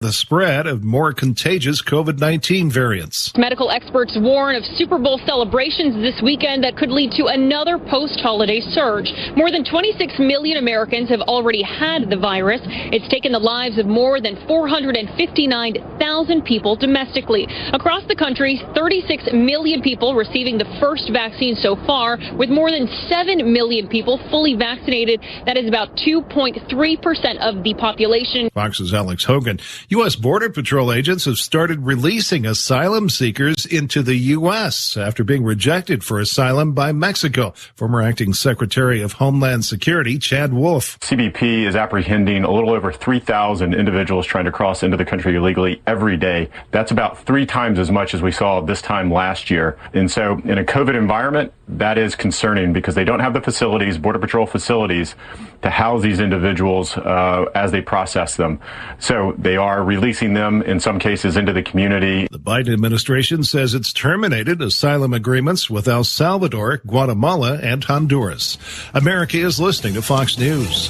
the spread of more contagious COVID-19 variants. Medical experts warn of Super Bowl celebrations this weekend that could lead to another post-holiday surge. More than 26 million Americans have already had the virus. It's taken the lives of more than 459,000 people domestically. Across the country, 36 million people receiving the first vaccine so far, with more than 7 million people fully vaccinated. That is about 2.3% of the population. Fox's Alex Hogan. U.S. Border Patrol agents have started releasing asylum seekers into the U.S. after being rejected for asylum by Mexico. Former Acting Secretary of Homeland Security, Chad Wolf. CBP is apprehending a little over 3,000 individuals trying to cross into the country illegally every day. That's about 3 times as much as we saw this time last year. And so in a COVID environment, that is concerning because they don't have the facilities, Border Patrol facilities, to house these individuals as they process them. So they are releasing them, in some cases, into the community. The Biden administration says it's terminated asylum agreements with El Salvador, Guatemala, and Honduras. America is listening to Fox News.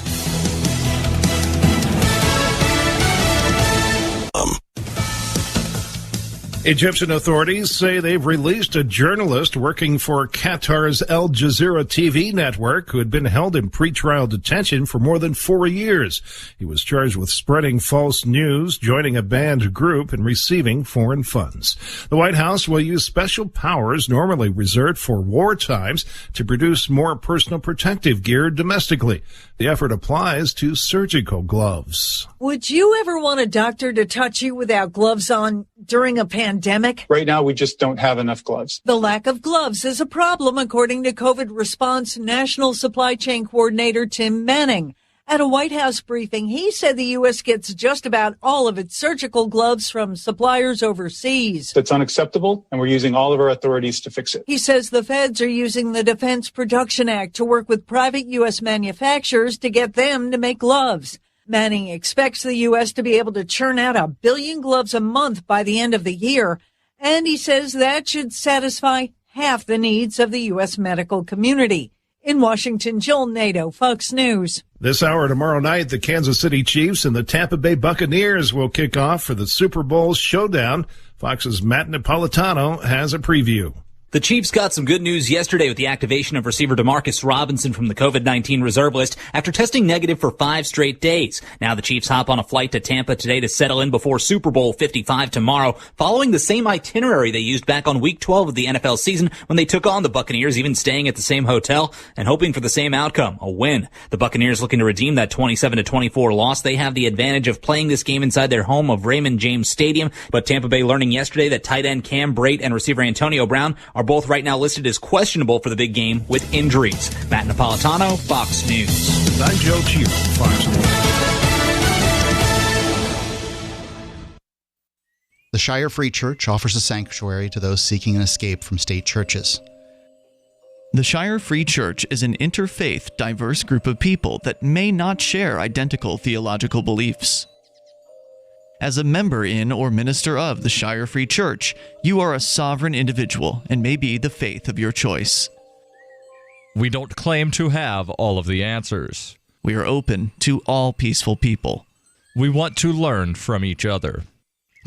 Egyptian authorities say they've released a journalist working for Qatar's Al Jazeera TV network who had been held in pretrial detention for more than 4 years. He was charged with spreading false news, joining a banned group, and receiving foreign funds. The White House will use special powers normally reserved for war times to produce more personal protective gear domestically. The effort applies to surgical gloves. Would you ever want a doctor to touch you without gloves on during a pandemic? Right now, we just don't have enough gloves. The lack of gloves is a problem, according to COVID response National Supply Chain Coordinator Tim Manning. At a White House briefing, he said the U.S. gets just about all of its surgical gloves from suppliers overseas. That's unacceptable, and we're using all of our authorities to fix it. He says the feds are using the Defense Production Act to work with private U.S. manufacturers to get them to make gloves. Manning expects the U.S. to be able to churn out 1 billion gloves a month by the end of the year, and he says that should satisfy half the needs of the U.S. medical community. In Washington, Joel Nato, Fox News. This hour tomorrow night, the Kansas City Chiefs and the Tampa Bay Buccaneers will kick off for the Super Bowl showdown. Fox's Matt Napolitano has a preview. The Chiefs got some good news yesterday with the activation of receiver Demarcus Robinson from the COVID-19 reserve list after testing negative for 5 straight days. Now the Chiefs hop on a flight to Tampa today to settle in before Super Bowl 55 tomorrow, following the same itinerary they used back on Week 12 of the NFL season when they took on the Buccaneers, even staying at the same hotel and hoping for the same outcome, a win. The Buccaneers looking to redeem that 27-24 loss. They have the advantage of playing this game inside their home of Raymond James Stadium, but Tampa Bay learning yesterday that tight end Cam Brate and receiver Antonio Brown are both right now listed as questionable for the big game with injuries. Matt Napolitano, Fox News. I'm Joe Chiro, Fox News. The Shire Free Church offers a sanctuary to those seeking an escape from state churches. The Shire Free Church is an interfaith, diverse group of people that may not share identical theological beliefs. As a member in or minister of the Shire Free Church, you are a sovereign individual and may be the faith of your choice. We don't claim to have all of the answers. We are open to all peaceful people. We want to learn from each other.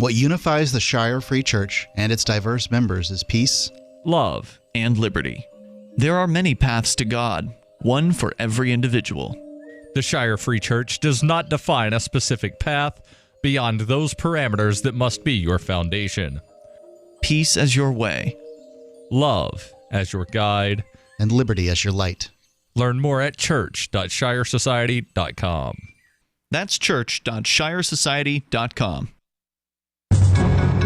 What unifies the Shire Free Church and its diverse members is peace, love, and liberty. There are many paths to God, one for every individual. The Shire Free Church does not define a specific path beyond those parameters that must be your foundation. Peace as your way. Love as your guide. And liberty as your light. Learn more at church.shiresociety.com. That's church.shiresociety.com.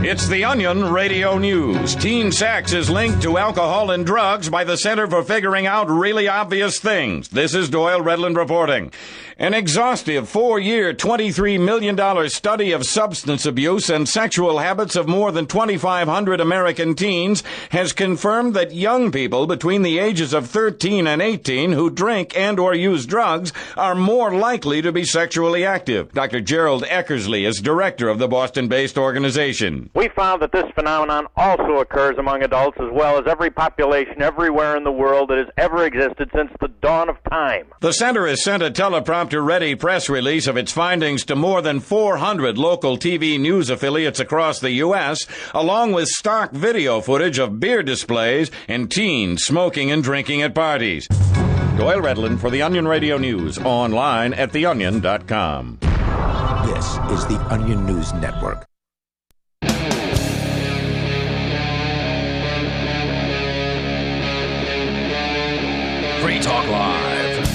It's the Onion Radio News. Teen sex is linked to alcohol and drugs by the Center for Figuring Out Really Obvious Things. This is Doyle Redland reporting. An exhaustive 4-year, $23 million study of substance abuse and sexual habits of more than 2,500 American teens has confirmed that young people between the ages of 13 and 18 who drink and or use drugs are more likely to be sexually active. Dr. Gerald Eckersley is director of the Boston-based organization. Recession. We found that this phenomenon also occurs among adults as well as every population everywhere in the world that has ever existed since the dawn of time. The center has sent a teleprompter-ready press release of its findings to more than 400 local TV news affiliates across the U.S., along with stock video footage of beer displays and teens smoking and drinking at parties. Doyle Redland for the Onion Radio News, online at theonion.com. This is the Onion News Network. Free Talk Live.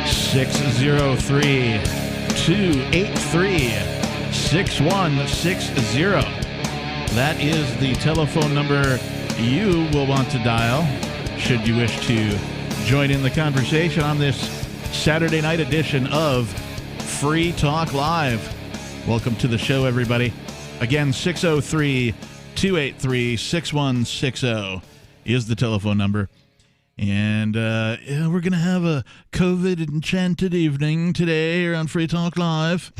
Six 283-6160. That is the telephone number you will want to dial should you wish to join in the conversation on this Saturday night edition of Free Talk Live. Welcome to the show, everybody. Again, 603-283-6160 is the telephone number. And we're going to have a COVID-enchanted evening today here on Free Talk Live.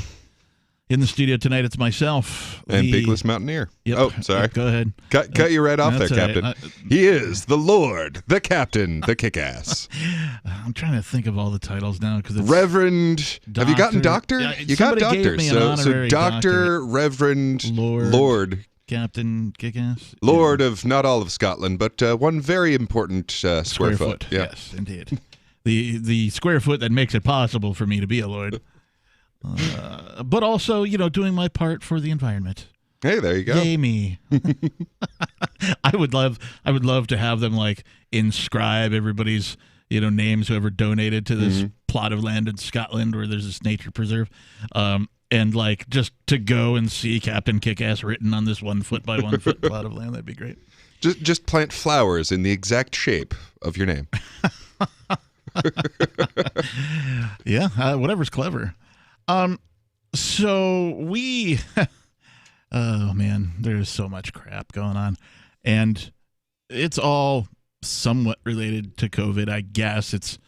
In the studio tonight, it's myself. And Bigless Mountaineer. Yep. Oh, sorry. Go ahead. Cut you right off there, That's Captain. right. He is the Lord, the Captain, the Kick-Ass. I'm trying to think of all the titles now because it's Reverend. Doctor. Have you gotten Doctor? Yeah, you got somebody Doctor. gave me an So honorary Doctor, Reverend, Lord. Captain Kick-Ass. Lord of not all of Scotland, but one very important square foot. Yeah. Yes, indeed. the square foot that makes it possible for me to be a lord. But also, doing my part for the environment. Hey, there you go. Yay me. I would love to have them inscribe everybody's, names whoever donated to this plot of land in Scotland where there's this nature preserve. And just to go and see Captain Kick-Ass written on this 1 foot by 1 foot plot of land, that'd be great. Just plant flowers in the exact shape of your name. Yeah, whatever's clever. So we, oh man, there's so much crap going on, and it's all somewhat related to COVID. I guess it's,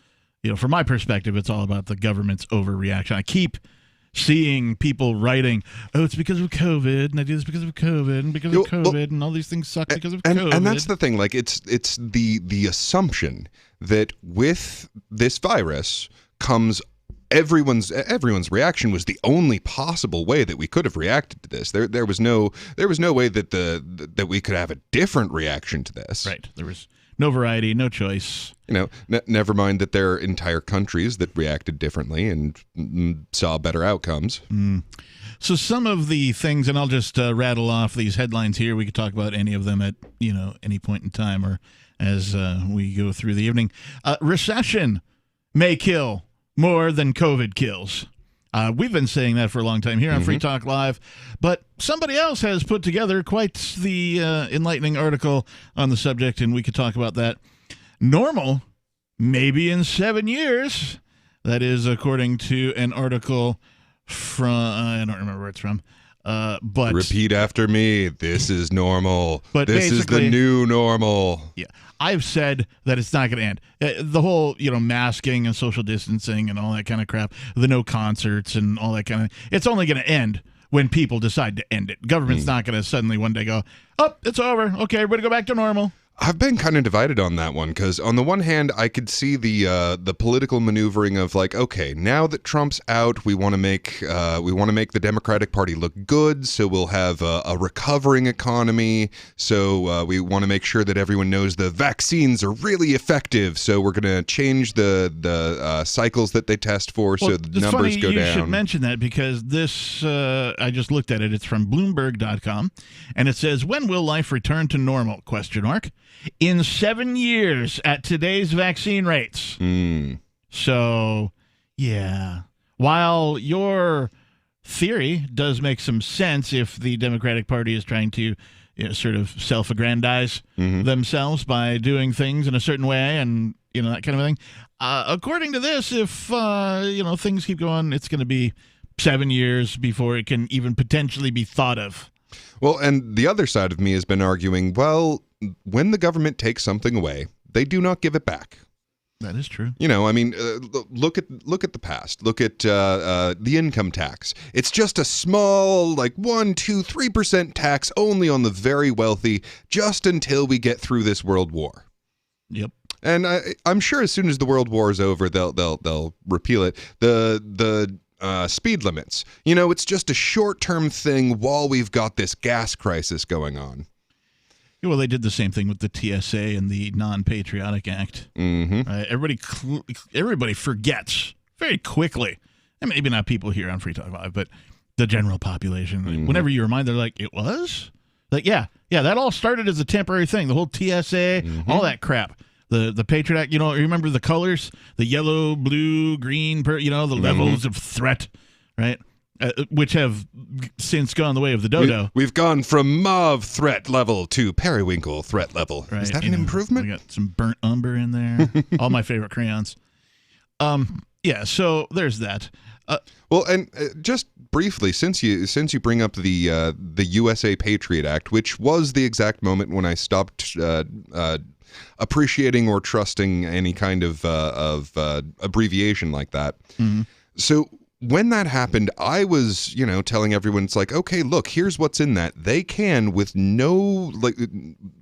from my perspective, it's all about the government's overreaction. I keep seeing people writing, oh, it's because of COVID, and I do this because of COVID, and because of COVID, and all these things suck because of COVID. And that's the thing, it's the assumption that with this virus comes everyone's reaction was the only possible way that we could have reacted to this. There was no way that we could have a different reaction to this. Right. There was no variety, no choice. Never mind that there are entire countries that reacted differently and saw better outcomes. So some of the things, and I'll just rattle off these headlines here. We could talk about any of them at any point in time or as we go through the evening. Recession may kill more than COVID kills. We've been saying that for a long time here on Free Talk Live, but somebody else has put together quite the enlightening article on the subject, and we could talk about that. Normal, maybe in 7 years. That is according to an article from, I don't remember where it's from. But repeat after me. This is normal. But this is the new normal. Yeah. I've said that it's not going to end. The whole, masking and social distancing and all that kind of crap, the no concerts and all that kind of, it's only going to end when people decide to end it. Government's not going to suddenly one day go, oh, it's over. Okay, everybody go back to normal. I've been kind of divided on that one because on the one hand, I could see the political maneuvering of okay, now that Trump's out, we want to make the Democratic Party look good, so we'll have a recovering economy. So we want to make sure that everyone knows the vaccines are really effective. So we're going to change the cycles that they test for, so the numbers go down. You should mention that because this I just looked at it. It's from Bloomberg.com, and it says, "When will life return to normal?" ? In 7 years at today's vaccine rates. So, yeah. While your theory does make some sense if the Democratic Party is trying to sort of self-aggrandize themselves by doing things in a certain way and, that kind of thing. According to this, if, things keep going, it's going to be 7 years before it can even potentially be thought of. Well, and the other side of me has been arguing, well, when the government takes something away, they do not give it back. That is true. You know, I mean, look at the past. Look at the income tax. It's just a small, like 1%, 2%, 3% tax only on the very wealthy, just until we get through this world war. Yep. And I'm sure as soon as the world war is over, they'll repeal it. The speed limits. You know, it's just a short-term thing while we've got this gas crisis going on. Yeah, well, they did the same thing with the TSA and the Non-Patriotic Act. Mm-hmm. Everybody forgets very quickly. And maybe not people here on Free Talk Live, but the general population. Mm-hmm. Whenever you remind, they're like, it was? Like, yeah, that all started as a temporary thing. The whole TSA, all that crap. The Patriot Act, you know, remember the colors? The yellow, blue, green, the levels of threat, right? Which have since gone the way of the dodo. We've gone from mauve threat level to periwinkle threat level. Right. Is that an improvement? We got some burnt umber in there. All my favorite crayons. Yeah, so there's that. Well, and just briefly, since you bring up the USA Patriot Act, which was the exact moment when I stopped appreciating or trusting any kind of abbreviation like that. Mm-hmm. So when that happened, I was, telling everyone, it's like, okay, look, here's what's in that. They can,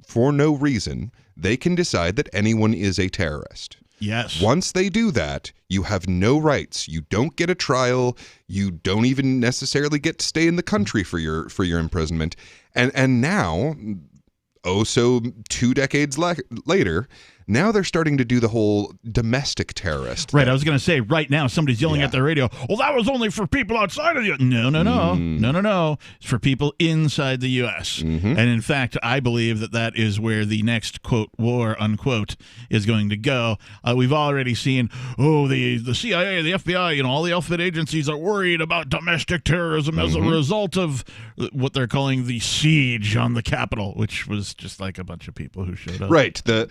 for no reason, they can decide that anyone is a terrorist. Yes. Once they do that, you have no rights. You don't get a trial. You don't even necessarily get to stay in the country for your imprisonment. And now, so 2 decades later, now they're starting to do the whole domestic terrorist Right, thing. I was going to say, right now, somebody's yelling at the radio, well, that was only for people outside of the U.S. No. It's for people inside the U.S. Mm-hmm. And in fact, I believe that is where the next, quote, war, unquote, is going to go. We've already seen, the CIA, the FBI, all the alphabet agencies are worried about domestic terrorism as a result of what they're calling the siege on the Capitol, which was just like a bunch of people who showed up. Right, the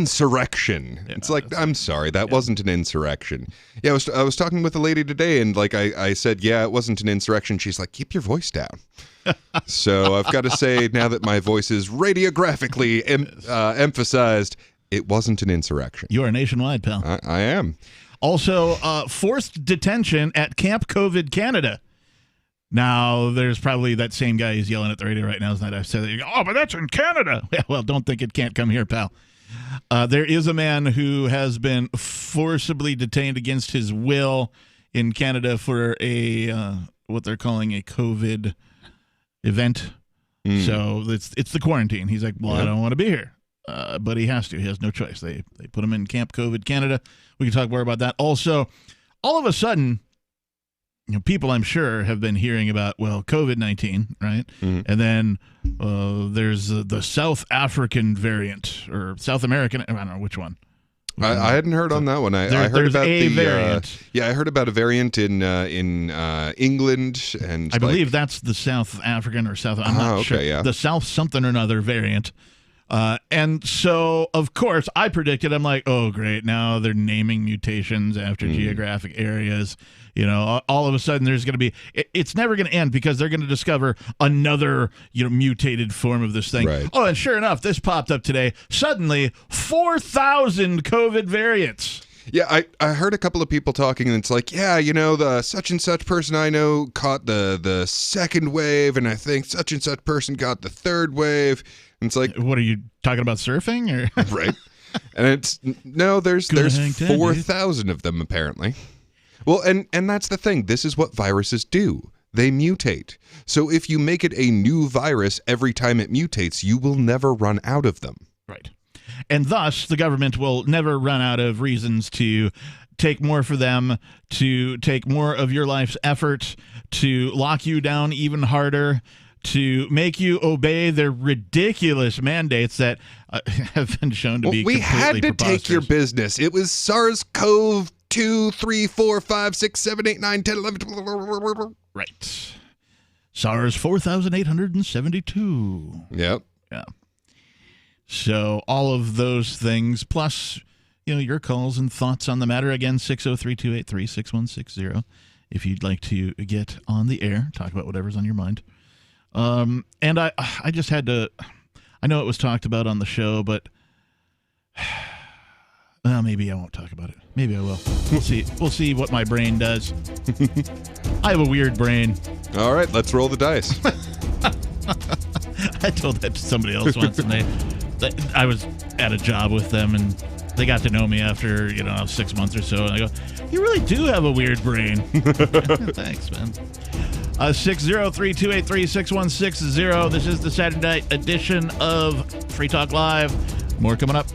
insurrection. Yeah, it's like, I'm sorry, that wasn't an insurrection. Yeah, I was talking with a lady today, and I said, yeah, it wasn't an insurrection. She's like, keep your voice down. So I've got to say, now that my voice is radiographically emphasized, it wasn't an insurrection. You are nationwide, pal. I am. Also, forced detention at Camp COVID Canada. Now, there's probably that same guy who's yelling at the radio right now. Isn't that I've said that? Oh, but that's in Canada. Well, don't think it can't come here, pal. There is a man who has been forcibly detained against his will in Canada for what they're calling a COVID event. So it's the quarantine. He's like, well, I don't want to be here. But he has to. He has no choice. They put him in Camp COVID Canada. We can talk more about that. Also, all of a sudden, people I'm sure have been hearing about, COVID-19, right? Mm-hmm. And then there's the South African variant or South American. I don't know which one. I hadn't heard on that one. I heard about a variant. I heard about a variant in England, and I believe that's the South African or South. I'm not sure. Yeah. The South something or another variant. And so, of course, I predicted, I'm like, oh, great. Now they're naming mutations after geographic areas. All of a sudden there's going to be, it's never going to end because they're going to discover another, mutated form of this thing. Right. Oh, and sure enough, this popped up today. Suddenly, 4,000 COVID variants. Yeah, I heard a couple of people talking, and it's like, the such and such person I know caught the second wave, and I think such and such person got the third wave. And it's like, what are you talking about, surfing or right? And there's 4,000 of them apparently. Well, and that's the thing. This is what viruses do. They mutate. So if you make it a new virus every time it mutates, you will never run out of them. Right. And thus, the government will never run out of reasons to take more for them, to take more of your life's effort, to lock you down even harder, to make you obey their ridiculous mandates that have been shown to be completely we had to take your preposterous. business. It was SARS-CoV 2, 3, 4, 5, 6, 7, 8, 9, 10, 11, 12. Right. SARS 4,872. Yep. Yeah. So all of those things, plus, your calls and thoughts on the matter. Again, 603-283-6160. If you'd like to get on the air, talk about whatever's on your mind. And I just had to, I know it was talked about on the show, but Well, maybe I won't talk about it. Maybe I will. We'll see. We'll see what my brain does. I have a weird brain. All right, let's roll the dice. I told that to somebody else once, and I was at a job with them, and they got to know me after 6 months or so, and I go, "You really do have a weird brain." Thanks, man. 603-283-6160. This is the Saturday night edition of Free Talk Live. More coming up.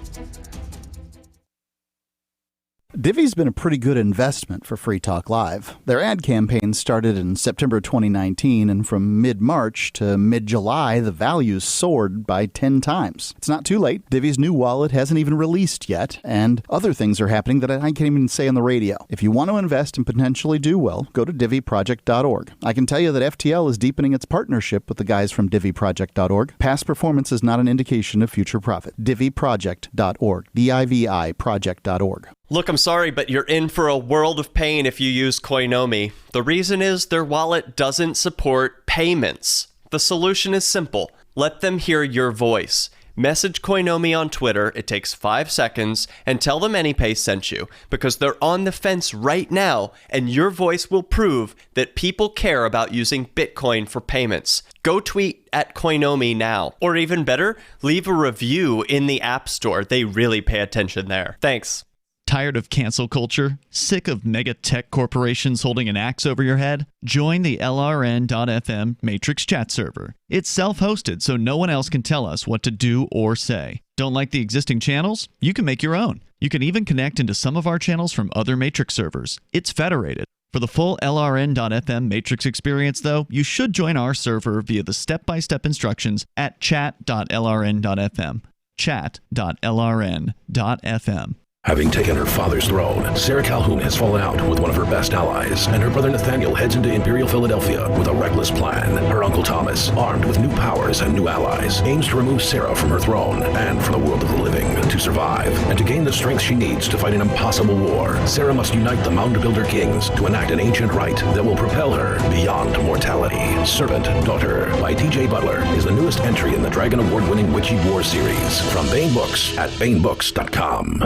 Divvy's been a pretty good investment for Free Talk Live. Their ad campaign started in September 2019, and from mid-March to mid-July, the values soared by 10 times. It's not too late. Divvy's new wallet hasn't even released yet, and other things are happening that I can't even say on the radio. If you want to invest and potentially do well, go to DivvyProject.org. I can tell you that FTL is deepening its partnership with the guys from DivvyProject.org. Past performance is not an indication of future profit. DivvyProject.org. DIVI Project.org. Look, I'm sorry, but you're in for a world of pain if you use Koinomi. The reason is their wallet doesn't support payments. The solution is simple. Let them hear your voice. Message Koinomi on Twitter, it takes 5 seconds, and tell them AnyPay sent you, because they're on the fence right now, and your voice will prove that people care about using Bitcoin for payments. Go tweet at Koinomi now. Or even better, leave a review in the App Store. They really pay attention there. Thanks. Tired of cancel culture? Sick of mega tech corporations holding an axe over your head? Join the LRN.FM Matrix chat server. It's self-hosted, so no one else can tell us what to do or say. Don't like the existing channels? You can make your own. You can even connect into some of our channels from other Matrix servers. It's federated. For the full LRN.FM Matrix experience, though, you should join our server via the step-by-step instructions at chat.lrn.fm. Chat.lrn.fm. Having taken her father's throne, Sarah Calhoun has fallen out with one of her best allies, and her brother Nathaniel heads into Imperial Philadelphia with a reckless plan. Her uncle Thomas, armed with new powers and new allies, aims to remove Sarah from her throne and from the world of the living. To survive and to gain the strength she needs to fight an impossible war, Sarah must unite the Mound Builder Kings to enact an ancient rite that will propel her beyond mortality. Servant Daughter by T.J. Butler is the newest entry in the Dragon Award-winning Witchy War series from Baen Books at BaenBooks.com.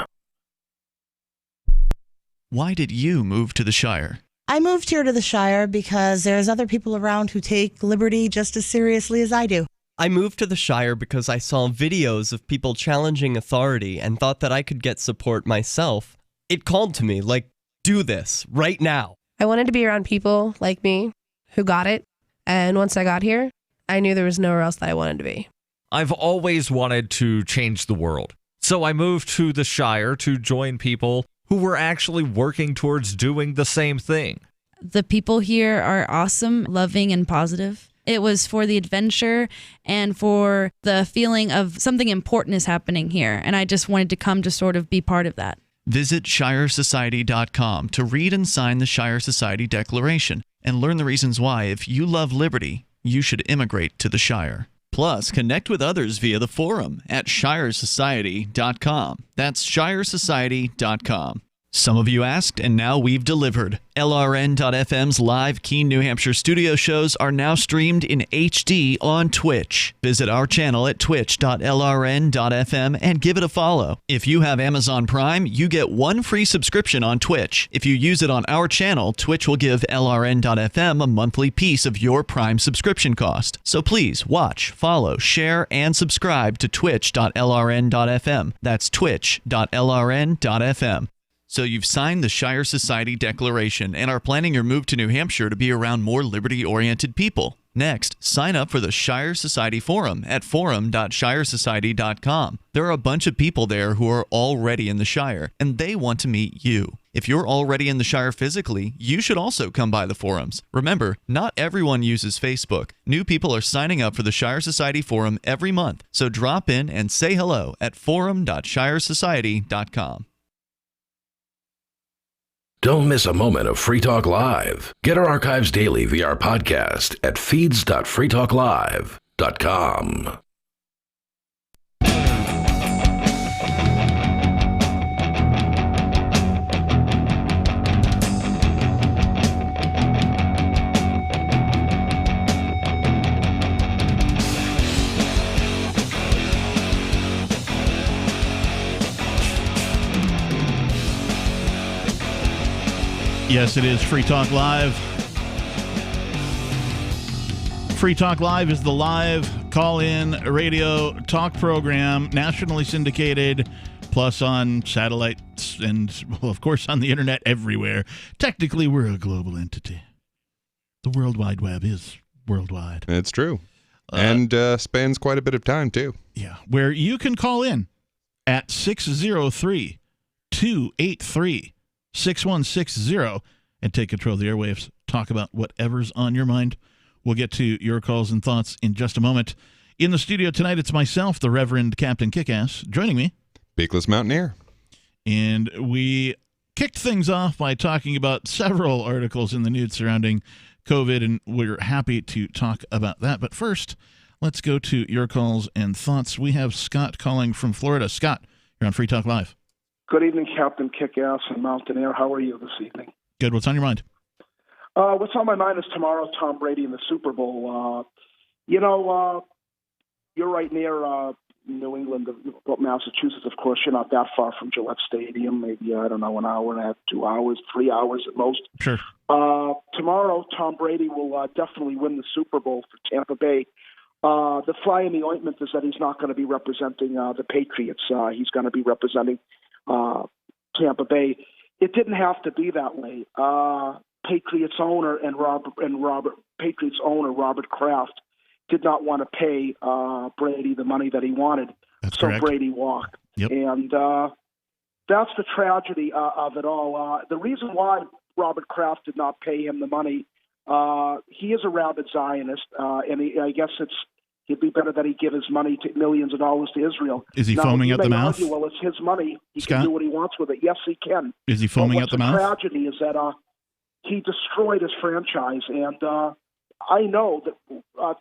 Why did you move to the Shire? I moved here to the Shire because there's other people around who take liberty just as seriously as I do. I moved to the Shire because I saw videos of people challenging authority and thought that I could get support myself. It called to me, like, do this, right now. I wanted to be around people like me who got it, and once I got here, I knew there was nowhere else that I wanted to be. I've always wanted to change the world, so I moved to the Shire to join people who were actually working towards doing the same thing. The people here are awesome, loving, and positive. It was for the adventure and for the feeling of something important is happening here, and I just wanted to come to sort of be part of that. Visit ShireSociety.com to read and sign the Shire Society Declaration and learn the reasons why, if you love liberty, you should immigrate to the Shire. Plus, connect with others via the forum at ShireSociety.com. That's ShireSociety.com. Some of you asked, and now we've delivered. LRN.FM's live Keene, New Hampshire studio shows are now streamed in HD on Twitch. Visit our channel at twitch.lrn.fm and give it a follow. If you have Amazon Prime, you get one free subscription on Twitch. If you use it on our channel, Twitch will give LRN.FM a monthly piece of your Prime subscription cost. So please watch, follow, share, and subscribe to twitch.lrn.fm. That's twitch.lrn.fm. So you've signed the Shire Society Declaration and are planning your move to New Hampshire to be around more liberty-oriented people. Next, sign up for the Shire Society Forum at forum.shiresociety.com. There are a bunch of people there who are already in the Shire, and they want to meet you. If you're already in the Shire physically, you should also come by the forums. Remember, not everyone uses Facebook. New people are signing up for the Shire Society Forum every month, so drop in and say hello at forum.shiresociety.com. Don't miss a moment of Free Talk Live. Get our archives daily via our podcast at feeds.freetalklive.com. Yes, it is Free Talk Live. Free Talk Live is the live call-in radio talk program, nationally syndicated, plus on satellites and, well, of course, on the internet everywhere. Technically, we're a global entity. The World Wide Web is worldwide. It's true. And spans quite a bit of time, too. Yeah, where you can call in at 603-283-6160 and take control of the airwaves. Talk about whatever's on your mind. We'll get to your calls and thoughts in just a moment. In the studio tonight, it's myself, the Reverend Captain Kickass. Joining me, Beakless Mountaineer. And we kicked things off by talking about several articles in the news surrounding COVID, and we're happy to talk about that. But first, let's go to your calls and thoughts. We have Scott calling from Florida. Scott, you're on Free Talk Live. Good evening, Captain Kickass and Mountaineer. How are you this evening? Good. What's on your mind? What's on my mind is tomorrow, Tom Brady in the Super Bowl. You're right near New England, Massachusetts, of course. You're not that far from Gillette Stadium, maybe, an hour and a half, 2 hours, 3 hours at most. Sure. Tomorrow, Tom Brady will definitely win the Super Bowl for Tampa Bay. The fly in the ointment is that he's not going to be representing the Patriots. He's going to be representing Tampa Bay. It didn't have to be that way. Patriots owner Robert Kraft did not want to pay Brady the money that he wanted. That's so correct. Brady walked. Yep. And that's the tragedy of it all. The reason why Robert Kraft did not pay him the money, he is a rabid Zionist, and I guess it'd be better that he give his money to millions of dollars to Israel. Is he foaming at the mouth? Argue, well, it's his money. He Scott? can do what he wants with it. Yes, he can. Is he foaming at the mouth? The tragedy is that he destroyed his franchise, and I know that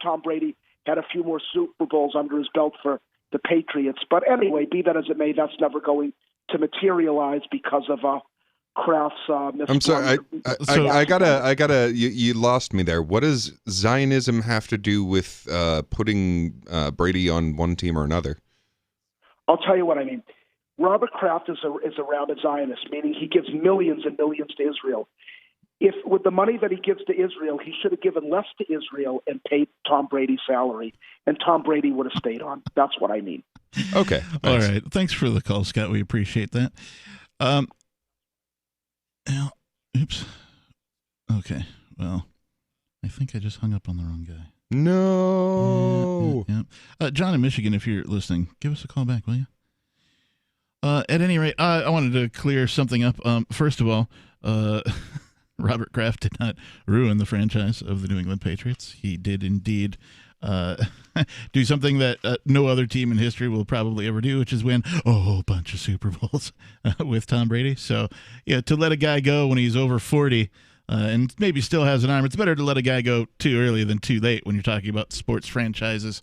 Tom Brady had a few more Super Bowls under his belt for the Patriots. But anyway, be that as it may, that's never going to materialize because of Kraft's I'm sorry, I gotta. You lost me there. What does Zionism have to do with putting Brady on one team or another? I'll tell you what I mean. Robert Kraft is a rabid Zionist, meaning he gives millions and millions to Israel. If with the money that he gives to Israel, he should have given less to Israel and paid Tom Brady's salary, and Tom Brady would have stayed on. That's what I mean. Okay. All right. Thanks for the call, Scott. We appreciate that. Oops. Okay. Well, I think I just hung up on the wrong guy. No. Yeah. John in Michigan, if you're listening, give us a call back, will you? At any rate, I wanted to clear something up. First of all, Robert Kraft did not ruin the franchise of the New England Patriots. He did indeed do something that no other team in history will probably ever do, which is win a whole bunch of Super Bowls with Tom Brady. So, yeah, to let a guy go when he's over 40 and maybe still has an arm, it's better to let a guy go too early than too late when you're talking about sports franchises.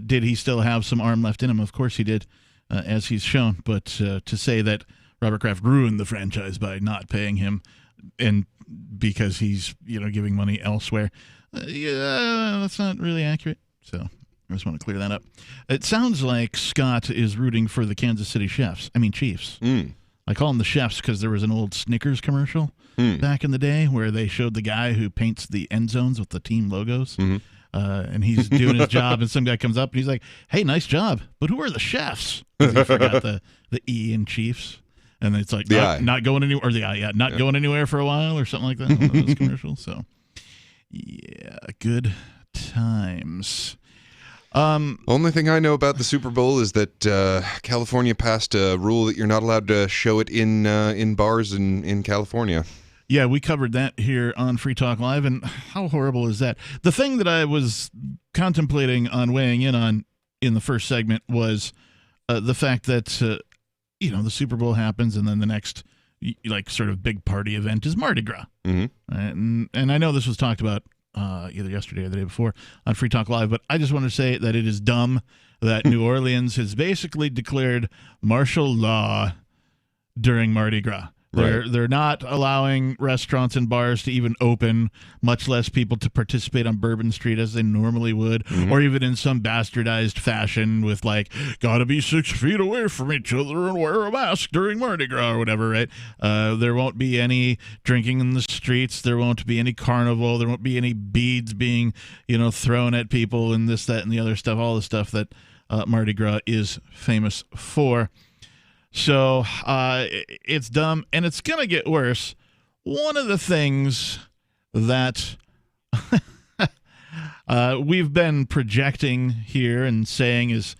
Did he still have some arm left in him? Of course he did, as he's shown. But to say that Robert Kraft ruined the franchise by not paying him and because he's giving money elsewhere, that's not really accurate. So I just want to clear that up. It sounds like Scott is rooting for the Kansas City Chiefs. I call them the Chefs because there was an old Snickers commercial back in the day where they showed the guy who paints the end zones with the team logos. And he's doing his job, and some guy comes up and he's like, "Hey, nice job, but who are the chefs?" 'Cause he forgot the E in Chiefs. And it's like not going anywhere, or the I, not going anywhere for a while, or something like that. One of those commercials. So, yeah, good times. Only thing I know about the Super Bowl is that California passed a rule that you're not allowed to show it in bars in California. Yeah, we covered that here on Free Talk Live, and how horrible is that? The thing that I was contemplating on weighing in on in the first segment was the fact that the Super Bowl happens, and then the next sort of big party event is Mardi Gras. And I know this was talked about either yesterday or the day before on Free Talk Live, but I just want to say that it is dumb that New Orleans has basically declared martial law during Mardi Gras. They're not allowing restaurants and bars to even open, much less people to participate on Bourbon Street as they normally would, or even in some bastardized fashion with like, gotta be 6 feet away from each other and wear a mask during Mardi Gras or whatever, right? There won't be any drinking in the streets. There won't be any carnival. There won't be any beads being, thrown at people and this, that, and the other stuff, all the stuff that Mardi Gras is famous for. So it's dumb, and it's going to get worse. One of the things that we've been projecting here and saying is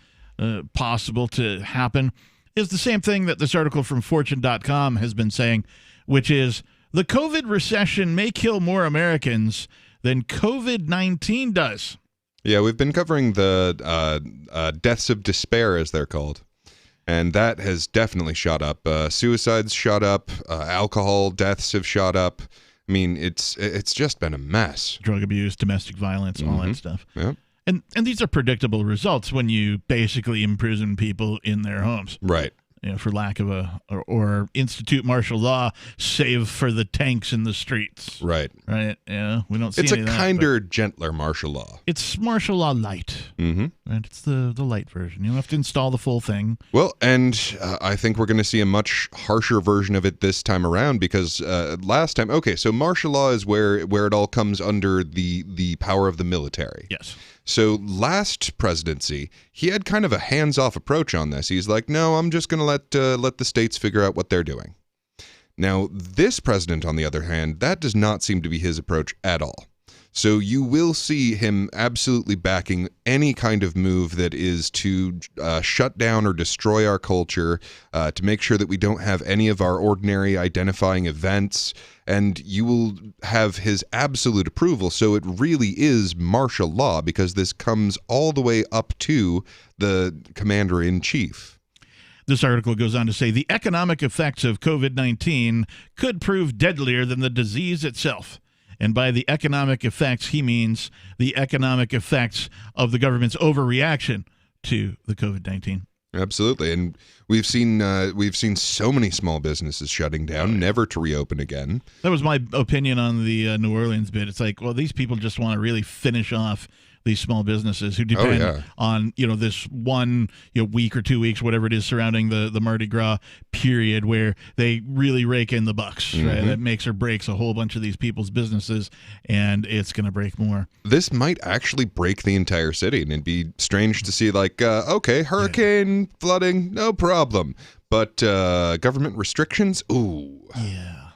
possible to happen is the same thing that this article from Fortune.com has been saying, which is the COVID recession may kill more Americans than COVID-19 does. Yeah, we've been covering the deaths of despair, as they're called. And that has definitely shot up. Suicides shot up. Alcohol deaths have shot up. I mean, it's just been a mess. Drug abuse, domestic violence, all that stuff. Yeah. And these are predictable results when you basically imprison people in their homes. Right. For lack of or institute martial law, save for the tanks in the streets. Right. Right. Yeah. We don't see it's any a of that, kinder, gentler martial law. It's martial law light. Mm-hmm. Right. It's the light version. You don't have to install the full thing. Well, and I think we're going to see a much harsher version of it this time around because last time, so martial law is where it all comes under the power of the military. Yes. So last presidency, he had kind of a hands-off approach on this. He's like, no, I'm just going to let the states figure out what they're doing. Now, this president, on the other hand, that does not seem to be his approach at all. So you will see him absolutely backing any kind of move that is to shut down or destroy our culture, to make sure that we don't have any of our ordinary identifying events, and you will have his absolute approval. So it really is martial law because this comes all the way up to the commander-in-chief. This article goes on to say the economic effects of COVID-19 could prove deadlier than the disease itself. And by the economic effects, he means the economic effects of the government's overreaction to the COVID-19. Absolutely, and we've seen so many small businesses shutting down, never to reopen again. That was my opinion on the New Orleans bit. It's like, well, these people just want to really finish off these small businesses who depend on this one week or 2 weeks, whatever it is, surrounding the Mardi Gras period where they really rake in the bucks. Right? That makes or breaks a whole bunch of these people's businesses, and it's going to break more. This might actually break the entire city, and it'd be strange to see hurricane, flooding, no problem, but government restrictions, ooh. Yeah.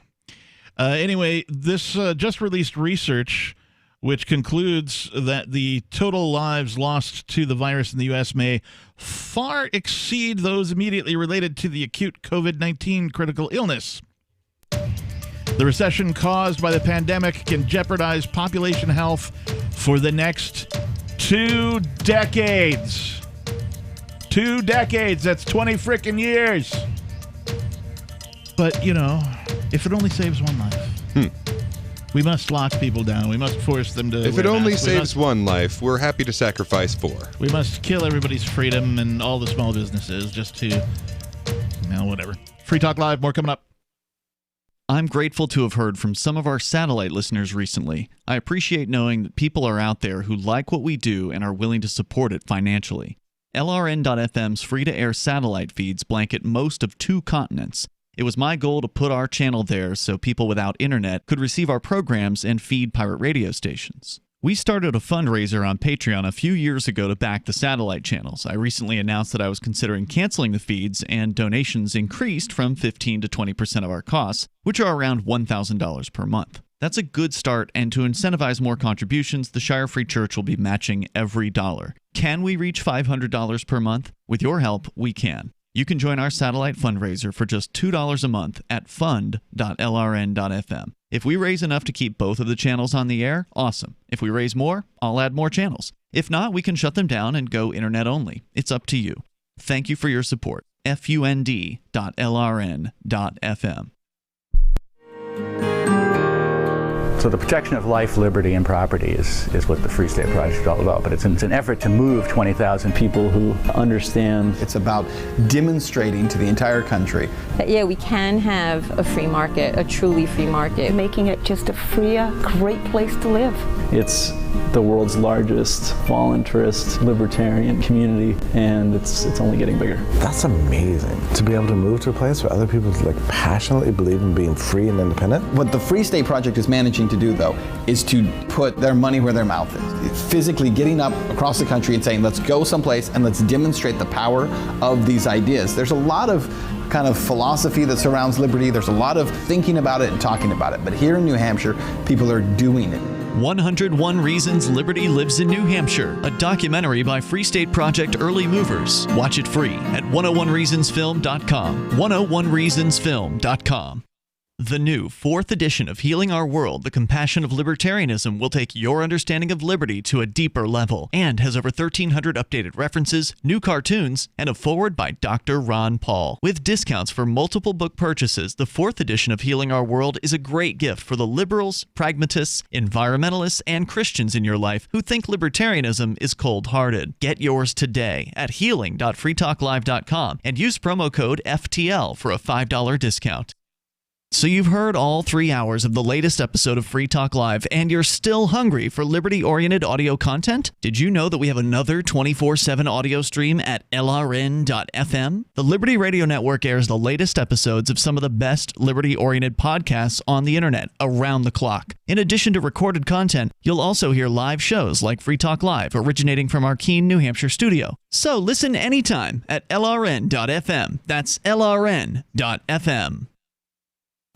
Anyway, this just released research which concludes that the total lives lost to the virus in the U.S. may far exceed those immediately related to the acute COVID-19 critical illness. The recession caused by the pandemic can jeopardize population health for the next 2 decades. 2 decades, that's 20 frickin' years. But, if it only saves one life. We must lock people down. We must force them to. If it only saves one life, we're happy to sacrifice 4. We must kill everybody's freedom and all the small businesses just to. Whatever. Free Talk Live, more coming up. I'm grateful to have heard from some of our satellite listeners recently. I appreciate knowing that people are out there who like what we do and are willing to support it financially. LRN.FM's free-to-air satellite feeds blanket most of 2 continents. It was my goal to put our channel there so people without internet could receive our programs and feed pirate radio stations. We started a fundraiser on Patreon a few years ago to back the satellite channels. I recently announced that I was considering canceling the feeds, and donations increased from 15 to 20% of our costs, which are around $1,000 per month. That's a good start, and to incentivize more contributions, the Shire Free Church will be matching every dollar. Can we reach $500 per month? With your help, we can. You can join our satellite fundraiser for just $2 a month at fund.lrn.fm. If we raise enough to keep both of the channels on the air, awesome. If we raise more, I'll add more channels. If not, we can shut them down and go internet only. It's up to you. Thank you for your support. fund.lrn.fm. So the protection of life, liberty, and property is what the Free State Project is all about. But it's an effort to move 20,000 people who understand. It's about demonstrating to the entire country that, yeah, we can have a free market, a truly free market. Making it just a freer, great place to live. It's the world's largest voluntarist libertarian community, and it's only getting bigger. That's amazing, to be able to move to a place where other people passionately believe in being free and independent. What the Free State Project is managing to do, though, is to put their money where their mouth is. Physically getting up across the country and saying, let's go someplace and let's demonstrate the power of these ideas. There's a lot of kind of philosophy that surrounds liberty. There's a lot of thinking about it and talking about it. But here in New Hampshire, people are doing it. 101 Reasons Liberty Lives in New Hampshire, a documentary by Free State Project Early Movers. Watch it free at 101reasonsfilm.com. 101reasonsfilm.com. The new 4th edition of Healing Our World, The Compassion of Libertarianism, will take your understanding of liberty to a deeper level and has over 1,300 updated references, new cartoons, and a foreword by Dr. Ron Paul. With discounts for multiple book purchases, the 4th edition of Healing Our World is a great gift for the liberals, pragmatists, environmentalists, and Christians in your life who think libertarianism is cold-hearted. Get yours today at healing.freetalklive.com and use promo code FTL for a $5 discount. So you've heard all 3 hours of the latest episode of Free Talk Live, and you're still hungry for liberty-oriented audio content? Did you know that we have another 24/7 audio stream at LRN.FM? The Liberty Radio Network airs the latest episodes of some of the best liberty-oriented podcasts on the internet around the clock. In addition to recorded content, you'll also hear live shows like Free Talk Live, originating from our Keene, New Hampshire studio. So listen anytime at LRN.FM. That's LRN.FM.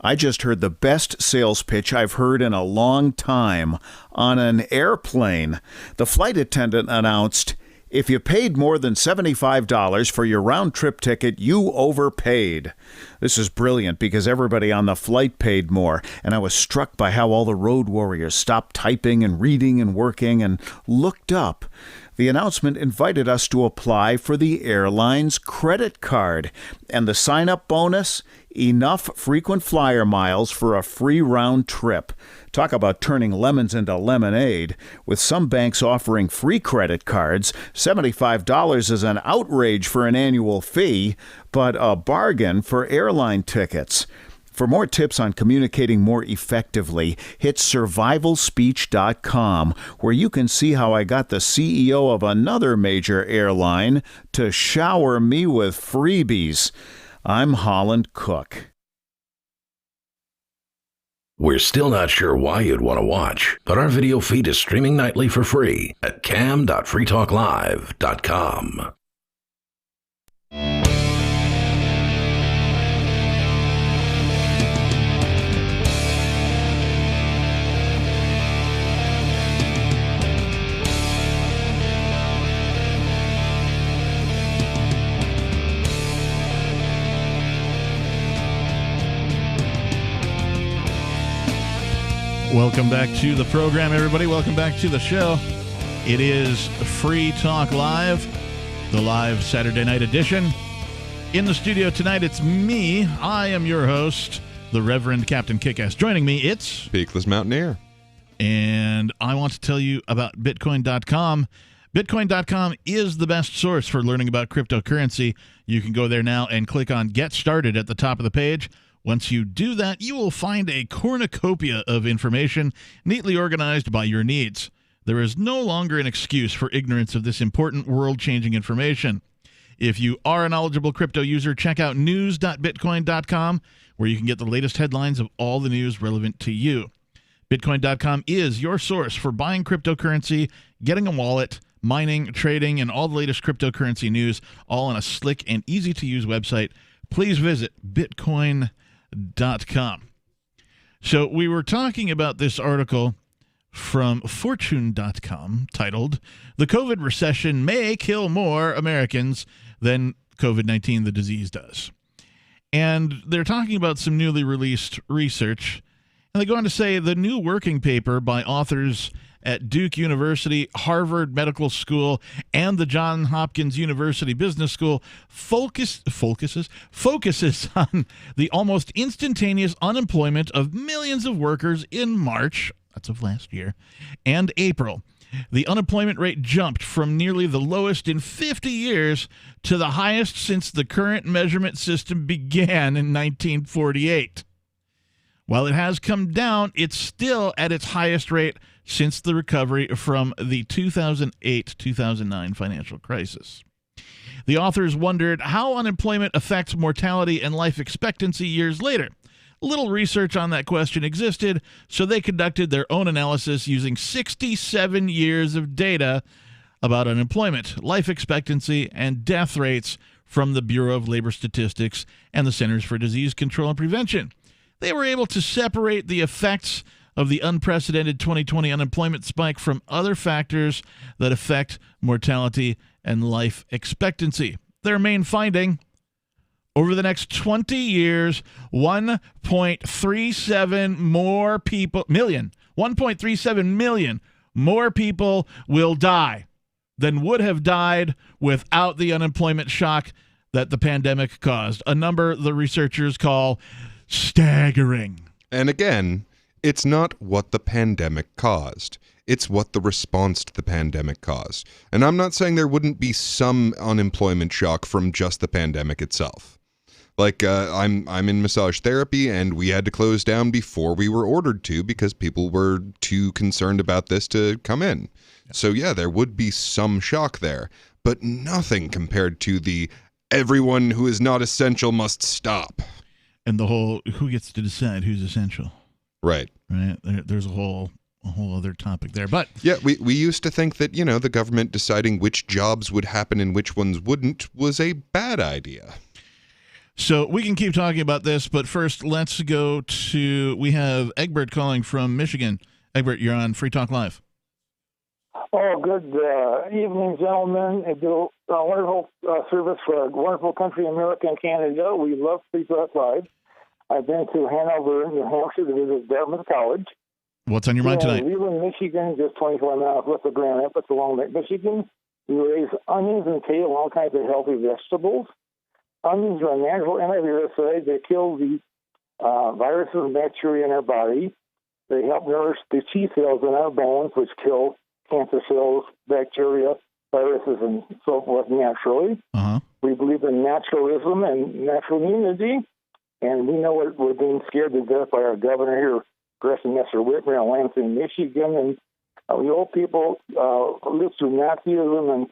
I just heard the best sales pitch I've heard in a long time on an airplane. The flight attendant announced, "If you paid more than $75 for your round-trip ticket, you overpaid." This is brilliant because everybody on the flight paid more, and I was struck by how all the road warriors stopped typing and reading and working and looked up. The announcement invited us to apply for the airline's credit card, and the sign-up bonus, enough frequent flyer miles for a free round trip. Talk about turning lemons into lemonade. With some banks offering free credit cards, $75 is an outrage for an annual fee, but a bargain for airline tickets. For more tips on communicating more effectively, hit survivalspeech.com, where you can see how I got the CEO of another major airline to shower me with freebies. I'm Holland Cook. We're still not sure why you'd want to watch, but our video feed is streaming nightly for free at cam.freetalklive.com. Welcome back to the program, everybody. Welcome back to the show. It is Free Talk Live, the live Saturday night edition. In the studio tonight, it's me. I am your host, the Reverend Captain Kickass. Joining me, it's Peakless Mountaineer. And I want to tell you about Bitcoin.com. Bitcoin.com is the best source for learning about cryptocurrency. You can go there now and click on Get Started at the top of the page. Once you do that, you will find a cornucopia of information neatly organized by your needs. There is no longer an excuse for ignorance of this important world-changing information. If you are a knowledgeable crypto user, check out news.bitcoin.com, where you can get the latest headlines of all the news relevant to you. Bitcoin.com is your source for buying cryptocurrency, getting a wallet, mining, trading, and all the latest cryptocurrency news, all on a slick and easy-to-use website. Please visit bitcoin.com. So we were talking about this article from fortune.com titled, "The COVID Recession May Kill More Americans Than COVID-19, the Disease Does." And they're talking about some newly released research. And they go on to say the new working paper by authors at Duke University, Harvard Medical School, and the Johns Hopkins University Business School focuses on the almost instantaneous unemployment of millions of workers in March that's of last year, and April, the unemployment rate jumped from nearly the lowest in 50 years to the highest since the current measurement system began in 1948. While it has come down, it's still at its highest rate since the recovery from the 2008-2009 financial crisis. The authors wondered how unemployment affects mortality and life expectancy years later. Little research on that question existed, so they conducted their own analysis using 67 years of data about unemployment, life expectancy, and death rates from the Bureau of Labor Statistics and the Centers for Disease Control and Prevention. They were able to separate the effects of the unprecedented 2020 unemployment spike from other factors that affect mortality and life expectancy. Their main finding: over the next 20 years, 1.37 million more people will die than would have died without the unemployment shock that the pandemic caused, a number the researchers call staggering. And again, it's not what the pandemic caused. It's what the response to the pandemic caused. And I'm not saying there wouldn't be some unemployment shock from just the pandemic itself. Like, I'm in massage therapy, and we had to close down before we were ordered to because people were too concerned about this to come in. So yeah, there would be some shock there, but nothing compared to the everyone who is not essential must stop. And the whole who gets to decide who's essential. Right. There's a whole other topic there. But yeah, we used to think that, the government deciding which jobs would happen and which ones wouldn't was a bad idea. So we can keep talking about this, but first let's go to, we have Egbert calling from Michigan. Egbert, you're on Free Talk Live. Oh, good evening, gentlemen. I do a wonderful service for a wonderful country, America and Canada. We love Free Talk Live. I've been to Hanover, New Hampshire to visit Dartmouth College. What's on your mind tonight? Leland, Michigan, just 24 miles west of Grand Rapids along Lake Michigan. We raise onions and kale and all kinds of healthy vegetables. Onions are a natural antiviricide. They kill the viruses and bacteria in our body. They help nourish the T cells in our bones, which kill cancer cells, bacteria, viruses, and so forth naturally. We believe in naturalism and natural immunity, and we know we're being scared to death by our governor here, Progressive Mr. Whitmer in Lansing, Michigan, and we hope people live through Nazism and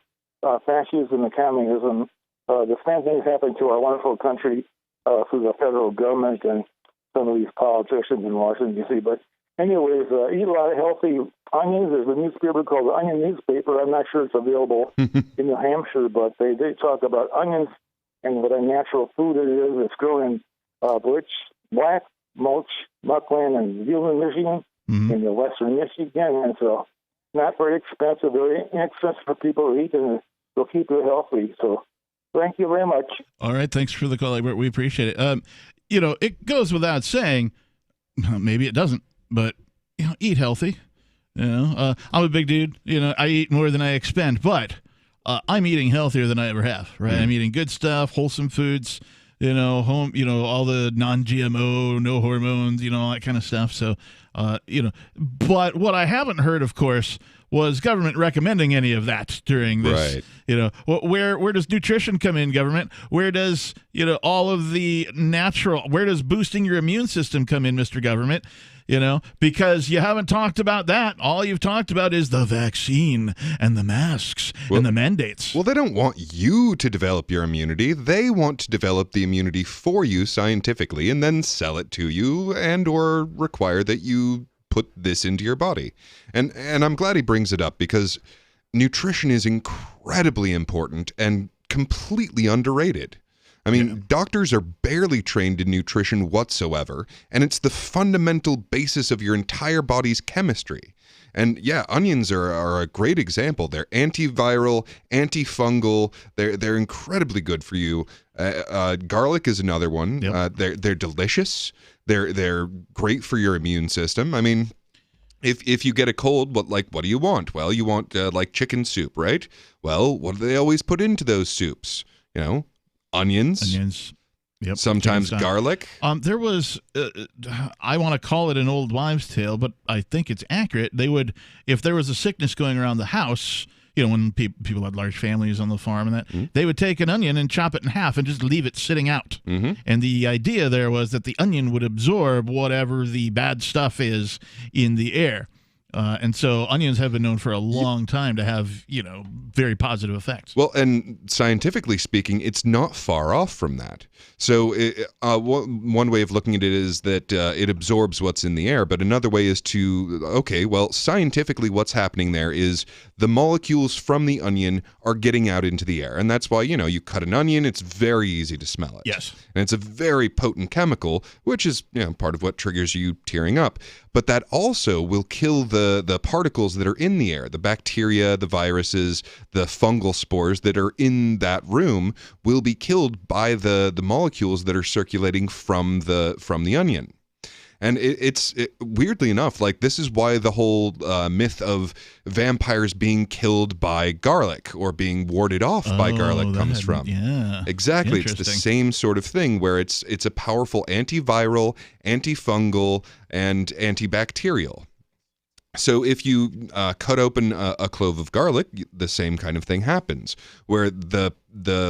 fascism and communism. The same thing is happening to our wonderful country through the federal government and some of these politicians in Washington, D.C. But anyways, eat a lot of healthy onions. There's a newspaper called the Onion Newspaper. I'm not sure it's available in New Hampshire, but they talk about onions and what a natural food it is. It's grown in Black Mulch, Muckland, and Zealand, Michigan, in the western Michigan. And so not very expensive, very inexpensive for people to eat, and they'll keep you healthy. So thank you very much. All right. Thanks for the call, Albert. We appreciate it. It goes without saying, maybe it doesn't, but, eat healthy. I'm a big dude. I eat more than I expend, but I'm eating healthier than I ever have, right? I'm eating good stuff, wholesome foods, home, all the non-GMO, no hormones, all that kind of stuff. So, but what I haven't heard, of course, was government recommending any of that during this. Right. Where does nutrition come in, government? Where does, all of the natural, where does boosting your immune system come in, Mr. Government? Because you haven't talked about that. All you've talked about is the vaccine and the masks and the mandates. Well, they don't want you to develop your immunity. They want to develop the immunity for you scientifically and then sell it to you and or require that you put this into your body. And I'm glad he brings it up because nutrition is incredibly important and completely underrated. I mean, doctors are barely trained in nutrition whatsoever, and it's the fundamental basis of your entire body's chemistry. And yeah, onions are a great example. They're antiviral, antifungal. They're incredibly good for you. Garlic is another one. Yep. They're delicious. They're great for your immune system. I mean, if you get a cold, what do you want? Well, you want like chicken soup, right? Well, what do they always put into those soups? Onions, Yep. Sometimes garlic. There was, I want to call it an old wives' tale, but I think it's accurate. They would, if there was a sickness going around the house, when people had large families on the farm and that, they would take an onion and chop it in half and just leave it sitting out. And the idea there was that the onion would absorb whatever the bad stuff is in the air. And so onions have been known for a long time to have, very positive effects. Well, and scientifically speaking, it's not far off from that. So one way of looking at it is that it absorbs what's in the air, but another way is scientifically what's happening there is the molecules from the onion are getting out into the air. And that's why, you cut an onion, it's very easy to smell it. Yes. And it's a very potent chemical, which is part of what triggers you tearing up. But that also will kill the particles that are in the air, the bacteria, the viruses, the fungal spores that are in that room will be killed by the molecules that are circulating from the onion. And it's weirdly enough, this is why the whole myth of vampires being killed by garlic or being warded off by garlic comes from. Yeah, exactly. It's the same sort of thing where it's a powerful antiviral, antifungal, and antibacterial. So if you cut open a clove of garlic, the same kind of thing happens, where the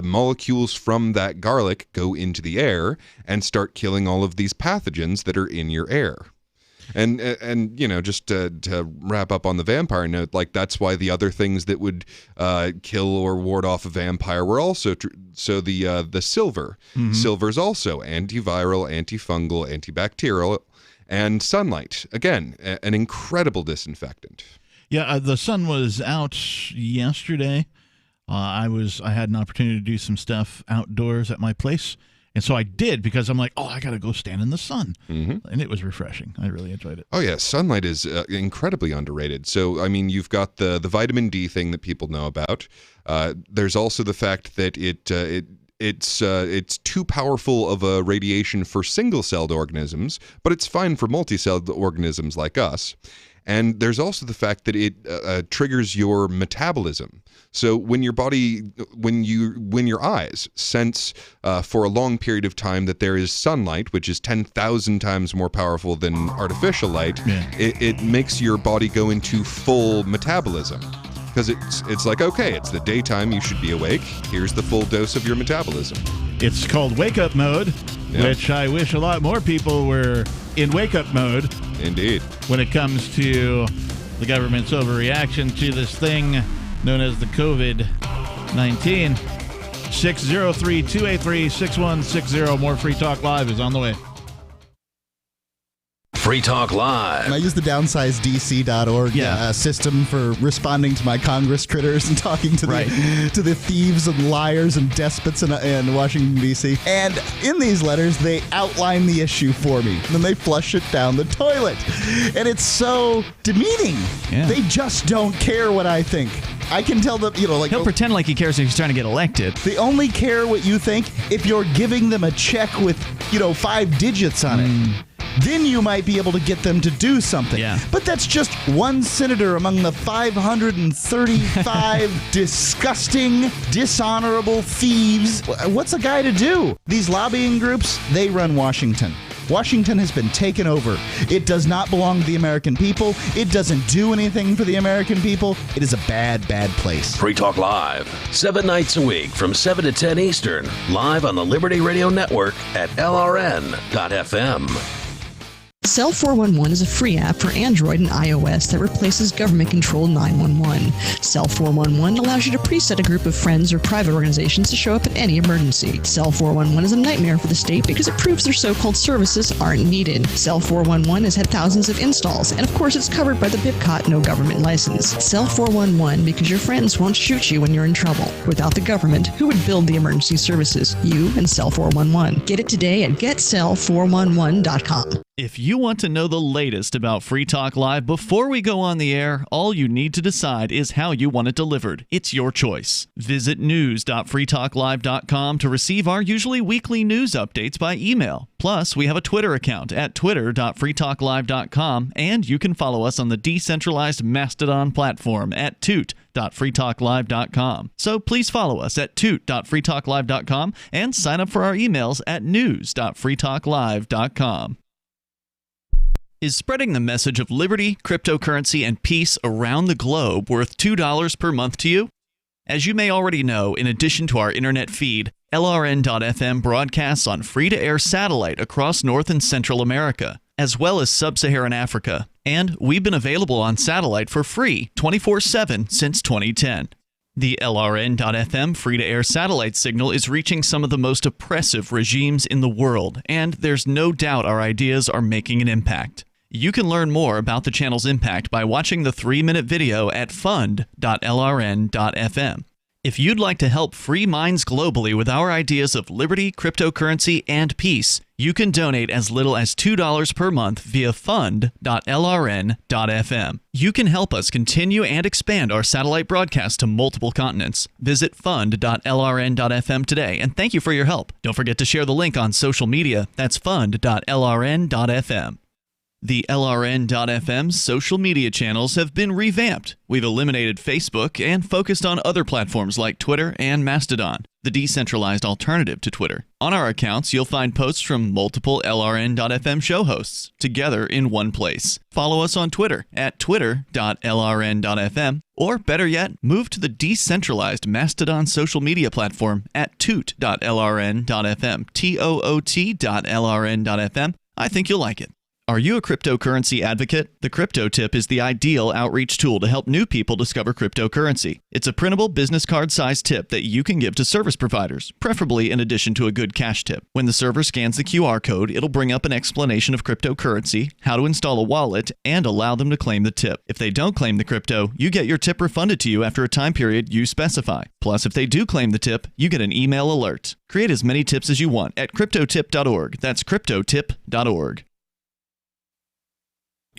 molecules from that garlic go into the air and start killing all of these pathogens that are in your air. And just to wrap up on the vampire note, that's why the other things that would kill or ward off a vampire were also so the silver. Silver's also antiviral, antifungal, antibacterial. And sunlight, again, an incredible disinfectant. Yeah, the sun was out yesterday. I had an opportunity to do some stuff outdoors at my place, and so I did because I'm like, I got to go stand in the sun, and it was refreshing. I really enjoyed it. Oh yeah, sunlight is incredibly underrated. So I mean, you've got the vitamin D thing that people know about. There's also the fact that it's too powerful of a radiation for single-celled organisms, but it's fine for multi-celled organisms like us. And there's also the fact that it triggers your metabolism. So when your eyes sense for a long period of time that there is sunlight, which is 10,000 times more powerful than artificial light, it makes your body go into full metabolism. Because it's like, okay, it's the daytime, you should be awake. Here's the full dose of your metabolism. It's called wake-up mode, which I wish a lot more people were in wake-up mode. Indeed. When it comes to the government's overreaction to this thing known as the COVID-19. 603-283-6160. More Free Talk Live is on the way. Free Talk Live. I use the downsizedc.org system for responding to my Congress critters and talking to the thieves and liars and despots in Washington, D.C. And in these letters, they outline the issue for me. Then they flush it down the toilet. And it's so demeaning. Yeah. They just don't care what I think. I can tell them, he'll pretend like he cares if he's trying to get elected. They only care what you think if you're giving them a check with, 5 digits on it. Then you might be able to get them to do something. Yeah. But that's just one senator among the 535 disgusting, dishonorable thieves. What's a guy to do? These lobbying groups, they run Washington. Washington has been taken over. It does not belong to the American people. It doesn't do anything for the American people. It is a bad, bad place. Free Talk Live, 7 nights a week from 7 to 10 Eastern, live on the Liberty Radio Network at LRN.FM. Cell 411 is a free app for Android and iOS that replaces government-controlled 911. Cell 411 allows you to preset a group of friends or private organizations to show up at any emergency. Cell 411 is a nightmare for the state because it proves their so-called services aren't needed. Cell 411 has had thousands of installs, and of course it's covered by the BIPCOT no government license. Cell 411 because your friends won't shoot you when you're in trouble. Without the government, who would build the emergency services? You and Cell 411. Get it today at getcell411.com. If you want to know the latest about Free Talk Live before we go on the air, all you need to decide is how you want it delivered. It's your choice. Visit news.freetalklive.com to receive our usually weekly news updates by email. Plus, we have a Twitter account at twitter.freetalklive.com, and you can follow us on the decentralized Mastodon platform at toot.freetalklive.com. So please follow us at toot.freetalklive.com and sign up for our emails at news.freetalklive.com. Is spreading the message of liberty, cryptocurrency, and peace around the globe worth $2 per month to you? As you may already know, in addition to our internet feed, LRN.FM broadcasts on free-to-air satellite across North and Central America, as well as Sub-Saharan Africa. And we've been available on satellite for free 24/7 since 2010. The LRN.FM free-to-air satellite signal is reaching some of the most oppressive regimes in the world, and there's no doubt our ideas are making an impact. You can learn more about the channel's impact by watching the 3-minute video at fund.lrn.fm. If you'd like to help free minds globally with our ideas of liberty, cryptocurrency, and peace, you can donate as little as $2 per month via fund.lrn.fm. You can help us continue and expand our satellite broadcast to multiple continents. Visit fund.lrn.fm today, and thank you for your help. Don't forget to share the link on social media. That's fund.lrn.fm. The LRN.FM social media channels have been revamped. We've eliminated Facebook and focused on other platforms like Twitter and Mastodon, the decentralized alternative to Twitter. On our accounts, you'll find posts from multiple LRN.FM show hosts together in one place. Follow us on Twitter at twitter.lrn.fm, or better yet, move to the decentralized Mastodon social media platform at toot.lrn.fm, toot.lrn.fm. I think you'll like it. Are you a cryptocurrency advocate? The Crypto Tip is the ideal outreach tool to help new people discover cryptocurrency. It's a printable business card-sized tip that you can give to service providers, preferably in addition to a good cash tip. When the server scans the QR code, it'll bring up an explanation of cryptocurrency, how to install a wallet, and allow them to claim the tip. If they don't claim the crypto, you get your tip refunded to you after a time period you specify. Plus, if they do claim the tip, you get an email alert. Create as many tips as you want at cryptotip.org. That's cryptotip.org.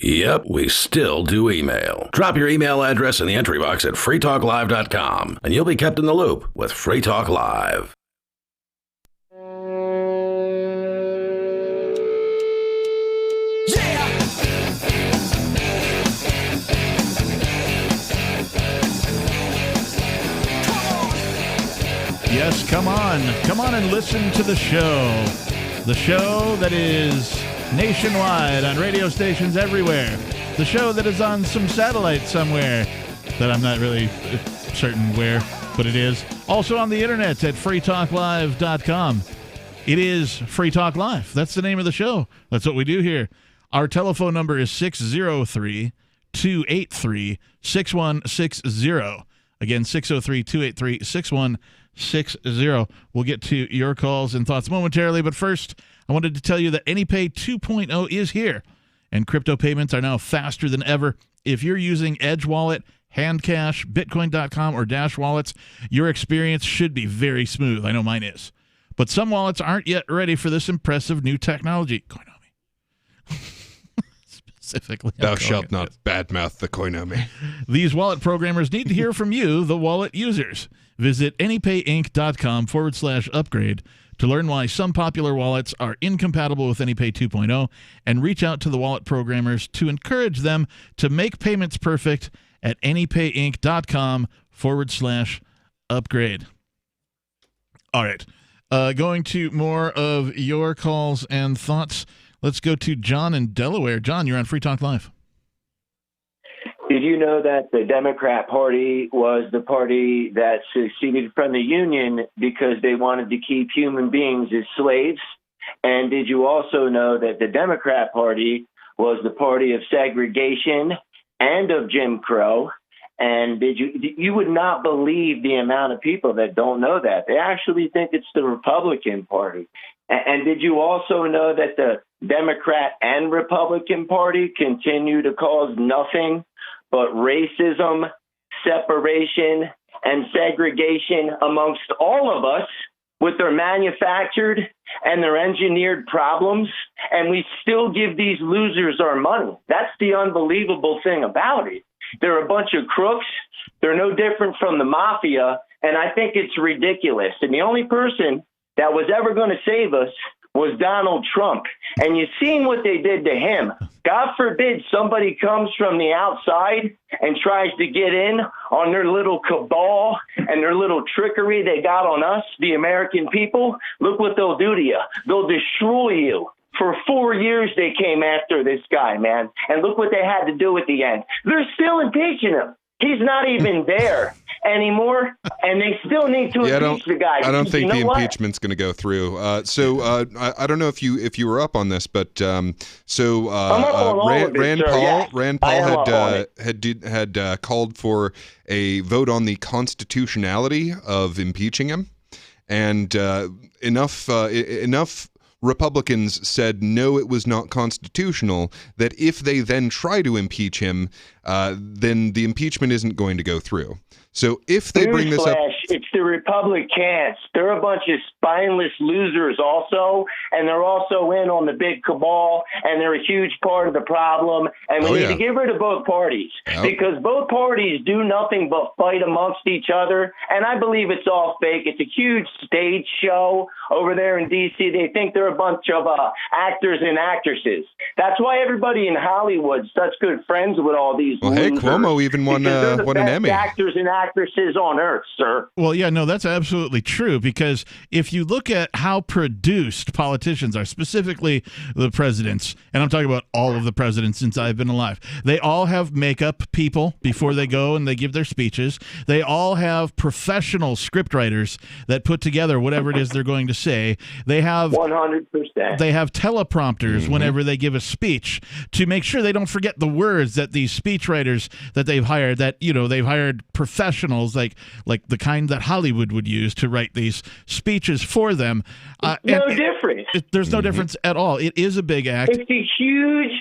Yep, we still do email. Drop your email address in the entry box at freetalklive.com, and you'll be kept in the loop with Free Talk Live. Yes, come on. Come on and listen to the show. The show that is nationwide on radio stations everywhere. The show that is on some satellite somewhere that I'm not really certain where, but it is. Also on the internet at freetalklive.com. It is Free Talk Live. That's the name of the show. That's what we do here. Our telephone number is 603-283-6160. Again, 603-283-6160. We'll get to your calls and thoughts momentarily, but first, I wanted to tell you that AnyPay 2.0 is here, and crypto payments are now faster than ever. If you're using Edge Wallet, Handcash, Bitcoin.com, or Dash wallets, your experience should be very smooth. I know mine is. But some wallets aren't yet ready for this impressive new technology. Koinomi. Specifically. Thou shalt not badmouth the Koinomi. These wallet programmers need to hear from you, the wallet users. Visit anypayinc.com/upgrade to learn why some popular wallets are incompatible with AnyPay 2.0 and reach out to the wallet programmers to encourage them to make payments perfect at anypayinc.com/upgrade. All right. Going to more of your calls and thoughts. Let's go to John in Delaware. John, you're on Free Talk Live. Did you know that the Democrat Party was the party that seceded from the Union because they wanted to keep human beings as slaves? And did you also know that the Democrat Party was the party of segregation and of Jim Crow? And you would not believe the amount of people that don't know that. They actually think it's the Republican Party. And did you also know that the Democrat and Republican Party continue to cause nothing but racism, separation, and segregation amongst all of us with their manufactured and their engineered problems, and we still give these losers our money. That's the unbelievable thing about it. They're a bunch of crooks. They're no different from the mafia, and I think it's ridiculous. And the only person that was ever going to save us was Donald Trump. And you've seen what they did to him. God forbid somebody comes from the outside and tries to get in on their little cabal and their little trickery they got on us, the American people. Look what they'll do to you. They'll destroy you. For 4 years, they came after this guy, man. And look what they had to do at the end. They're still impeaching him. He's not even there anymore, and they still need to impeach the guy. I don't think the what? impeachment's going to go through. I don't know if you were up on this, but Rand Paul had called for a vote on the constitutionality of impeaching him, and enough Republicans said no, it was not constitutional, that if they then try to impeach him, then the impeachment isn't going to go through. So if they bring this up... It's the Republicans. They're a bunch of spineless losers also, and they're also in on the big cabal, and they're a huge part of the problem, and we need to get rid of both parties, because both parties do nothing but fight amongst each other, and I believe it's all fake. It's a huge stage show over there in D.C. They think they're a bunch of actors and actresses. That's why everybody in Hollywood's such good friends with all these losers. Hey, Cuomo even won an Emmy. Actors and actresses on Earth, sir. Well, yeah, no, that's absolutely true, because if you look at how produced politicians are, specifically the presidents, and I'm talking about all of the presidents since I've been alive, they all have makeup people before they go and they give their speeches. They all have professional scriptwriters that put together whatever it is they're going to say. They have 100%. They have teleprompters whenever they give a speech to make sure they don't forget the words that these speechwriters that they've hired, that, you know, they've hired professionals like the kind that Hollywood would use to write these speeches for them. No difference. There's no difference at all. It is a big act. It's a huge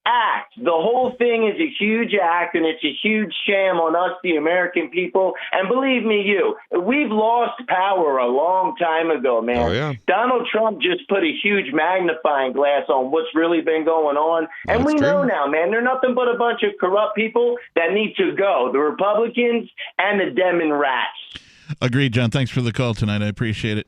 act. The whole thing is a huge act, and it's a huge sham on us, the American people. And believe me, we've lost power a long time ago, man. Oh, yeah. Donald Trump just put a huge magnifying glass on what's really been going on. And we know now, man, they're nothing but a bunch of corrupt people that need to go. The Republicans and the Demon rats. Agreed, John. Thanks for the call tonight. I appreciate it.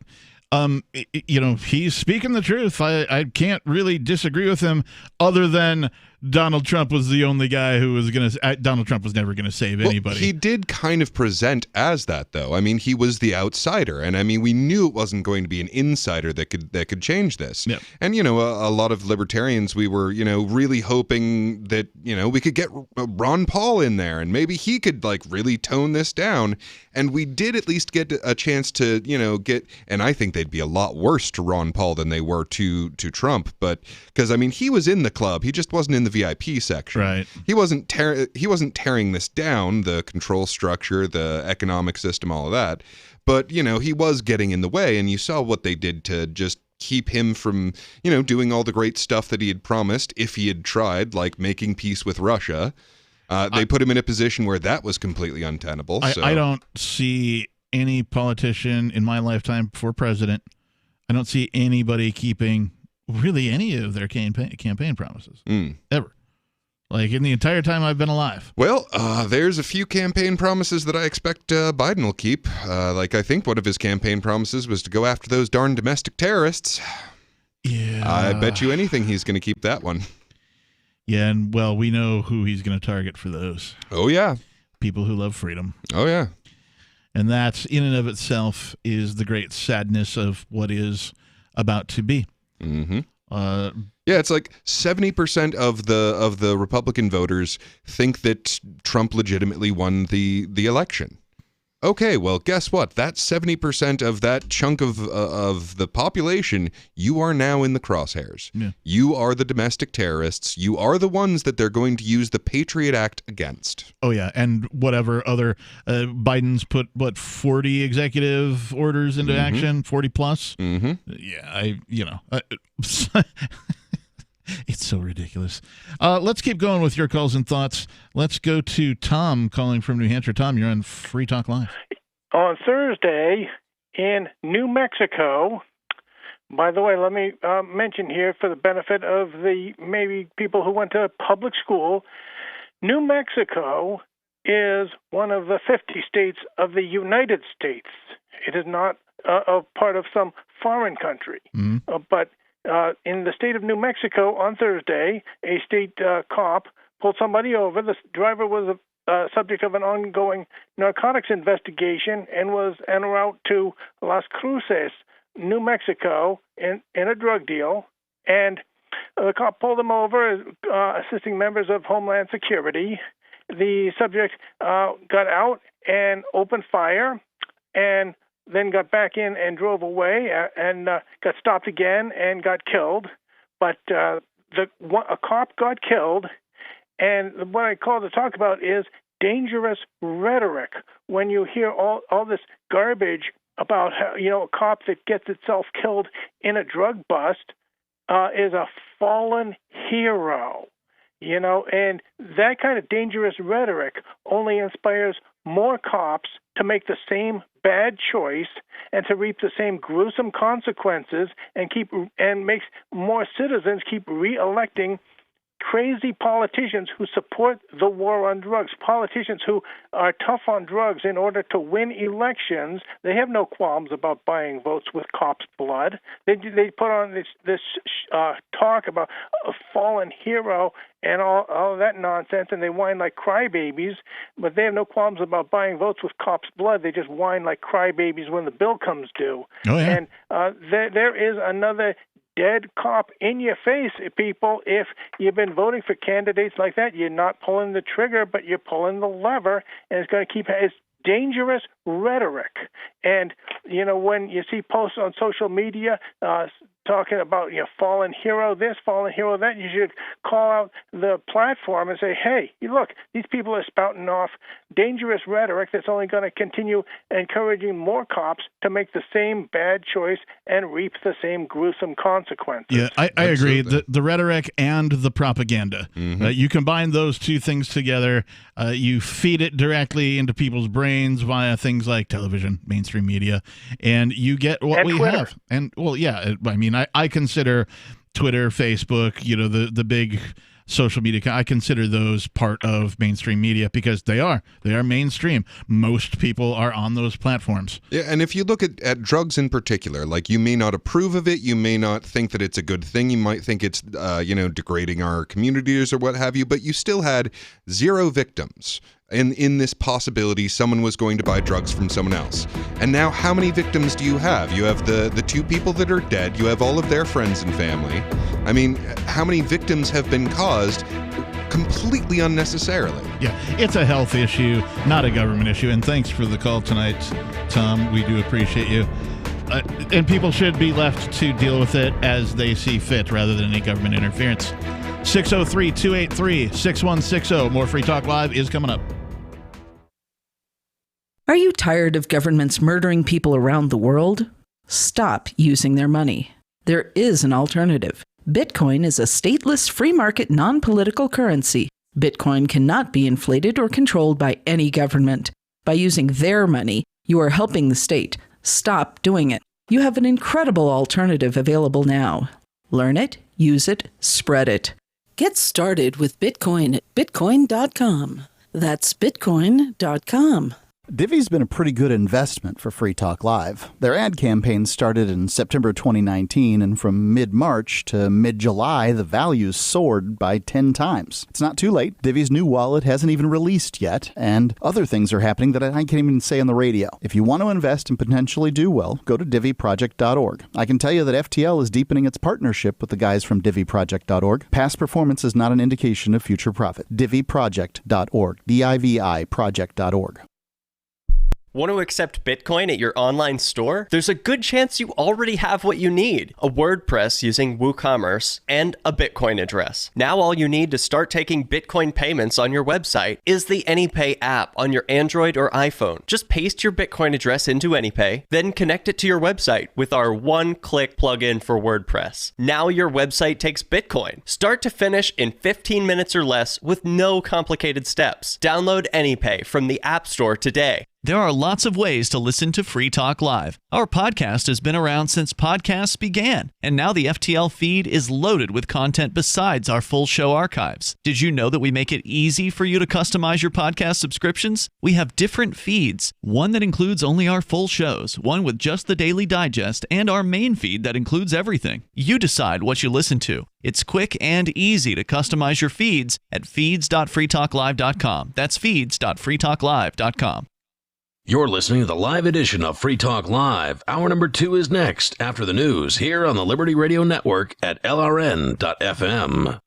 You know, he's speaking the truth. I can't really disagree with him, other than Donald Trump was the only guy who was going to... Donald Trump was never going to save anybody. He did kind of present as that, though. I mean, he was the outsider, and I mean, we knew it wasn't going to be an insider that could change this. Yep. And, you know, a lot of libertarians, we were, you know, really hoping that, you know, we could get Ron Paul in there, and maybe he could, like, really tone this down. And we did at least get a chance to, you know, and I think they'd be a lot worse to Ron Paul than they were to Trump, but because, I mean, he was in the club, he just wasn't in the VIP section. Right. He wasn't tearing this down, the control structure, the economic system, all of that. But, you know, he was getting in the way, and you saw what they did to just keep him from, you know, doing all the great stuff that he had promised if he had tried, like making peace with Russia. They put him in a position where that was completely untenable. I don't see any politician in my lifetime for president. I don't see anybody keeping really any of their campaign promises ever. Like in the entire time I've been alive. Well, there's a few campaign promises that I expect Biden will keep. Like I think one of his campaign promises was to go after those darn domestic terrorists. Yeah. I bet you anything he's going to keep that one. Yeah, and well, we know who he's going to target for those. Oh, yeah. People who love freedom. Oh, yeah. And that, in and of itself, is the great sadness of what is about to be. Mm-hmm. Yeah, it's like 70% of the Republican voters think that Trump legitimately won the election. Okay, well, guess what? That's 70% of that chunk of the population. You are now in the crosshairs. Yeah. You are the domestic terrorists. You are the ones that they're going to use the Patriot Act against. Oh, yeah, and whatever other... Biden's put, 40 executive orders into action? 40 plus? Mm-hmm. Yeah, it's so ridiculous. Let's keep going with your calls and thoughts. Let's go to Tom calling from New Hampshire. Tom, you're on Free Talk Live. On Thursday, in New Mexico. By the way, let me mention here for the benefit of the maybe people who went to public school, New Mexico is one of the 50 states of the United States. It is not a part of some foreign country. But in the state of New Mexico on Thursday, a state cop pulled somebody over. The driver was a subject of an ongoing narcotics investigation and was en route to Las Cruces, New Mexico, in a drug deal. And the cop pulled him over, assisting members of Homeland Security. The subject got out and opened fire, and then got back in and drove away, and got stopped again and got killed. But a cop got killed, and what I call to talk about is dangerous rhetoric. When you hear all this garbage about how, a cop that gets itself killed in a drug bust is a fallen hero, and that kind of dangerous rhetoric only inspires more cops to make the same bad choice and to reap the same gruesome consequences, and makes more citizens keep re-electing crazy politicians who support the war on drugs, politicians who are tough on drugs in order to win elections. They have no qualms about buying votes with cops' blood. They put on this talk about a fallen hero and all that nonsense, and they whine like crybabies, but they have no qualms about buying votes with cops' blood. They just whine like crybabies when the bill comes due. Oh, yeah. And there is another dead cop in your face, people. If you've been voting for candidates like that, you're not pulling the trigger, but you're pulling the lever, and it's going to keep. It's dangerous rhetoric. And when you see posts on social media talking about fallen hero this, fallen hero that, you should call out the platform and say, hey, look, these people are spouting off dangerous rhetoric that's only going to continue encouraging more cops to make the same bad choice and reap the same gruesome consequences. Yeah, I agree. The rhetoric and the propaganda. You combine those two things together, you feed it directly into people's brains via things like television, mainstream media, and you get what we Twitter. have. And, well, yeah, I mean, I consider Twitter, Facebook, the big social media, I consider those part of mainstream media because they are mainstream. Most people are on those platforms. Yeah, and if you look at drugs in particular, like, you may not approve of it, you may not think that it's a good thing, you might think it's degrading our communities or what have you, but you still had 0 victims in this possibility someone was going to buy drugs from someone else. And now how many victims do you have? You have the 2 people that are dead, you have all of their friends and family. I mean, how many victims have been caused completely unnecessarily? Yeah, it's a health issue, not a government issue. And thanks for the call tonight, Tom. We do appreciate you. And people should be left to deal with it as they see fit rather than any government interference. 603-283-6160. More Free Talk Live is coming up. Are you tired of governments murdering people around the world? Stop using their money. There is an alternative. Bitcoin is a stateless, free market, non-political currency. Bitcoin cannot be inflated or controlled by any government. By using their money, you are helping the state. Stop doing it. You have an incredible alternative available now. Learn it, use it, spread it. Get started with Bitcoin at bitcoin.com. That's bitcoin.com. Divvy's been a pretty good investment for Free Talk Live. Their ad campaign started in September 2019, and from mid-March to mid-July, the values soared by 10 times. It's not too late. Divvy's new wallet hasn't even released yet, and other things are happening that I can't even say on the radio. If you want to invest and potentially do well, go to divvyproject.org. I can tell you that FTL is deepening its partnership with the guys from divvyproject.org. Past performance is not an indication of future profit. divvyproject.org. DIVI project.org. Want to accept Bitcoin at your online store? There's a good chance you already have what you need: a WordPress using WooCommerce and a Bitcoin address. Now all you need to start taking Bitcoin payments on your website is the AnyPay app on your Android or iPhone. Just paste your Bitcoin address into AnyPay, then connect it to your website with our one-click plugin for WordPress. Now your website takes Bitcoin, start to finish, in 15 minutes or less with no complicated steps. Download AnyPay from the App Store today. There are lots of ways to listen to Free Talk Live. Our podcast has been around since podcasts began, and now the FTL feed is loaded with content besides our full show archives. Did you know that we make it easy for you to customize your podcast subscriptions? We have different feeds, one that includes only our full shows, one with just the Daily Digest, and our main feed that includes everything. You decide what you listen to. It's quick and easy to customize your feeds at feeds.freetalklive.com. That's feeds.freetalklive.com. You're listening to the live edition of Free Talk Live. Hour number 2 is next after the news here on the Liberty Radio Network at LRN.FM.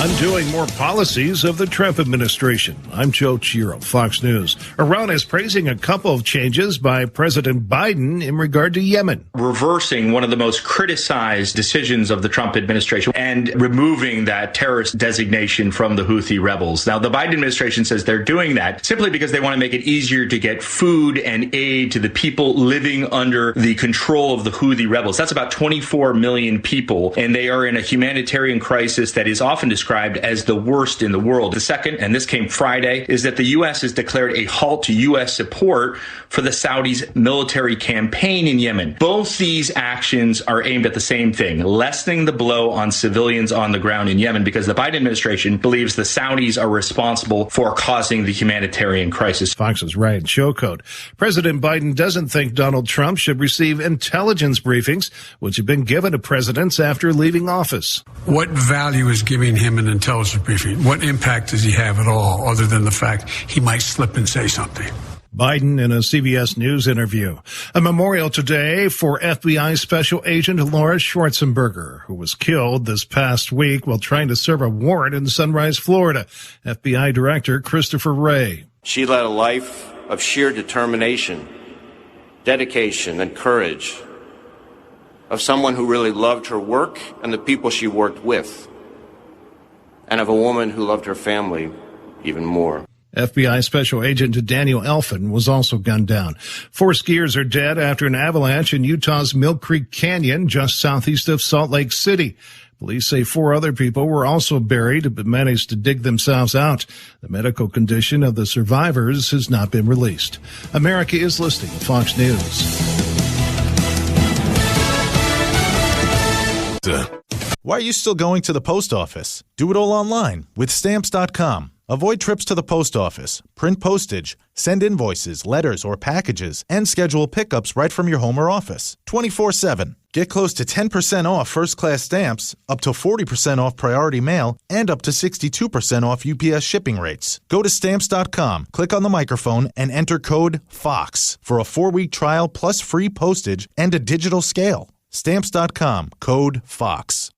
Undoing more policies of the Trump administration. I'm Joe Chiro, Fox News. Iran is praising a couple of changes by President Biden in regard to Yemen. Reversing one of the most criticized decisions of the Trump administration and removing that terrorist designation from the Houthi rebels. Now, the Biden administration says they're doing that simply because they want to make it easier to get food and aid to the people living under the control of the Houthi rebels. That's about 24 million people, and they are in a humanitarian crisis that is often described as the worst in the world. The second, and this came Friday, is that the U.S. has declared a halt to U.S. support for the Saudis' military campaign in Yemen. Both these actions are aimed at the same thing, lessening the blow on civilians on the ground in Yemen, because the Biden administration believes the Saudis are responsible for causing the humanitarian crisis. Fox's Ryan Showcoat. President Biden doesn't think Donald Trump should receive intelligence briefings, which have been given to presidents after leaving office. What value is giving him an intelligence briefing? What impact does he have at all, other than the fact he might slip and say something? Biden in a CBS News interview. A memorial today for FBI Special Agent Laura Schwarzenberger, who was killed this past week while trying to serve a warrant in Sunrise, Florida. FBI Director Christopher Wray. She led a life of sheer determination, dedication, and courage, of someone who really loved her work and the people she worked with, and of a woman who loved her family even more. FBI Special Agent Daniel Elfin was also gunned down. 4 skiers are dead after an avalanche in Utah's Mill Creek Canyon, just southeast of Salt Lake City. Police say 4 other people were also buried, but managed to dig themselves out. The medical condition of the survivors has not been released. America is listening to Fox News. Why are you still going to the post office? Do it all online with Stamps.com. Avoid trips to the post office, print postage, send invoices, letters, or packages, and schedule pickups right from your home or office. 24/7. Get close to 10% off first-class stamps, up to 40% off priority mail, and up to 62% off UPS shipping rates. Go to Stamps.com, click on the microphone, and enter code FOX for a 4-week trial plus free postage and a digital scale. Stamps.com, code FOX.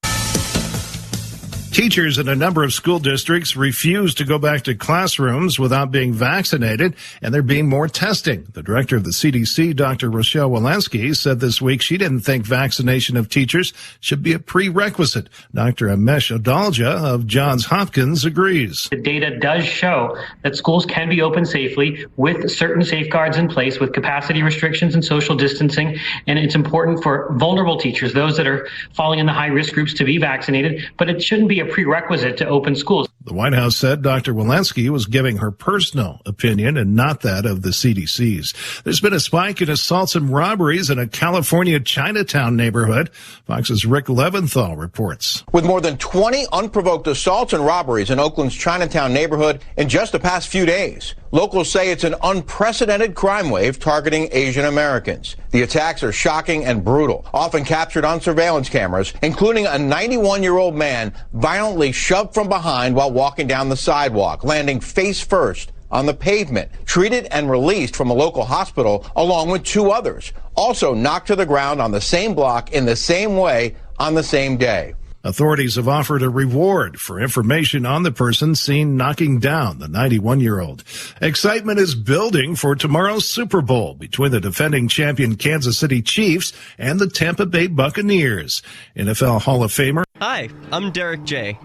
Teachers in a number of school districts refuse to go back to classrooms without being vaccinated, and there being more testing. The director of the CDC, Dr. Rochelle Walensky, said this week she didn't think vaccination of teachers should be a prerequisite. Dr. Amesh Adalja of Johns Hopkins agrees. The data does show that schools can be open safely with certain safeguards in place, with capacity restrictions and social distancing, and it's important for vulnerable teachers, those that are falling in the high-risk groups, to be vaccinated, but it shouldn't be a prerequisite to open schools. The White House said Dr. Walensky was giving her personal opinion and not that of the CDC's. There's been a spike in assaults and robberies in a California Chinatown neighborhood. Fox's Rick Leventhal reports. With more than 20 unprovoked assaults and robberies in Oakland's Chinatown neighborhood in just the past few days, locals say it's an unprecedented crime wave targeting Asian Americans. The attacks are shocking and brutal, often captured on surveillance cameras, including a 91-year-old man violently shoved from behind while walking down the sidewalk, landing face first on the pavement, treated and released from a local hospital along with 2 others, also knocked to the ground on the same block in the same way on the same day. Authorities have offered a reward for information on the person seen knocking down the 91-year-old. Excitement is building for tomorrow's Super Bowl between the defending champion Kansas City Chiefs and the Tampa Bay Buccaneers. NFL Hall of Famer. Hi, I'm Derek J.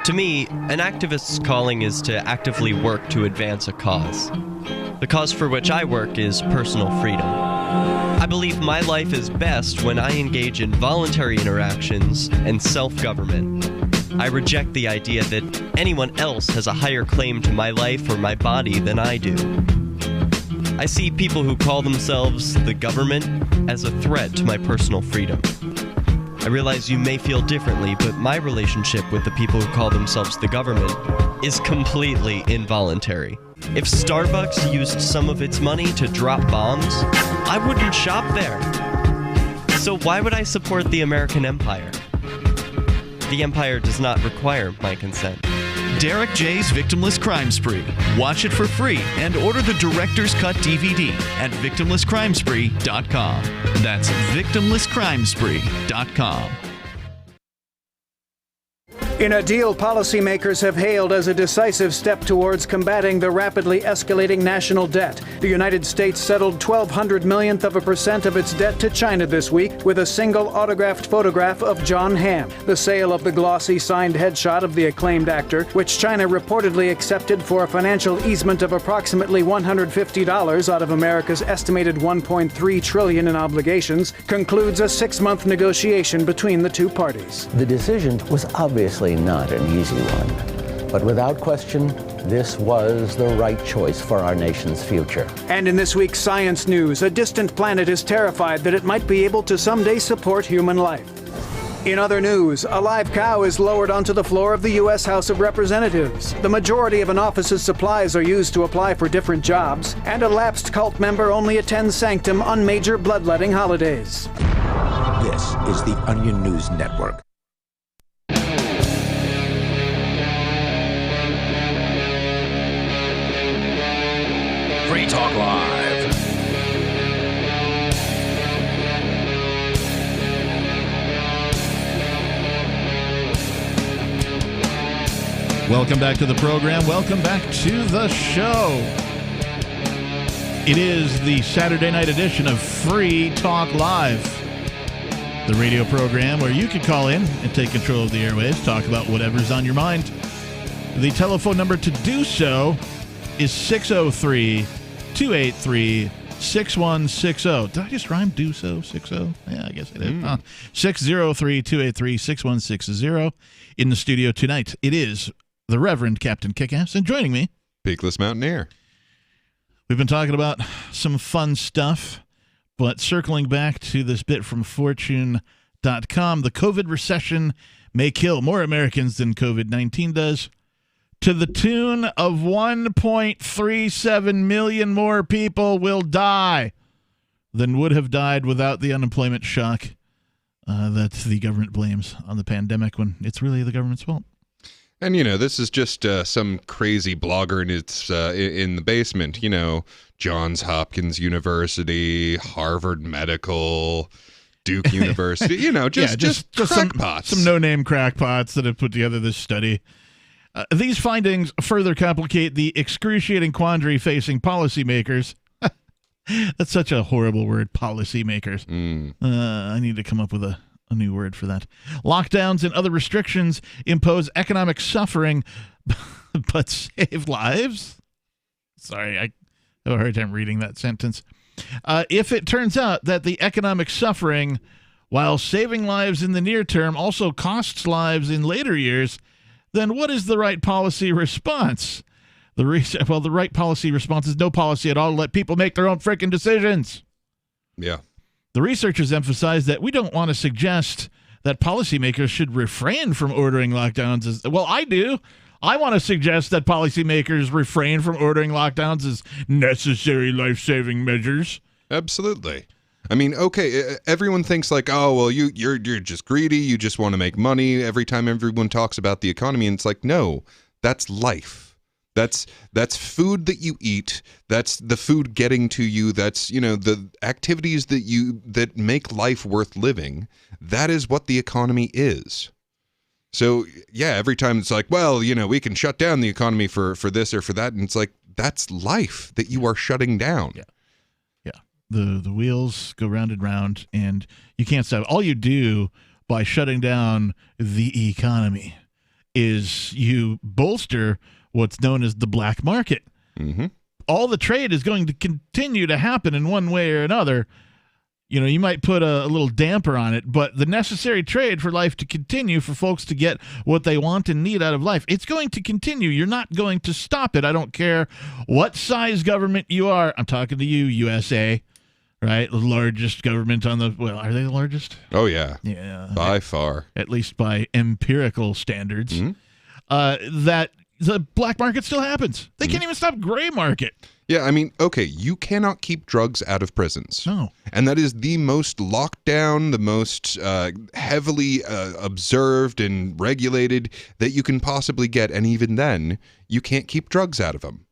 To me, an activist's calling is to actively work to advance a cause. The cause for which I work is personal freedom. I believe my life is best when I engage in voluntary interactions and self-government. I reject the idea that anyone else has a higher claim to my life or my body than I do. I see people who call themselves the government as a threat to my personal freedom. I realize you may feel differently, but my relationship with the people who call themselves the government is completely involuntary. If Starbucks used some of its money to drop bombs, I wouldn't shop there. So why would I support the American empire? The empire does not require my consent. Derek J's Victimless Crime Spree. Watch it for free and order the Director's Cut DVD at victimlesscrimespree.com. That's victimlesscrimespree.com. In a deal policymakers have hailed as a decisive step towards combating the rapidly escalating national debt, the United States settled 0.12% of its debt to China this week with a single autographed photograph of John Hamm. The sale of the glossy signed headshot of the acclaimed actor, which China reportedly accepted for a financial easement of approximately $150 out of America's estimated $1.3 trillion in obligations, concludes a 6-month negotiation between the two parties. The decision was obviously not an easy one, but without question, this was the right choice for our nation's future. And in this week's science news, a distant planet is terrified that it might be able to someday support human life. In other news, a live cow is lowered onto the floor of the U.S. House of Representatives. The majority of an office's supplies are used to apply for different jobs, and a lapsed cult member only attends sanctum on major bloodletting holidays. This is the Onion News Network. Free Talk Live. Welcome back to the program. Welcome back to the show. It is the Saturday night edition of Free Talk Live, the radio program where you can call in and take control of the airwaves, talk about whatever's on your mind. The telephone number to do so is 603-283-6160. Did I just rhyme do so? 60? Yeah, I guess I did. 603-283-6160. In the studio tonight, it is the Reverend Captain Kickass, and joining me, Peakless Mountaineer. We've been talking about some fun stuff, but circling back to this bit from Fortune.com, the COVID recession may kill more Americans than COVID-19 does, to the tune of 1.37 million more people will die than would have died without the unemployment shock that the government blames on the pandemic when it's really the government's fault. And, this is just some crazy blogger in the basement, Johns Hopkins University, Harvard Medical, Duke University, just crackpots. Some no-name crackpots that have put together this study. These findings further complicate the excruciating quandary facing policymakers. That's such a horrible word, policymakers. I need to come up with a new word for that. Lockdowns and other restrictions impose economic suffering, but save lives? Sorry, I have a hard time reading that sentence. If it turns out that the economic suffering, while saving lives in the near term, also costs lives in later years, then what is the right policy response? The right policy response is no policy at all. Let people make their own freaking decisions. Yeah. The researchers emphasize that we don't want to suggest that policymakers should refrain from ordering lockdowns. Well, I do. I want to suggest that policymakers refrain from ordering lockdowns as necessary life-saving measures. Absolutely. I mean, okay, everyone thinks like, oh, well, you're just greedy. You just want to make money every time everyone talks about the economy. And it's like, no, that's life. That's food that you eat. That's the food getting to you. That's, the activities that make life worth living. That is what the economy is. So, yeah, every time it's like, well, we can shut down the economy for this or for that. And it's like, that's life that you are shutting down. Yeah. The wheels go round and round, and you can't stop. All you do by shutting down the economy is you bolster what's known as the black market. Mm-hmm. All the trade is going to continue to happen in one way or another. You might put a little damper on it, but the necessary trade for life to continue, for folks to get what they want and need out of life, it's going to continue. You're not going to stop it. I don't care what size government you are. I'm talking to you, USA, right? The largest government on the, well, are they the largest? Oh, yeah. Yeah. By far. At least by empirical standards. That the black market still happens. They can't even stop gray market. Yeah, I mean, okay, you cannot keep drugs out of prisons. No. And that is the most locked down, the most heavily observed and regulated that you can possibly get. And even then, you can't keep drugs out of them.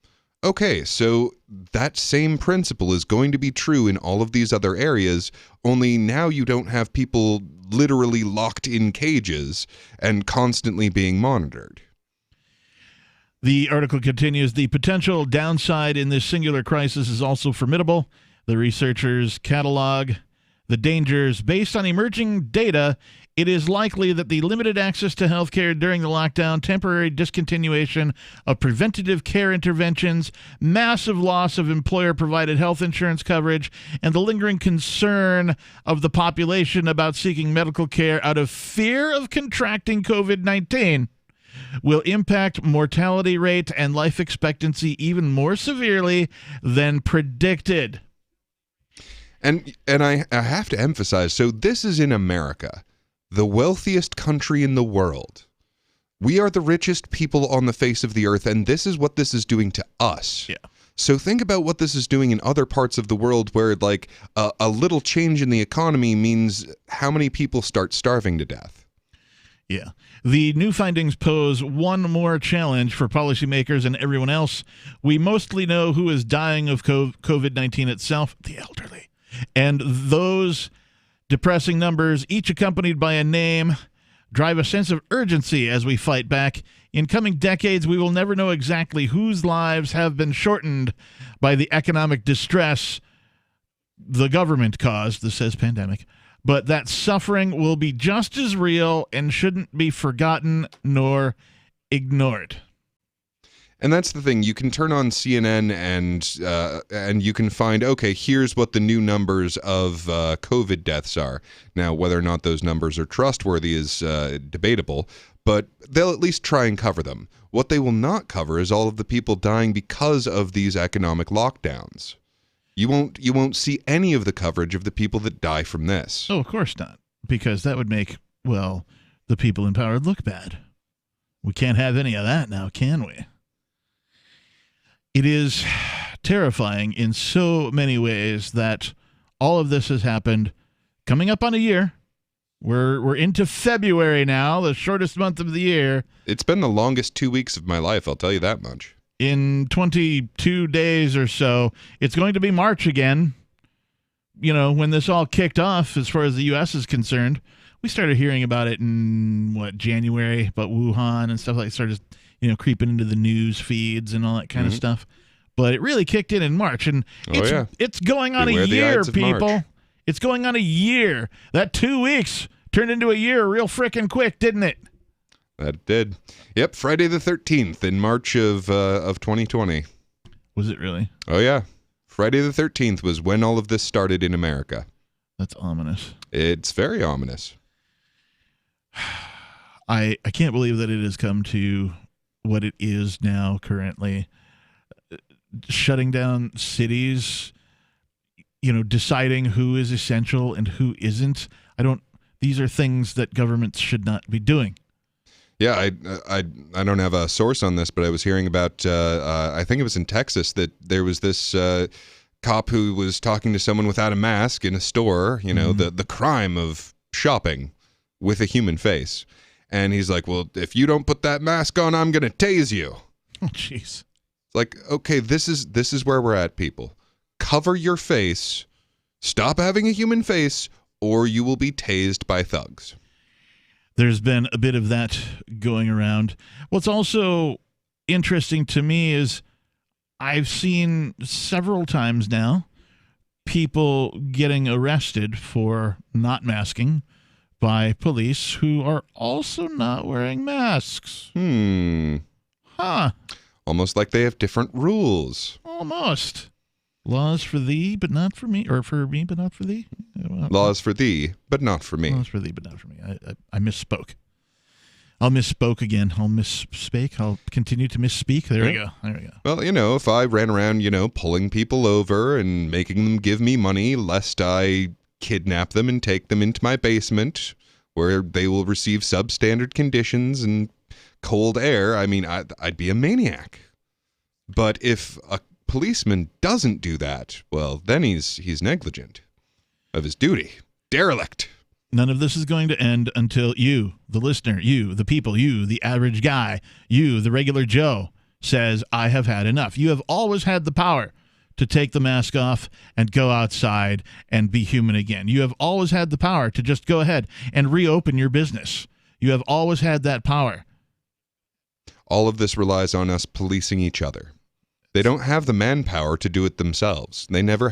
Okay, so that same principle is going to be true in all of these other areas, only now you don't have people literally locked in cages and constantly being monitored. The article continues, the potential downside in this singular crisis is also formidable. The researchers catalog the dangers. Based on emerging data, it is likely that the limited access to health care during the lockdown, temporary discontinuation of preventative care interventions, massive loss of employer-provided health insurance coverage, and the lingering concern of the population about seeking medical care out of fear of contracting COVID-19 will impact mortality rate and life expectancy even more severely than predicted. And I have to emphasize, so this is in America, the wealthiest country in the world. We are the richest people on the face of the earth, and this is what this is doing to us. Yeah. So think about what this is doing in other parts of the world where, like, a little change in the economy means how many people start starving to death. Yeah. The new findings pose one more challenge for policymakers and everyone else. We mostly know who is dying of COVID-19 itself, the elderly. And those depressing numbers, each accompanied by a name, drive a sense of urgency as we fight back. In coming decades, we will never know exactly whose lives have been shortened by the economic distress the government caused, this says pandemic. But that suffering will be just as real and shouldn't be forgotten nor ignored. And that's the thing. You can turn on CNN and you can find, okay, here's what the new numbers of COVID deaths are. Now, whether or not those numbers are trustworthy is debatable, but they'll at least try and cover them. What they will not cover is all of the people dying because of these economic lockdowns. You won't see any of the coverage of the people that die from this. Oh, of course not, because that would make, well, the people in power look bad. We can't have any of that now, can we? It is terrifying in so many ways that all of this has happened coming up on a year. We're into February now, the shortest month of the year. It's been the longest 2 weeks of my life, I'll tell you that much. In 22 days or so, it's going to be March again. You know, when this all kicked off, as far as the U.S. is concerned, we started hearing about it in, January, but Wuhan and stuff like that started, creeping into the news feeds and all that kind of stuff. But it really kicked in March, and it's going on a year, people. March. It's going on a year. That 2 weeks turned into a year real frickin' quick, didn't it? That did. Yep, Friday the 13th in March of 2020. Was it really? Oh, yeah. Friday the 13th was when all of this started in America. That's ominous. It's very ominous. I can't believe that it has come to what it is now currently. Shutting down cities, deciding who is essential and who isn't. These are things that governments should not be doing. Yeah, I don't have a source on this, but I was hearing about, I think it was in Texas, that there was this cop who was talking to someone without a mask in a store, the crime of shopping with a human face. And he's like, well, if you don't put that mask on, I'm going to tase you. Oh, jeez. Like, okay, this is where we're at, people. Cover your face, stop having a human face, or you will be tased by thugs. There's been a bit of that going around. What's also interesting to me is I've seen several times now people getting arrested for not masking by police who are also not wearing masks. Huh. Almost like they have different rules. Almost. Laws for thee, but not for me, or for me, but not for thee. Laws for thee, but not for me. Laws for thee, but not for me. I misspoke. I'll misspoke again. I'll misspake. I'll continue to misspeak. There we go. There we go. Well, if I ran around, pulling people over and making them give me money lest I kidnap them and take them into my basement where they will receive substandard conditions and cold air, I'd be a maniac. But if a policeman doesn't do that, well, then he's negligent of his duty. Derelict. None of this is going to end until you, the listener, you, the people, you, the average guy, you, the regular Joe, says, I have had enough. You have always had the power to take the mask off and go outside and be human again. You have always had the power to just go ahead and reopen your business. You have always had that power. All of this relies on us policing each other. They don't have the manpower to do it themselves. They never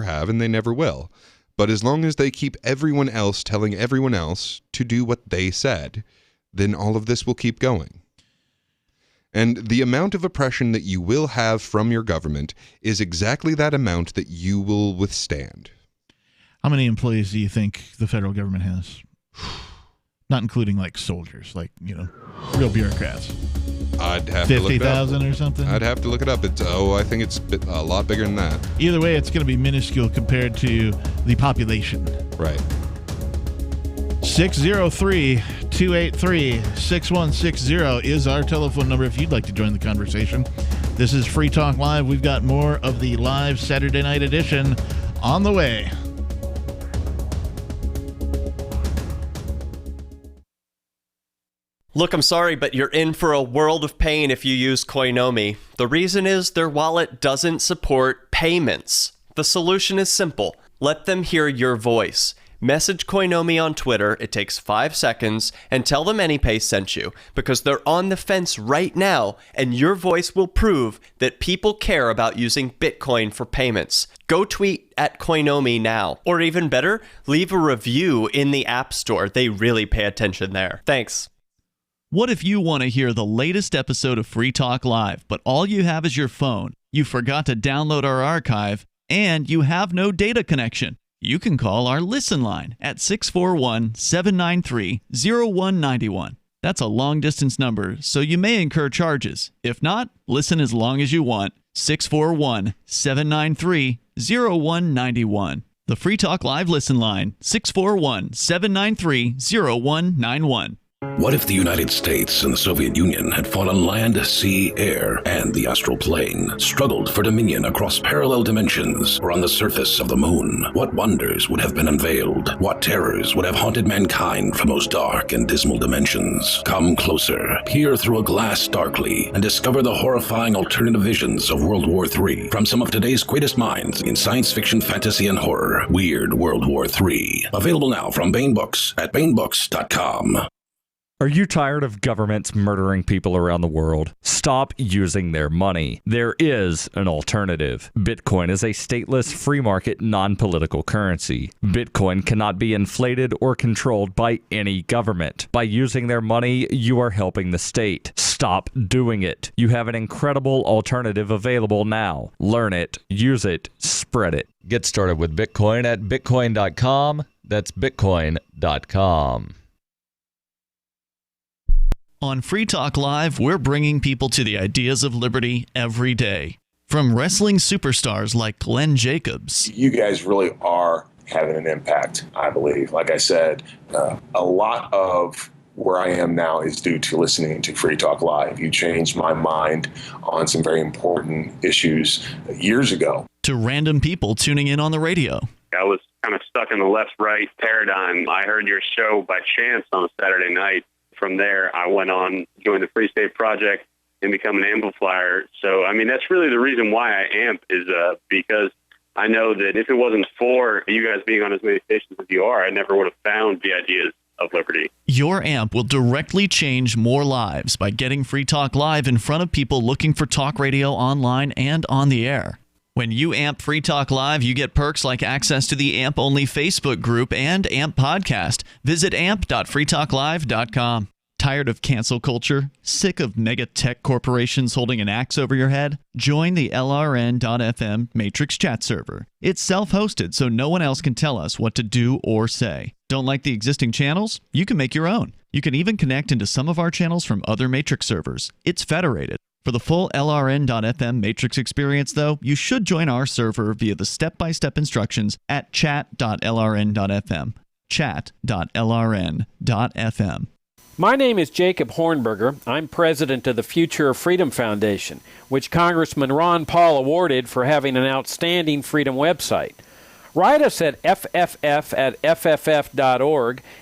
have, and they never will. But as long as they keep everyone else telling everyone else to do what they said, then all of this will keep going. And the amount of oppression that you will have from your government is exactly that amount that you will withstand. How many employees do you think the federal government has? Not including like soldiers, like, real bureaucrats. I'd have to look it up. 50,000 or something? I'd have to look it up. I think it's a lot bigger than that. Either way, it's going to be minuscule compared to the population. Right. 603-283-6160 is our telephone number if you'd like to join the conversation. This is Free Talk Live. We've got more of the live Saturday night edition on the way. Look, I'm sorry, but you're in for a world of pain if you use Koinomi. The reason is their wallet doesn't support payments. The solution is simple. Let them hear your voice. Message Koinomi on Twitter, it takes 5 seconds, and tell them AnyPay sent you, because they're on the fence right now, and your voice will prove that people care about using Bitcoin for payments. Go tweet at Koinomi now. Or even better, leave a review in the App Store. They really pay attention there. Thanks. What if you want to hear the latest episode of Free Talk Live, but all you have is your phone, you forgot to download our archive, and you have no data connection? You can call our Listen line at 641-793-0191. That's a long-distance number, so you may incur charges. If not, listen as long as you want. 641-793-0191. The Free Talk Live Listen line, 641-793-0191. What if the United States and the Soviet Union had fought on land, sea, air, and the astral plane, struggled for dominion across parallel dimensions or on the surface of the moon? What wonders would have been unveiled? What terrors would have haunted mankind from those dark and dismal dimensions? Come closer, peer through a glass darkly, and discover the horrifying alternative visions of World War III from some of today's greatest minds in science fiction, fantasy, and horror. Weird World War III. Available now from Baen Books at baenbooks.com. Are you tired of governments murdering people around the world? Stop using their money. There is an alternative. Bitcoin is a stateless, free market, non-political currency. Bitcoin cannot be inflated or controlled by any government. By using their money, you are helping the state. Stop doing it. You have an incredible alternative available now. Learn it, use it, spread it. Get started with Bitcoin at bitcoin.com. That's bitcoin.com. On Free Talk Live, we're bringing people to the ideas of liberty every day. From wrestling superstars like Glenn Jacobs. You guys really are having an impact, I believe. Like I said, a lot of where I am now is due to listening to Free Talk Live. You changed my mind on some very important issues years ago. To random people tuning in on the radio. I was kind of stuck in the left-right paradigm. I heard your show by chance on a Saturday night. From there, I went on, joined the Free State Project, and become an amplifier. So, I mean, that's really the reason why I amp is because I know that if it wasn't for you guys being on as many stations as you are, I never would have found the ideas of liberty. Your amp will directly change more lives by getting Free Talk Live in front of people looking for talk radio online and on the air. When you amp Free Talk Live, you get perks like access to the AMP-only Facebook group and AMP podcast. Visit amp.freetalklive.com. Tired of cancel culture? Sick of mega tech corporations holding an axe over your head? Join the LRN.FM Matrix chat server. It's self-hosted, so no one else can tell us what to do or say. Don't like the existing channels? You can make your own. You can even connect into some of our channels from other Matrix servers. It's federated. For the full LRN.FM Matrix experience, though, you should join our server via the step-by-step instructions at chat.lrn.fm. chat.lrn.fm. My name is Jacob Hornberger. I'm president of the Future of Freedom Foundation, which Congressman Ron Paul awarded for having an outstanding freedom website. Write us at fff@fff.org,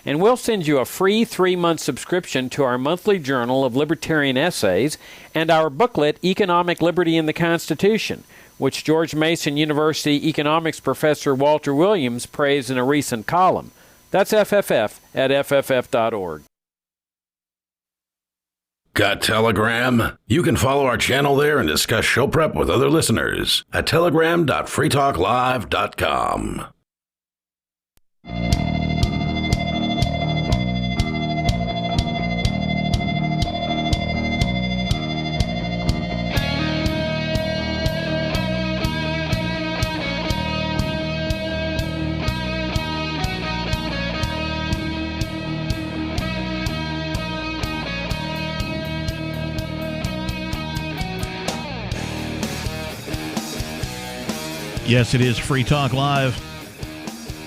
and we'll send you a free 3-month subscription to our monthly journal of libertarian essays and our booklet, Economic Liberty in the Constitution, which George Mason University economics professor Walter Williams praised in a recent column. That's fff@fff.org. Got Telegram? You can follow our channel there and discuss show prep with other listeners at telegram.freetalklive.com. Yes, it is Free Talk Live.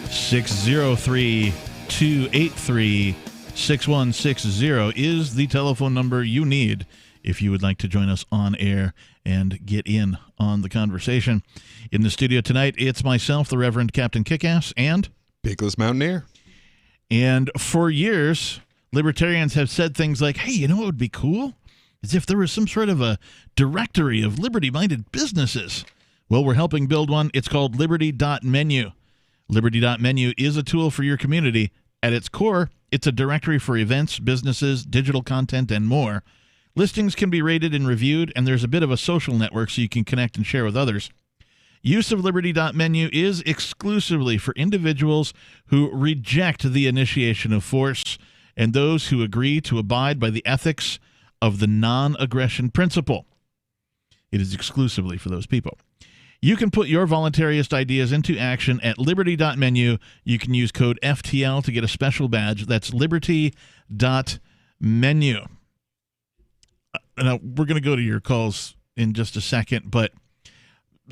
603-283-6160 is the telephone number you need if you would like to join us on air and get in on the conversation. In the studio tonight, it's myself, the Reverend Captain Kickass, and Pigless Mountaineer. And for years, libertarians have said things like, hey, you know what would be cool? As if there was some sort of a directory of liberty-minded businesses. Well, we're helping build one. It's called Liberty.menu. Liberty.menu is a tool for your community. At its core, it's a directory for events, businesses, digital content, and more. Listings can be rated and reviewed, and there's a bit of a social network so you can connect and share with others. Use of Liberty.menu is exclusively for individuals who reject the initiation of force and those who agree to abide by the ethics of the non-aggression principle. It is exclusively for those people. You can put your voluntarist ideas into action at Liberty.menu. You can use code FTL to get a special badge. That's Liberty.menu. Now, we're going to go to your calls in just a second, but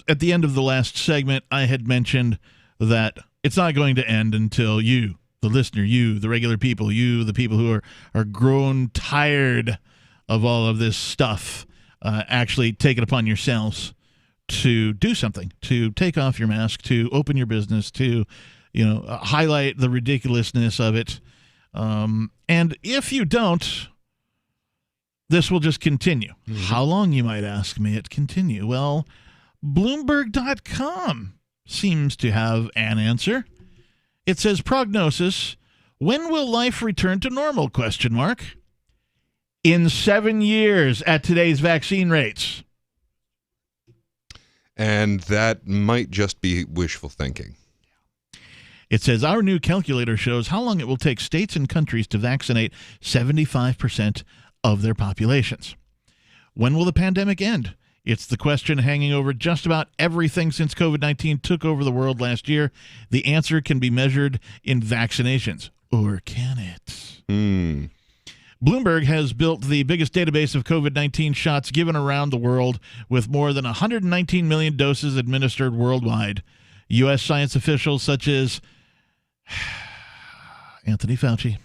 at the end of the last segment, I had mentioned that it's not going to end until you, the listener, you, the regular people, you, the people who are grown tired of all of this stuff, actually take it upon yourselves to do something, to take off your mask, to open your business, to, highlight the ridiculousness of it. And if you don't, this will just continue. Mm-hmm. How long, you might ask me, it continue? Well, Bloomberg.com seems to have an answer. It says, prognosis, when will life return to normal, ? In 7 years at today's vaccine rates. And that might just be wishful thinking. It says, our new calculator shows how long it will take states and countries to vaccinate 75% of their populations. When will the pandemic end? It's the question hanging over just about everything since COVID-19 took over the world last year. The answer can be measured in vaccinations. Or can it? Bloomberg has built the biggest database of COVID-19 shots given around the world, with more than 119 million doses administered worldwide. U.S. science officials such as Anthony Fauci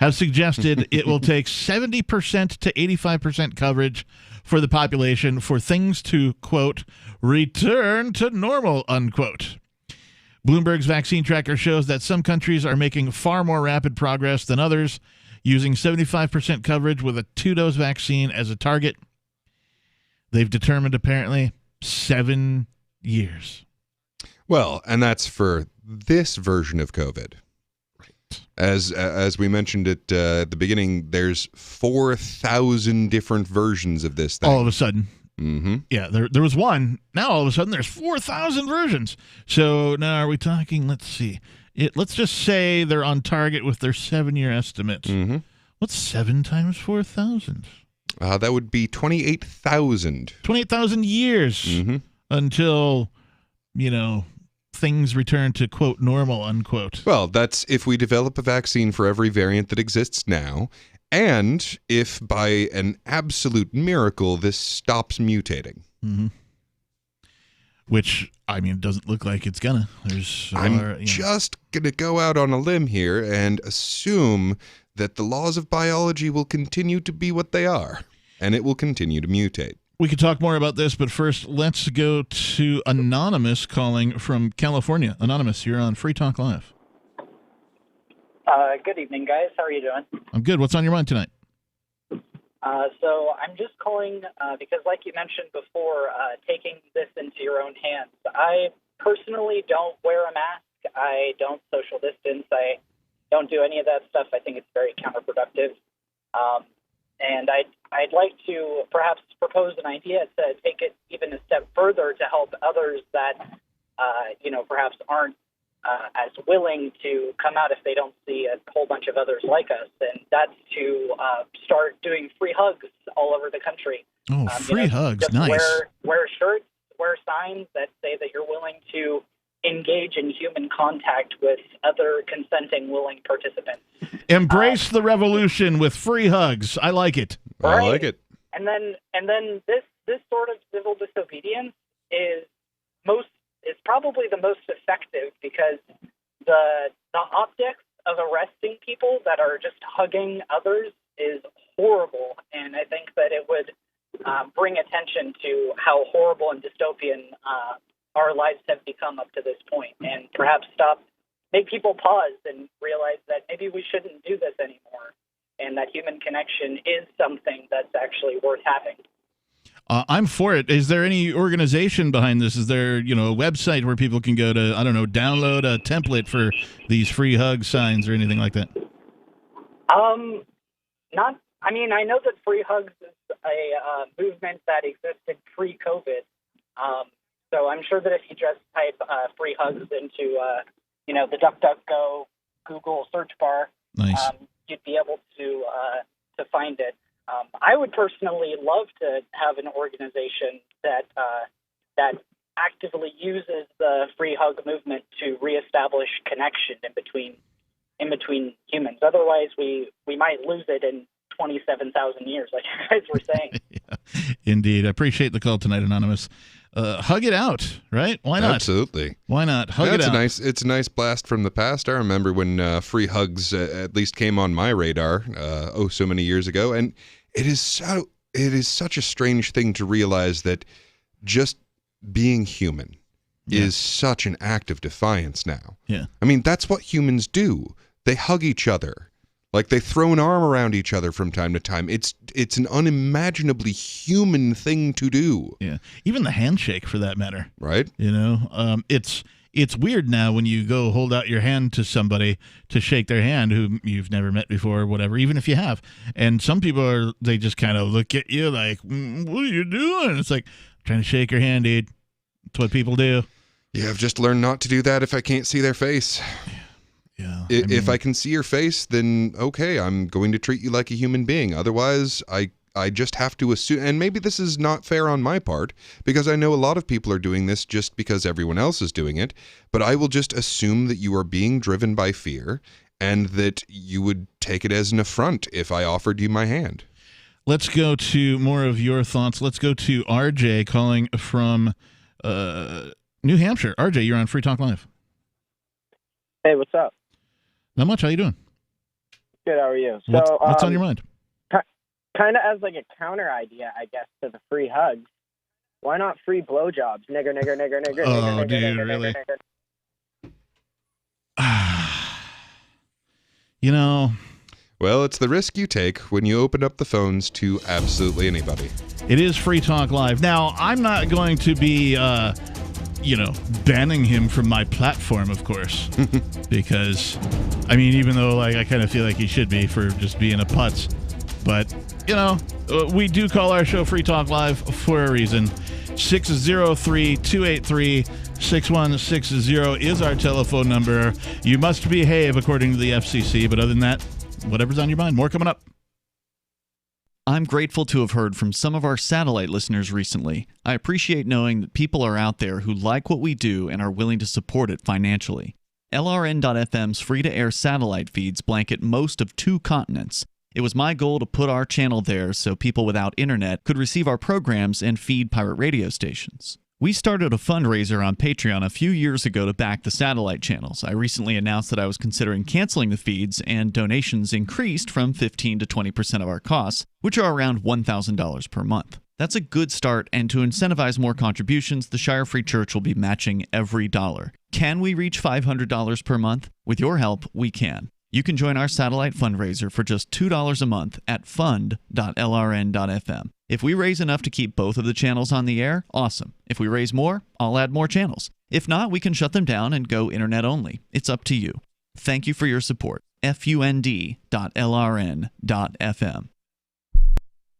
have suggested it will take 70% to 85% coverage for the population for things to, quote, return to normal, unquote. Bloomberg's vaccine tracker shows that some countries are making far more rapid progress than others, using 75% coverage with a 2-dose vaccine as a target. They've determined, apparently, 7 years. Well, and that's for this version of COVID. Right. As we mentioned at the beginning, there's 4,000 different versions of this thing. All of a sudden. Mm-hmm. Yeah, there was one. Now all of a sudden there's 4,000 versions. So now are we talking, let's see. Let's just say they're on target with their 7-year estimate. Mm-hmm. What's 7 times 4,000? That would be 28,000. 28,000 years until, things return to, quote, normal, unquote. Well, that's if we develop a vaccine for every variant that exists now, and if by an absolute miracle this stops mutating. Which, it doesn't look like it's gonna. I'm just gonna go out on a limb here and assume that the laws of biology will continue to be what they are, and it will continue to mutate. We could talk more about this, but first, let's go to Anonymous calling from California. Anonymous, you're on Free Talk Live. Good evening, guys. How are you doing? I'm good. What's on your mind tonight? So I'm just calling because, like you mentioned before, taking this into your own hands. I personally don't wear a mask. I don't social distance. I don't do any of that stuff. I think it's very counterproductive. And I'd like to perhaps propose an idea to take it even a step further to help others that, perhaps aren't as willing to come out if they don't see a whole bunch of others like us. And that's to start doing free hugs all over the country. Oh, free hugs. Just Nice. Wear shirts, wear signs that say that you're willing to engage in human contact with other consenting, willing participants. Embrace the revolution with free hugs. I like it. Right. I like it. And then this sort of civil disobedience is probably the most effective, because the optics of arresting people that are just hugging others is horrible, and I think that it would bring attention to how horrible and dystopian our lives have become up to this point, and perhaps make people pause and realize that maybe we shouldn't do this anymore, and that human connection is something that's actually worth having. I'm for it. Is there any organization behind this? Is there, a website where people can go to, download a template for these free hug signs or anything like that? I know that free hugs is a movement that existed pre-COVID. So I'm sure that if you just type free hugs into, the DuckDuckGo Google search bar, nice. You'd be able to find it. I would personally love to have an organization that actively uses the free hug movement to reestablish connection in between humans. Otherwise, we might lose it in 27,000 years, like you guys were saying. Yeah, indeed. I appreciate the call tonight, Anonymous. Hug it out, right? Why not? Absolutely. Why not? Hug it out. It's a nice blast from the past. I remember when free hugs at least came on my radar so many years ago, and it is such a strange thing to realize that just being human is such an act of defiance now. Yeah. I mean, that's what humans do. They hug each other. Like, they throw an arm around each other from time to time. It's an unimaginably human thing to do. Yeah. Even the handshake, for that matter. Right? It's weird now when you go hold out your hand to somebody to shake their hand who you've never met before or whatever, even if you have. And some people they just kind of look at you like, what are you doing? It's like, I'm trying to shake your hand, dude. That's what people do. Yeah, I've just learned not to do that if I can't see their face. Yeah. If I can see your face, then okay, I'm going to treat you like a human being. Otherwise, I just have to assume, and maybe this is not fair on my part, because I know a lot of people are doing this just because everyone else is doing it, but I will just assume that you are being driven by fear and that you would take it as an affront if I offered you my hand. Let's go to more of your thoughts. Let's go to RJ calling from New Hampshire. RJ, you're on Free Talk Live. Hey, what's up? Not much. How you doing? Good. How are you? What's on your mind? Kind of as like a counter idea, I guess, to the free hugs. Why not free blowjobs? Nigger, nigger, nigger, nigger. Oh, nigger, dude, nigger, really? Nigger. Well, it's the risk you take when you open up the phones to absolutely anybody. It is Free Talk Live. Now, I'm not going to be, banning him from my platform, of course, because, even though I kind of feel like he should be for just being a putz, but, we do call our show Free Talk Live for a reason. 603-283-6160 is our telephone number. You must behave according to the FCC, but other than that, whatever's on your mind. More coming up. I'm grateful to have heard from some of our satellite listeners recently. I appreciate knowing that people are out there who like what we do and are willing to support it financially. LRN.FM's free-to-air satellite feeds blanket most of 2 continents. It was my goal to put our channel there so people without internet could receive our programs and feed pirate radio stations. We started a fundraiser on Patreon a few years ago to back the satellite channels. I recently announced that I was considering canceling the feeds, and donations increased from 15 to 20% of our costs, which are around $1,000 per month. That's a good start, and to incentivize more contributions, the Shire Free Church will be matching every dollar. Can we reach $500 per month? With your help, we can. You can join our satellite fundraiser for just $2 a month at fund.lrn.fm. If we raise enough to keep both of the channels on the air, awesome. If we raise more, I'll add more channels. If not, we can shut them down and go internet only. It's up to you. Thank you for your support. fund.lrn.fm.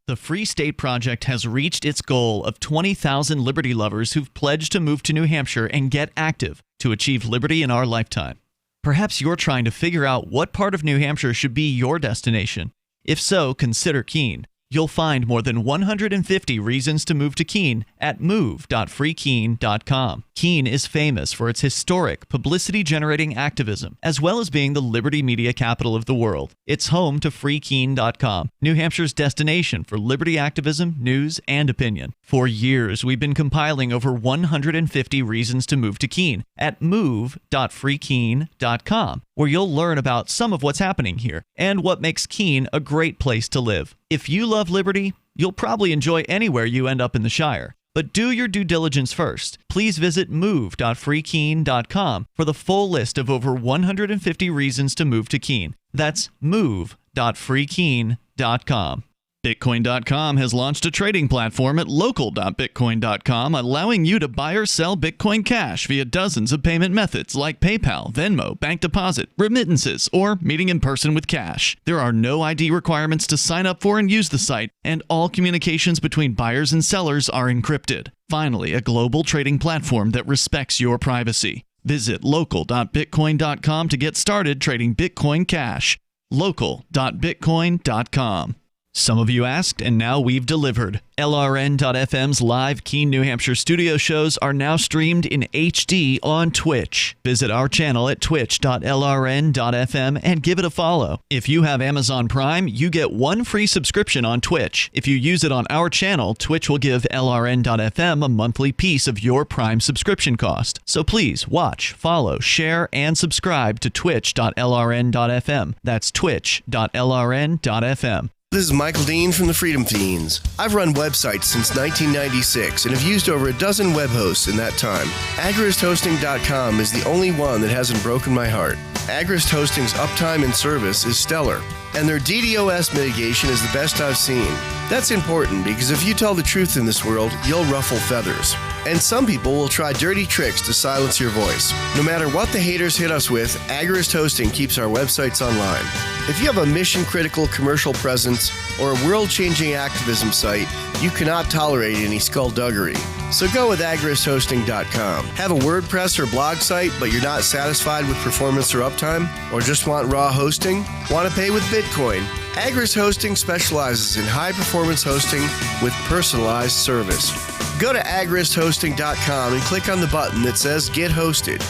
The Free State Project has reached its goal of 20,000 liberty lovers who've pledged to move to New Hampshire and get active to achieve liberty in our lifetime. Perhaps you're trying to figure out what part of New Hampshire should be your destination. If so, consider Keene. You'll find more than 150 reasons to move to Keene at move.freekeene.com. Keene is famous for its historic, publicity-generating activism, as well as being the liberty media capital of the world. It's home to freekeene.com, New Hampshire's destination for liberty activism, news, and opinion. For years, we've been compiling over 150 reasons to move to Keene at move.freekeene.com, where you'll learn about some of what's happening here and what makes Keene a great place to live. If you love liberty, you'll probably enjoy anywhere you end up in the Shire. But do your due diligence first. Please visit move.freekeene.com for the full list of over 150 reasons to move to Keene. That's move.freekeene.com. Bitcoin.com has launched a trading platform at local.bitcoin.com, allowing you to buy or sell Bitcoin Cash via dozens of payment methods like PayPal, Venmo, bank deposit, remittances, or meeting in person with cash. There are no ID requirements to sign up for and use the site, and all communications between buyers and sellers are encrypted. Finally, a global trading platform that respects your privacy. Visit local.bitcoin.com to get started trading Bitcoin Cash. local.bitcoin.com. Some of you asked, and now we've delivered. LRN.FM's live Keene, New Hampshire studio shows are now streamed in HD on Twitch. Visit our channel at twitch.lrn.fm and give it a follow. If you have Amazon Prime, you get 1 free subscription on Twitch. If you use it on our channel, Twitch will give LRN.FM a monthly piece of your Prime subscription cost. So please watch, follow, share, and subscribe to twitch.lrn.fm. That's twitch.lrn.fm. This is Michael Dean from the Freedom Fiends. I've run websites since 1996 and have used over a dozen web hosts in that time. AgristHosting.com is the only one that hasn't broken my heart. Agrist Hosting's uptime and service is stellar, and their DDoS mitigation is the best I've seen. That's important because if you tell the truth in this world, you'll ruffle feathers. And some people will try dirty tricks to silence your voice. No matter what the haters hit us with, Agrist Hosting keeps our websites online. If you have a mission-critical commercial presence or a world-changing activism site, you cannot tolerate any skullduggery. So go with agristhosting.com. Have a WordPress or blog site, but you're not satisfied with performance or uptime? Or just want raw hosting? Want to pay with Bitcoin? Agrist Hosting specializes in high-performance hosting with personalized service. Go to agristhosting.com and click on the button that says Get Hosted.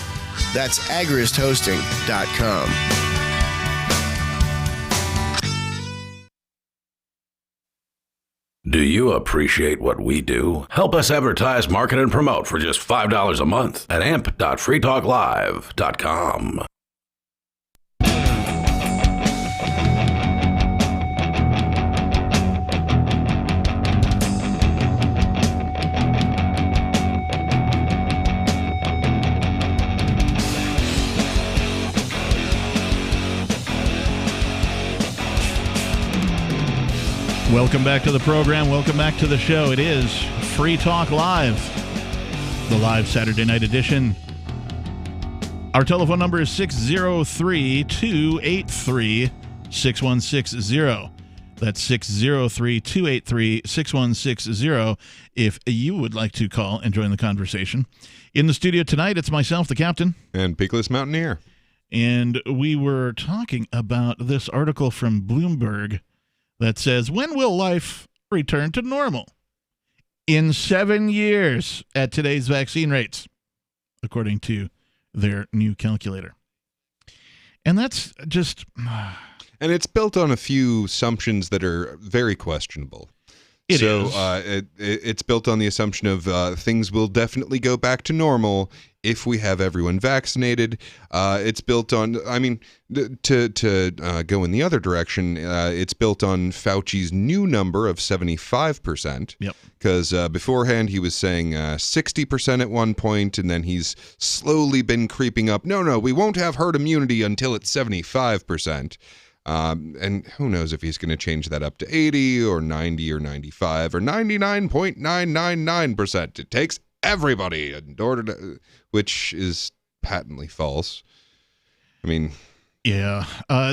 That's agristhosting.com. Do you appreciate what we do? Help us advertise, market, and promote for just $5 a month at amp.freetalklive.com. Welcome back to the program. Welcome back to the show. It is Free Talk Live, the live Saturday night edition. Our telephone number is 603-283-6160. That's 603-283-6160 if you would like to call and join the conversation. In the studio tonight, it's myself, the captain. And Peakless Mountaineer. And we were talking about this article from Bloomberg that says, when will life return to normal? In 7 years at today's vaccine rates, according to their new calculator. And that's just... And it's built on a few assumptions that are very questionable. It's built on the assumption of things will definitely go back to normal if we have everyone vaccinated. It's built on, to go in the other direction, it's built on Fauci's new number of 75%. Yep. Because beforehand he was saying 60% at one point, and then he's slowly been creeping up. No, we won't have herd immunity until it's 75%. And who knows if he's going to change that up to 80 or 90 or 95 or 99.999%. It takes everybody in order to, which is patently false. I mean... Yeah.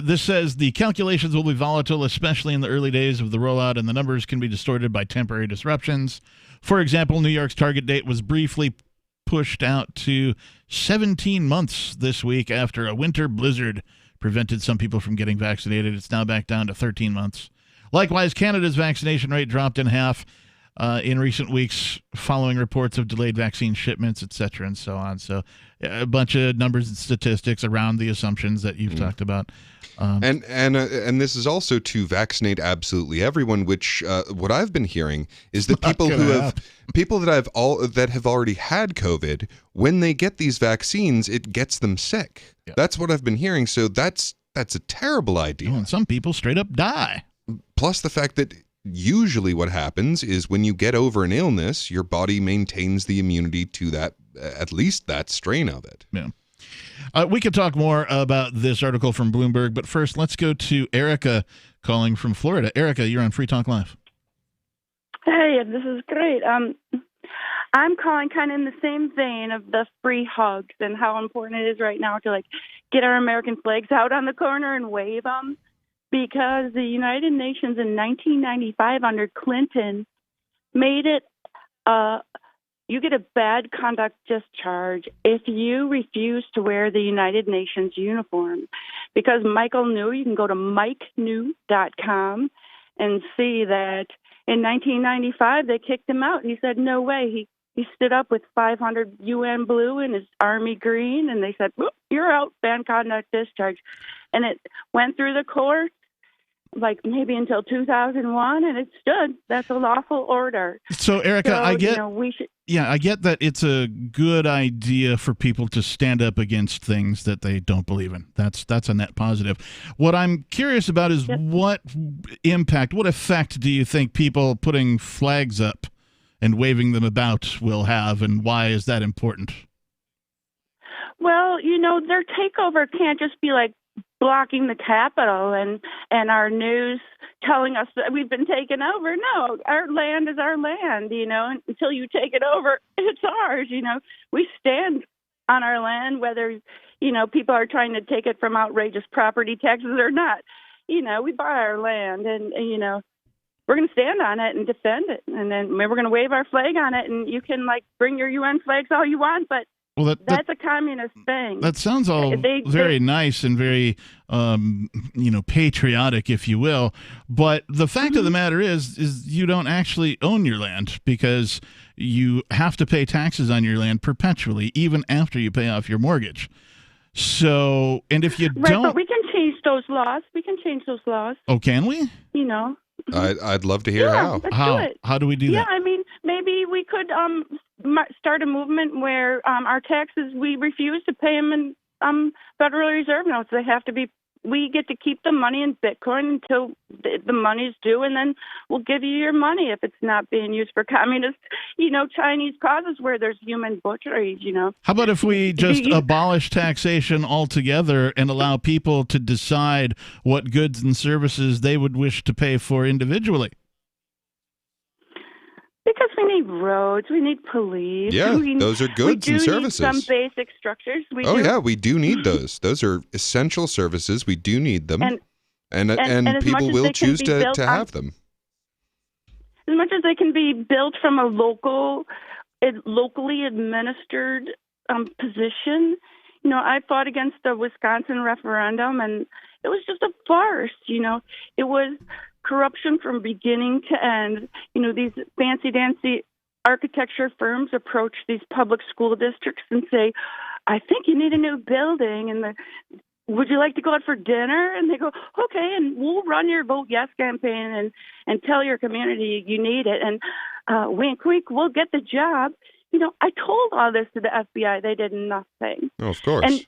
This says the calculations will be volatile, especially in the early days of the rollout, and the numbers can be distorted by temporary disruptions. For example, New York's target date was briefly pushed out to 17 months this week after a winter blizzard prevented some people from getting vaccinated. It's now back down to 13 months. Likewise, Canada's vaccination rate dropped in half in recent weeks following reports of delayed vaccine shipments, et cetera, and so on. So a bunch of numbers and statistics around the assumptions that you've talked about. And this is also to vaccinate absolutely everyone, which what I've been hearing is that people that have already had COVID, when they get these vaccines, it gets them sick. Yeah. That's what I've been hearing. So that's a terrible idea. And some people straight up die. Plus the fact that usually what happens is when you get over an illness, your body maintains the immunity to that, at least that strain of it. Yeah. We could talk more about this article from Bloomberg, but first let's go to Erica calling from Florida. Erica, you're on Free Talk Live. Hey, this is great. I'm calling kind of in the same vein of the free hugs and how important it is right now to get our American flags out on the corner and wave them, because the United Nations in 1995 under Clinton made it you get a bad conduct discharge if you refuse to wear the United Nations uniform. Because Michael New, you can go to MikeNew.com and see that in 1995 they kicked him out. He said, no way. He stood up with 500 UN blue and his army green, and they said, you're out, bad conduct discharge. And it went through the court maybe until 2001, and it stood. That's a lawful order. So, Erica, I get... we should... Yeah, I get that it's a good idea for people to stand up against things that they don't believe in. That's a net positive. What I'm curious about is what effect do you think people putting flags up and waving them about will have, and why is that important? Well, their takeover can't just be blocking the Capitol and our news telling us that we've been taken over. No, our land is our land, until you take it over, it's ours, We stand on our land, whether, people are trying to take it from outrageous property taxes or not. We buy our land and we're going to stand on it and defend it. And then we're going to wave our flag on it, and you can bring your UN flags all you want, but that's a communist thing. That sounds all very nice and very, patriotic, if you will. But the fact of the matter is you don't actually own your land, because you have to pay taxes on your land perpetually, even after you pay off your mortgage. So, and if you don't... Right, but we can change those laws. Oh, can we? I'd love to hear how. Let's do it. How do we do that? Yeah, I mean, maybe we could start a movement where our taxes, we refuse to pay them in Federal Reserve notes. They have to be. We get to keep the money in Bitcoin until the money's due, and then we'll give you your money if it's not being used for communist, Chinese causes where there's human butchery, How about if we just abolish taxation altogether and allow people to decide what goods and services they would wish to pay for individually? Because we need roads, we need police. Yeah, those are goods and services. We do need some basic structures. Yeah, we do need those. Those are essential services. We do need them, and people will choose to have them. As much as they can be built from a locally administered position, I fought against the Wisconsin referendum, and it was just a farce. It was corruption from beginning to end. These fancy-dancy architecture firms approach these public school districts and say, I think you need a new building, and would you like to go out for dinner? And they go, okay, and we'll run your Vote Yes campaign and tell your community you need it. And wink, wink, we'll get the job. I told all this to the FBI. They did nothing. Oh, of course. And,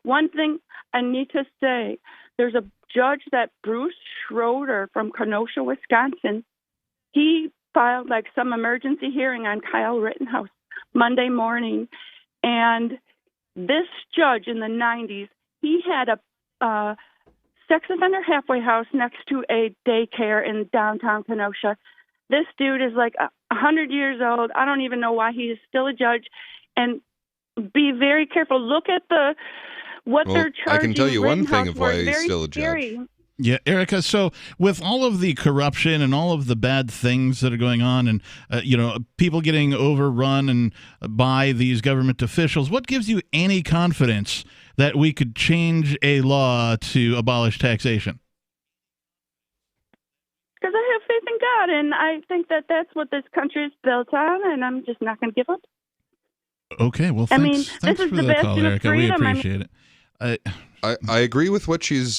one thing I need to say, there's a judge, that Bruce Schroeder from Kenosha, Wisconsin. He filed some emergency hearing on Kyle Rittenhouse Monday morning. And this judge in the 90s, he had a sex offender halfway house next to a daycare in downtown Kenosha. This dude is 100 years old. I don't even know why he is still a judge. And be very careful. Look at what they're charging. I can tell you one thing of why he's still a judge. Yeah, Erica, so with all of the corruption and all of the bad things that are going on and, people getting overrun and by these government officials, what gives you any confidence that we could change a law to abolish taxation? Because I have faith in God, and I think that that's what this country is built on, and I'm just not going to give up. Okay, well, thanks this is for the the bastion call, of Erica. freedom. We appreciate it. I agree with what she's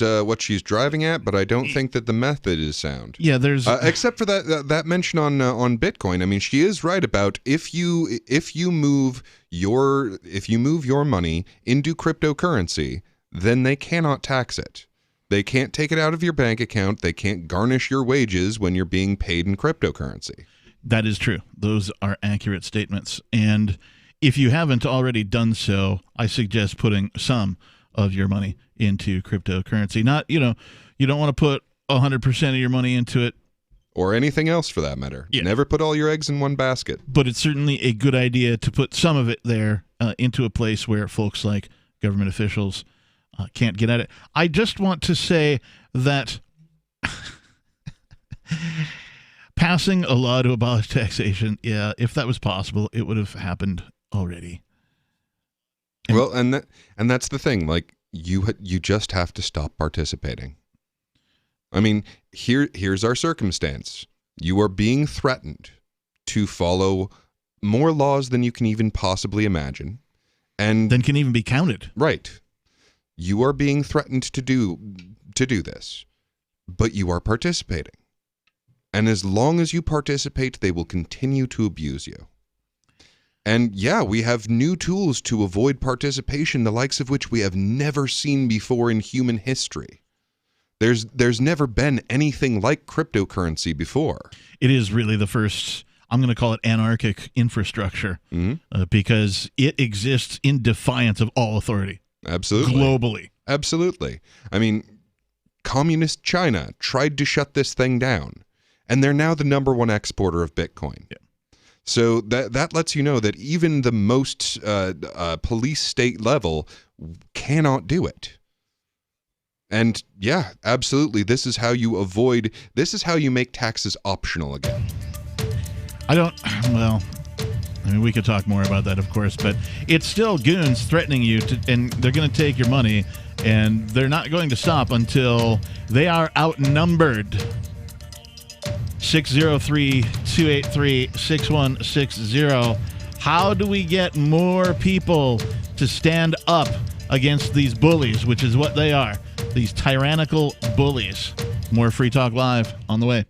driving at, but I don't think that the method is sound. Yeah, there's except for that mention on Bitcoin. I mean, she is right about if you move your money into cryptocurrency, then they cannot tax it. They can't take it out of your bank account. They can't garnish your wages when you're being paid in cryptocurrency. That is true. Those are accurate statements. And if you haven't already done so, I suggest putting some of your money into cryptocurrency. Not, you don't want to put 100% of your money into it. Or anything else for that matter. Yeah. Never put all your eggs in one basket. But it's certainly a good idea to put some of it there into a place where folks like government officials can't get at it. I just want to say that passing a law to abolish taxation, if that was possible, it would have happened already. Well, and that's the thing. You just have to stop participating. I mean, here's our circumstance. You are being threatened to follow more laws than you can even possibly imagine, and than can even be counted. Right. You are being threatened to do this, but you are participating. And as long as you participate, they will continue to abuse you. And yeah, we have new tools to avoid participation, the likes of which we have never seen before in human history. There's never been anything like cryptocurrency before. It is really the first, I'm going to call it anarchic infrastructure, because it exists in defiance of all authority. Absolutely. Globally. Absolutely. I mean, communist China tried to shut this thing down, and they're now the number one exporter of Bitcoin. Yeah. So that lets you know that even the most police state level cannot do it. And yeah, absolutely. This is how you make taxes optional again. We could talk more about that, of course, but it's still goons threatening you and they're going to take your money, and they're not going to stop until they are outnumbered. 603-283-6160. How do we get more people to stand up against these bullies, which is what they are, these tyrannical bullies? More Free Talk Live on the way.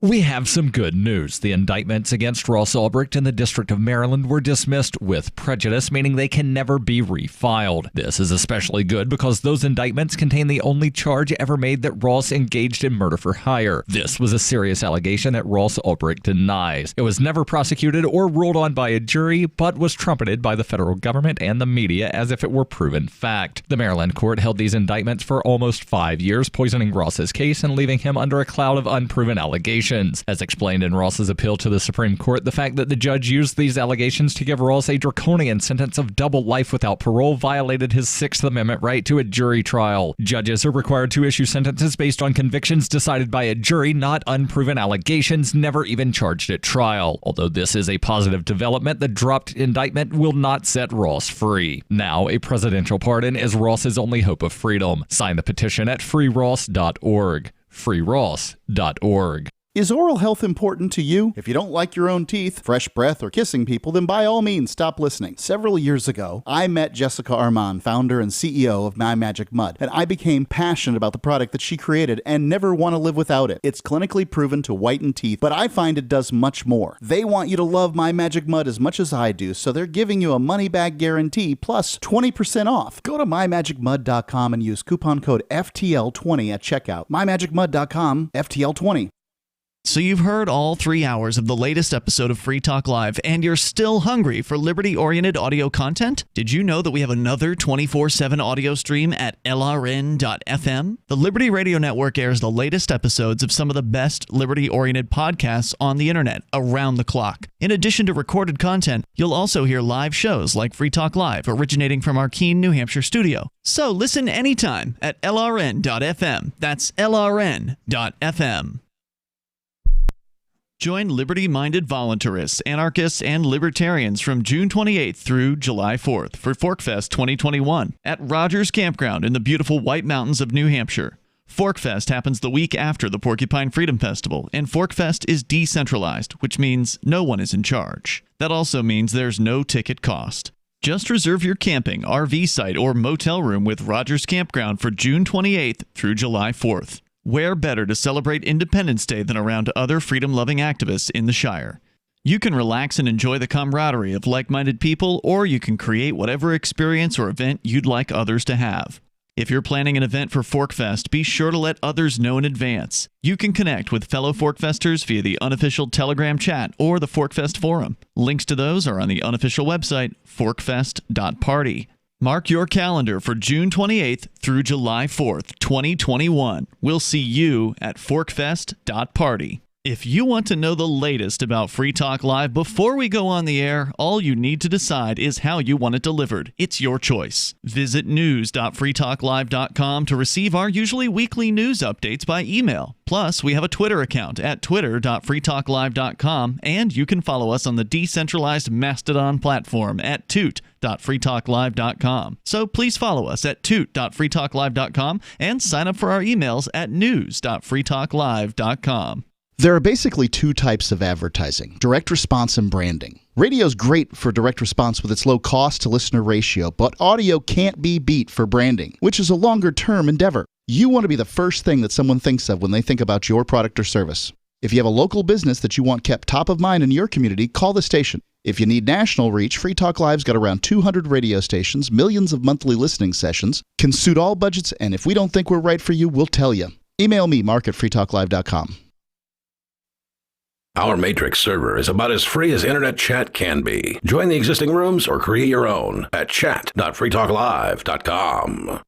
We have some good news. The indictments against Ross Ulbricht in the District of Maryland were dismissed with prejudice, meaning they can never be refiled. This is especially good because those indictments contain the only charge ever made that Ross engaged in murder for hire. This was a serious allegation that Ross Ulbricht denies. It was never prosecuted or ruled on by a jury, but was trumpeted by the federal government and the media as if it were proven fact. The Maryland court held these indictments for almost 5 years, poisoning Ross's case and leaving him under a cloud of unproven allegations. allegations. As explained in Ross's appeal to the Supreme Court, the fact that the judge used these allegations to give Ross a draconian sentence of double life without parole violated his Sixth Amendment right to a jury trial. Judges are required to issue sentences based on convictions decided by a jury, not unproven allegations never even charged at trial. Although this is a positive development, the dropped indictment will not set Ross free. Now, a presidential pardon is Ross's only hope of freedom. Sign the petition at freeross.org. freeross.org. Is oral health important to you? If you don't like your own teeth, fresh breath, or kissing people, then by all means stop listening. Several years ago, I met Jessica Armand, founder and CEO of My Magic Mud, and I became passionate about the product that she created and never want to live without it. It's clinically proven to whiten teeth, but I find it does much more. They want you to love My Magic Mud as much as I do, so they're giving you a money-back guarantee plus 20% off. Go to mymagicmud.com and use coupon code FTL20 at checkout. mymagicmud.com, FTL20. So you've heard all 3 hours of the latest episode of Free Talk Live, and you're still hungry for liberty-oriented audio content? Did you know that we have another 24/7 audio stream at LRN.FM? The Liberty Radio Network airs the latest episodes of some of the best liberty-oriented podcasts on the internet around the clock. In addition to recorded content, you'll also hear live shows like Free Talk Live, originating from our Keene, New Hampshire studio. So listen anytime at LRN.FM. That's LRN.FM. Join liberty-minded voluntarists, anarchists, and libertarians from June 28th through July 4th for ForkFest 2021 at Rogers Campground in the beautiful White Mountains of New Hampshire. ForkFest happens the week after the Porcupine Freedom Festival, and ForkFest is decentralized, which means no one is in charge. That also means there's no ticket cost. Just reserve your camping, RV site, or motel room with Rogers Campground for June 28th through July 4th. Where better to celebrate Independence Day than around other freedom-loving activists in the Shire? You can relax and enjoy the camaraderie of like-minded people, or you can create whatever experience or event you'd like others to have. If you're planning an event for ForkFest, be sure to let others know in advance. You can connect with fellow ForkFesters via the unofficial Telegram chat or the ForkFest forum. Links to those are on the unofficial website, forkfest.party. Mark your calendar for June 28th through July 4th, 2021. We'll see you at forkfest.party. If you want to know the latest about Free Talk Live before we go on the air, all you need to decide is how you want it delivered. It's your choice. Visit news.freetalklive.com to receive our usually weekly news updates by email. Plus, we have a Twitter account at twitter.freetalklive.com, and you can follow us on the decentralized Mastodon platform at toot.freetalklive.com. So please follow us at toot.freetalklive.com and sign up for our emails at news.freetalklive.com. There are basically two types of advertising, direct response and branding. Radio's great for direct response with its low cost to listener ratio, but audio can't be beat for branding, which is a longer-term endeavor. You want to be the first thing that someone thinks of when they think about your product or service. If you have a local business that you want kept top of mind in your community, call the station. If you need national reach, Free Talk Live's got around 200 radio stations, millions of monthly listening sessions, can suit all budgets, and if we don't think we're right for you, we'll tell you. Email me, mark@freetalklive.com. Our Matrix server is about as free as internet chat can be. Join the existing rooms or create your own at chat.freetalklive.com.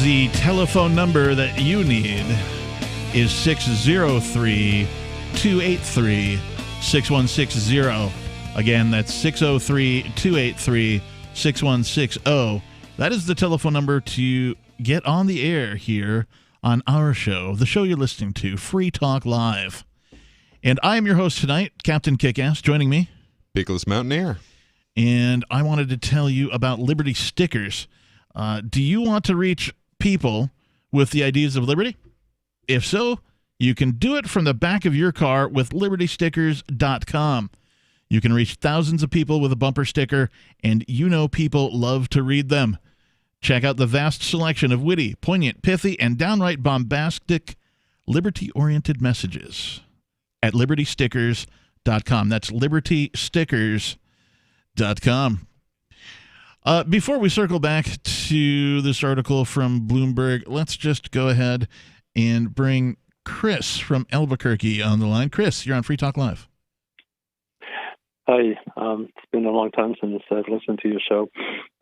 The telephone number that you need is 603-283-6160. Again, that's 603-283-6160. That is the telephone number to get on the air here on our show, the show you're listening to, Free Talk Live. And I am your host tonight, Captain Kickass. Joining me, Beakless Mountaineer. And I wanted to tell you about Liberty stickers. Do you want to reach people with the ideas of liberty? If so, you can do it from the back of your car with libertystickers.com. You can reach thousands of people with a bumper sticker, and you know people love to read them. Check out the vast selection of witty, poignant, pithy, and downright bombastic, liberty-oriented messages at libertystickers.com. That's libertystickers.com. Before we circle back to this article from Bloomberg, let's just go ahead and bring Chris from Albuquerque on the line. Chris, you're on Free Talk Live. Hi. It's been a long time since I've listened to your show.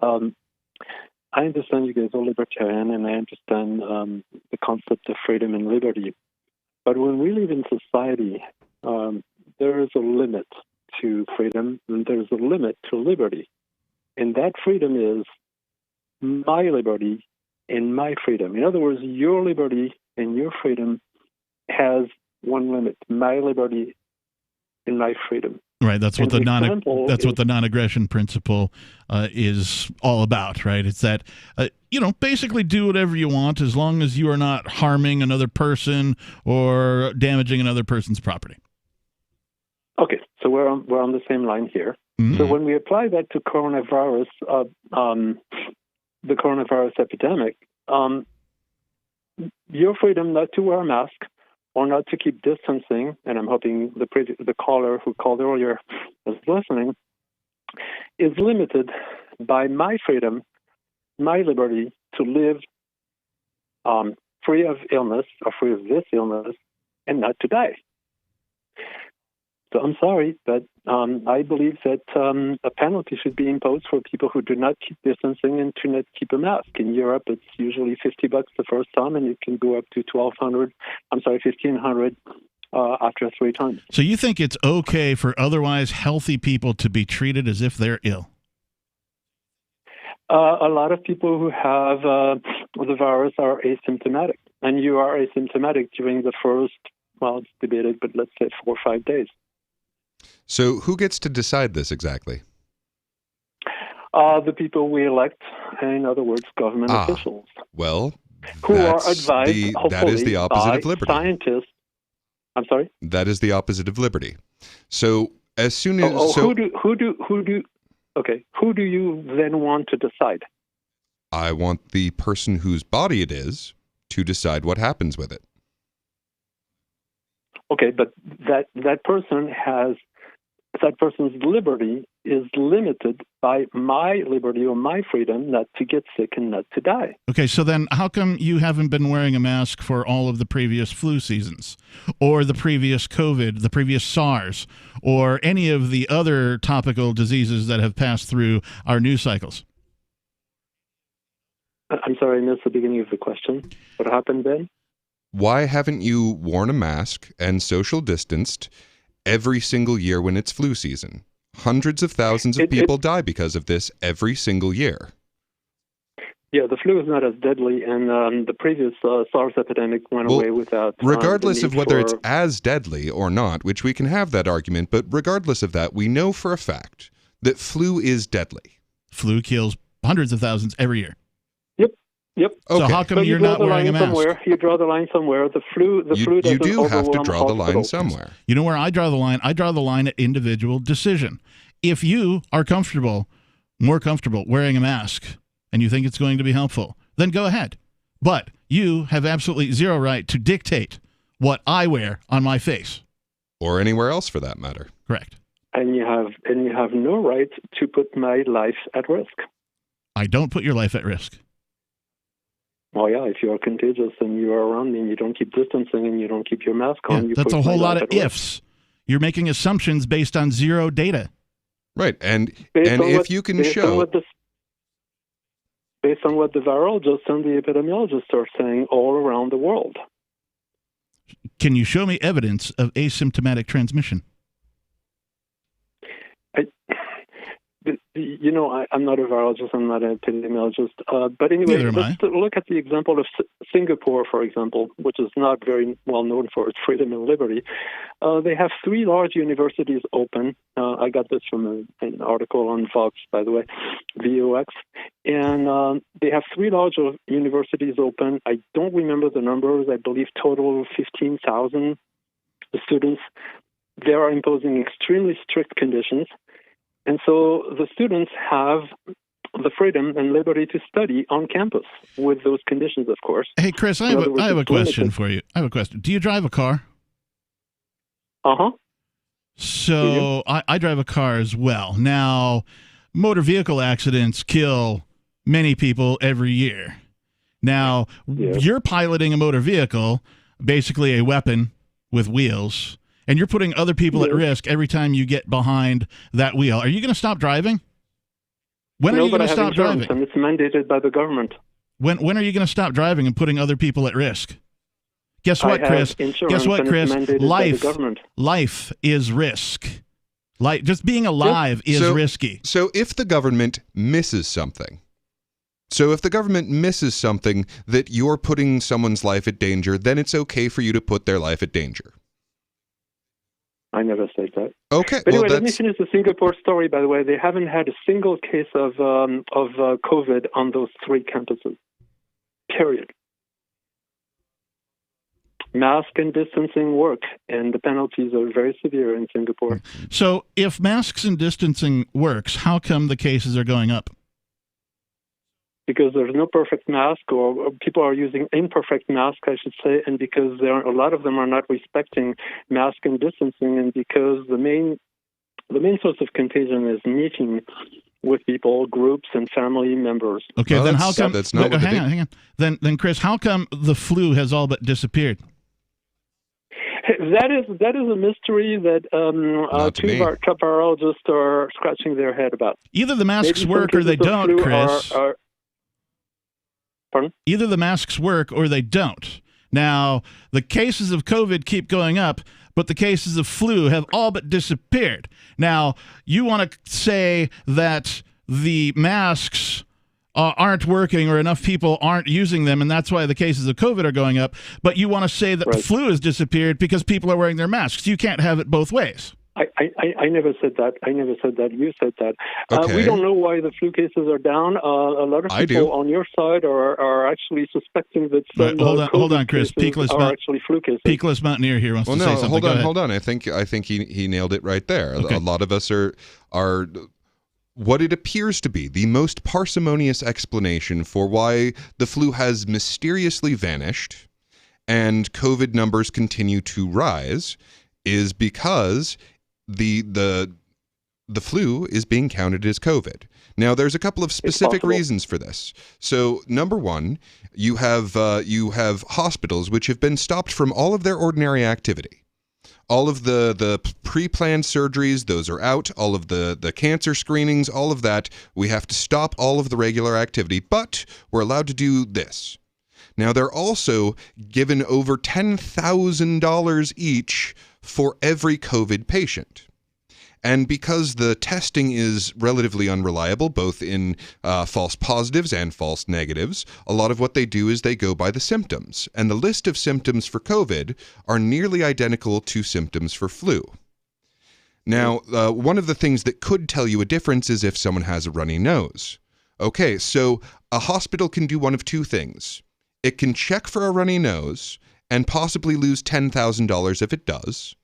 I understand you guys are libertarian, and I understand the concept of freedom and liberty. But when we live in society, there is a limit to freedom, and there's a limit to liberty. And that freedom is my liberty and my freedom. In other words, your liberty and your freedom has one limit: my liberty and my freedom. Right, that's what And the non-aggression principle is all about, right? It's that basically do whatever you want as long as you are not harming another person or damaging another person's property. Okay, so we're on the same line here. Mm-hmm. So when we apply that to coronavirus, the coronavirus epidemic, your freedom not to wear a mask or not to keep distancing, and I'm hoping the caller who called earlier is listening, is limited by my freedom, my liberty to live free of illness or free of this illness and not to die. So I'm sorry, but I believe that a penalty should be imposed for people who do not keep distancing and do not keep a mask. In Europe, it's usually $50 the first time, and it can go up to $1,500 after 3 times. So you think it's okay for otherwise healthy people to be treated as if they're ill? A lot of people who have the virus are asymptomatic, and you are asymptomatic during the first, well, it's debated, but let's say 4 or 5 days. So who gets to decide this exactly? The people we elect, in other words, government officials. Well, who are advised, that is the opposite of liberty. Scientists. I'm sorry? That is the opposite of liberty. So as soon as who do you then want to decide? I want the person whose body it is to decide what happens with it. Okay, but that person's liberty is limited by my liberty or my freedom not to get sick and not to die. Okay, so then how come you haven't been wearing a mask for all of the previous flu seasons or the previous COVID, the previous SARS, or any of the other topical diseases that have passed through our news cycles? I'm sorry, I missed the beginning of the question. What happened then? Why haven't you worn a mask and social distanced every single year when it's flu season? Hundreds of thousands of people die because of this every single year. Yeah, the flu is not as deadly, and the previous SARS epidemic went away without... regardless of whether it's as deadly or not, which we can have that argument, but regardless of that, we know for a fact that flu is deadly. Flu kills hundreds of thousands every year. Yep. Okay. So how come you're not wearing a mask? You draw the line somewhere. The flu You doesn't do have to draw the line hospitals. somewhere. You know where I draw the line? I draw the line at individual decision. If you are more comfortable wearing a mask, and you think it's going to be helpful, then go ahead. But you have absolutely zero right to dictate what I wear on my face. Or anywhere else for that matter. Correct. And you have no right to put my life at risk. I don't put your life at risk. Well, yeah, if you are contagious and you are around me and you don't keep distancing and you don't keep your mask on, that's a whole lot of ifs. You're making assumptions based on zero data. Right, and if you can show... Based on what the virologists and the epidemiologists are saying all around the world. Can you show me evidence of asymptomatic transmission? I'm not a virologist, I'm not an epidemiologist, but anyway, let's look at the example of Singapore, for example, which is not very well known for its freedom and liberty. They have 3 large universities open. I got this from an article on Vox, by the way, VOX. And they have 3 large universities open. I don't remember the numbers. I believe total 15,000 students. They are imposing extremely strict conditions. And so the students have the freedom and liberty to study on campus with those conditions, of course. Hey, Chris, I have a question for you. I have a question. Do you drive a car? Uh-huh. So I drive a car as well. Now, motor vehicle accidents kill many people every year. Now, you're piloting a motor vehicle, basically a weapon with wheels, and you're putting other people at risk every time you get behind that wheel. Are you going to stop driving? When are you going to stop driving? And it's mandated by the government. When are you going to stop driving and putting other people at risk? Guess what, Chris? Guess what, Chris? Life is risk. Like just being alive is risky. So if the government misses something, that you're putting someone's life at danger, then it's okay for you to put their life at danger. I never said that. Okay. But anyway, let me finish the Singapore story, by the way. They haven't had a single case of COVID on those 3 campuses. Period. Mask and distancing work, and the penalties are very severe in Singapore. So if masks and distancing works, how come the cases are going up? Because there's no perfect mask, or people are using imperfect masks, I should say, and because a lot of them are not respecting mask and distancing, and because the main source of contagion is meeting with people, groups, and family members. Okay, then how come? That's not hang on. Then Chris, how come the flu has all but disappeared? That is a mystery that two of our top virologists are scratching their head about. Either the masks work or they don't, Chris. Pardon? Either the masks work or they don't. Now, the cases of COVID keep going up, but the cases of flu have all but disappeared. Now, you want to say that the masks aren't working or enough people aren't using them, and that's why the cases of COVID are going up, but you want to say that the flu has disappeared because people are wearing their masks. You can't have it both ways. I never said that. I never said that. You said that. Okay. We don't know why the flu cases are down. A lot of people on your side are actually suspecting that some hold on, Chris. Actually flu cases. Peakless Mountaineer here wants to say something. Hold on. I think he nailed it right there. Okay. A lot of us are what it appears to be the most parsimonious explanation for why the flu has mysteriously vanished and COVID numbers continue to rise is because the flu is being counted as COVID. Now, there's a couple of specific reasons for this. So, number one, you have hospitals which have been stopped from all of their ordinary activity. All of the pre-planned surgeries, those are out. All of the cancer screenings, all of that, we have to stop all of the regular activity, but we're allowed to do this. Now, they're also given over $10,000 each for every COVID patient. And because the testing is relatively unreliable, both in false positives and false negatives, a lot of what they do is they go by the symptoms. And the list of symptoms for COVID are nearly identical to symptoms for flu. Now, one of the things that could tell you a difference is if someone has a runny nose. Okay, so a hospital can do one of two things. It can check for a runny nose and possibly lose $10,000 if it does,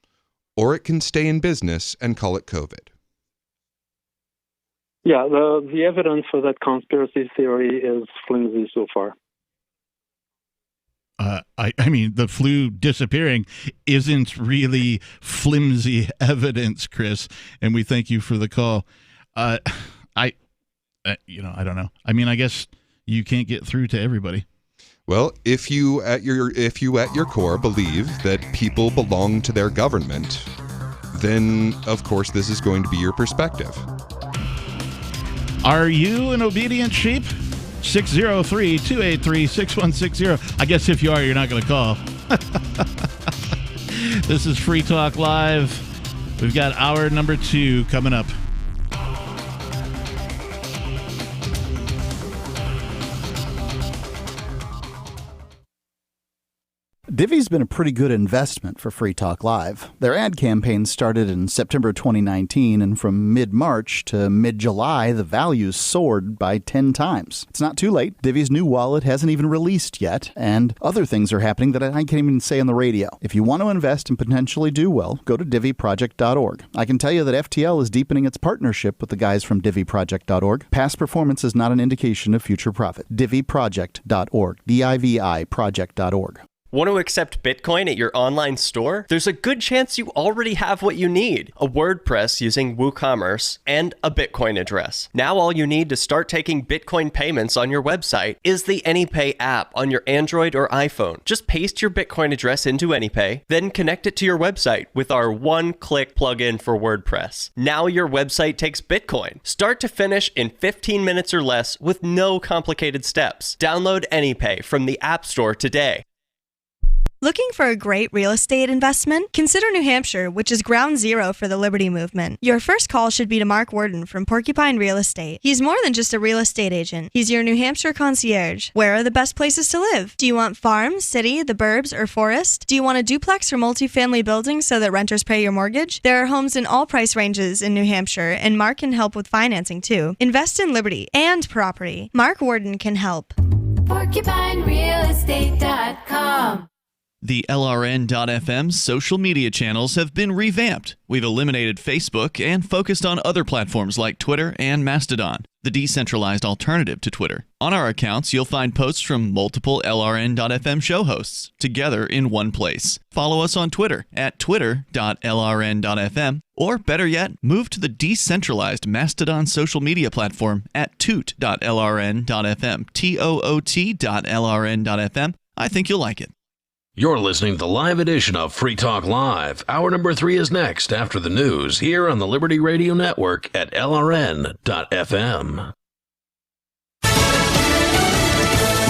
or it can stay in business and call it COVID. Yeah, the evidence for that conspiracy theory is flimsy so far. I mean, the flu disappearing isn't really flimsy evidence, Chris, and we thank you for the call. I don't know. I mean, I guess you can't get through to everybody. Well, if you at your core believe that people belong to their government, then of course this is going to be your perspective. Are you an obedient sheep? 603-283-6160. I guess if you are, you're not going to call. This is Free Talk Live. We've got hour number 2 coming up. Divvy's been a pretty good investment for Free Talk Live. Their ad campaign started in September 2019, and from mid-March to mid-July, the values soared by 10 times. It's not too late. Divvy's new wallet hasn't even released yet, and other things are happening that I can't even say on the radio. If you want to invest and potentially do well, go to DivvyProject.org. I can tell you that FTL is deepening its partnership with the guys from DivvyProject.org. Past performance is not an indication of future profit. DivvyProject.org. DIVI Project.org. Want to accept Bitcoin at your online store? There's a good chance you already have what you need: a WordPress using WooCommerce and a Bitcoin address. Now all you need to start taking Bitcoin payments on your website is the AnyPay app on your Android or iPhone. Just paste your Bitcoin address into AnyPay, then connect it to your website with our one-click plugin for WordPress. Now your website takes Bitcoin, start to finish, in 15 minutes or less with no complicated steps. Download AnyPay from the App Store today. Looking for a great real estate investment? Consider New Hampshire, which is ground zero for the Liberty Movement. Your first call should be to Mark Worden from Porcupine Real Estate. He's more than just a real estate agent. He's your New Hampshire concierge. Where are the best places to live? Do you want farm, city, the burbs, or forest? Do you want a duplex or multifamily building so that renters pay your mortgage? There are homes in all price ranges in New Hampshire, and Mark can help with financing too. Invest in Liberty and property. Mark Worden can help. PorcupineRealEstate.com. The LRN.FM social media channels have been revamped. We've eliminated Facebook and focused on other platforms like Twitter and Mastodon, the decentralized alternative to Twitter. On our accounts, you'll find posts from multiple LRN.FM show hosts together in one place. Follow us on Twitter at twitter.lrn.fm, or better yet, move to the decentralized Mastodon social media platform at toot.lrn.fm, toot.lrn.fm. I think you'll like it. You're listening to the live edition of Free Talk Live. Hour number 3 is next after the news here on the Liberty Radio Network at LRN.FM.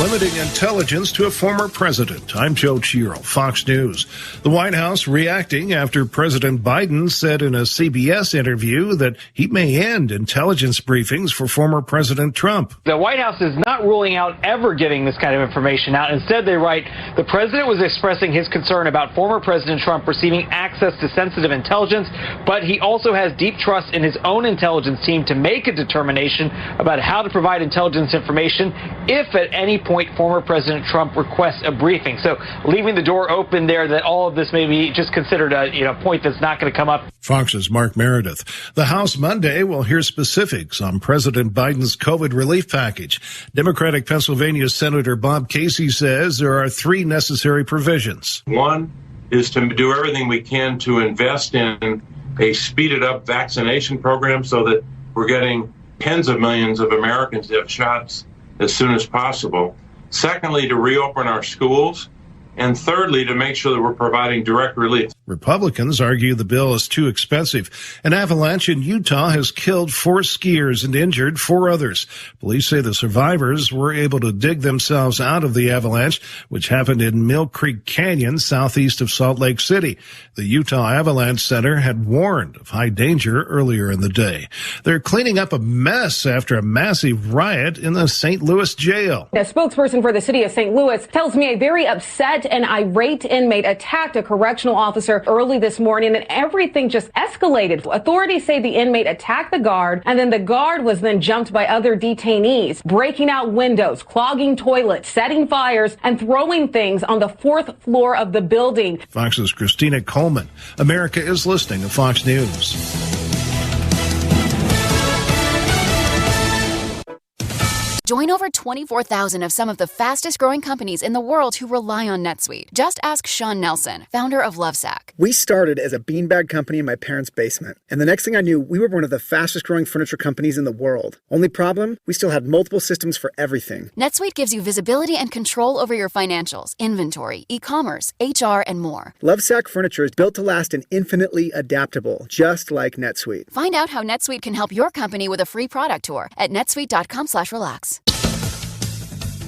Limiting intelligence to a former president. I'm Joe Chiro, Fox News. The White House reacting after President Biden said in a CBS interview that he may end intelligence briefings for former President Trump. The White House is not ruling out ever giving this kind of information out. Instead, they write, the president was expressing his concern about former President Trump receiving access to sensitive intelligence, but he also has deep trust in his own intelligence team to make a determination about how to provide intelligence information if at any point former President Trump requests a briefing. So leaving the door open there that all of this may be just considered a point that's not going to come up. Fox's Mark Meredith. The House Monday will hear specifics on President Biden's COVID relief package. Democratic Pennsylvania Senator Bob Casey says there are 3 necessary provisions. One is to do everything we can to invest in a speeded up vaccination program so that we're getting tens of millions of Americans to have shots as soon as possible. Secondly, to reopen our schools. And thirdly, to make sure that we're providing direct relief. Republicans argue the bill is too expensive. An avalanche in Utah has killed 4 skiers and injured 4 others. Police say the survivors were able to dig themselves out of the avalanche, which happened in Mill Creek Canyon, southeast of Salt Lake City. The Utah Avalanche Center had warned of high danger earlier in the day. They're cleaning up a mess after a massive riot in the St. Louis jail. A spokesperson for the city of St. Louis tells me a very upset and irate inmate attacked a correctional officer early this morning, and everything just escalated. Authorities say the inmate attacked the guard, and then the guard was then jumped by other detainees, breaking out windows, clogging toilets, setting fires, and throwing things on the 4th floor of the building. Fox's Christina Coleman. America is listening to Fox News. Join over 24,000 of some of the fastest growing companies in the world who rely on NetSuite. Just ask Sean Nelson, founder of Lovesac. We started as a beanbag company in my parents' basement. And the next thing I knew, we were one of the fastest growing furniture companies in the world. Only problem? We still had multiple systems for everything. NetSuite gives you visibility and control over your financials, inventory, e-commerce, HR, and more. Lovesac furniture is built to last and infinitely adaptable, just like NetSuite. Find out how NetSuite can help your company with a free product tour at netsuite.com/relax.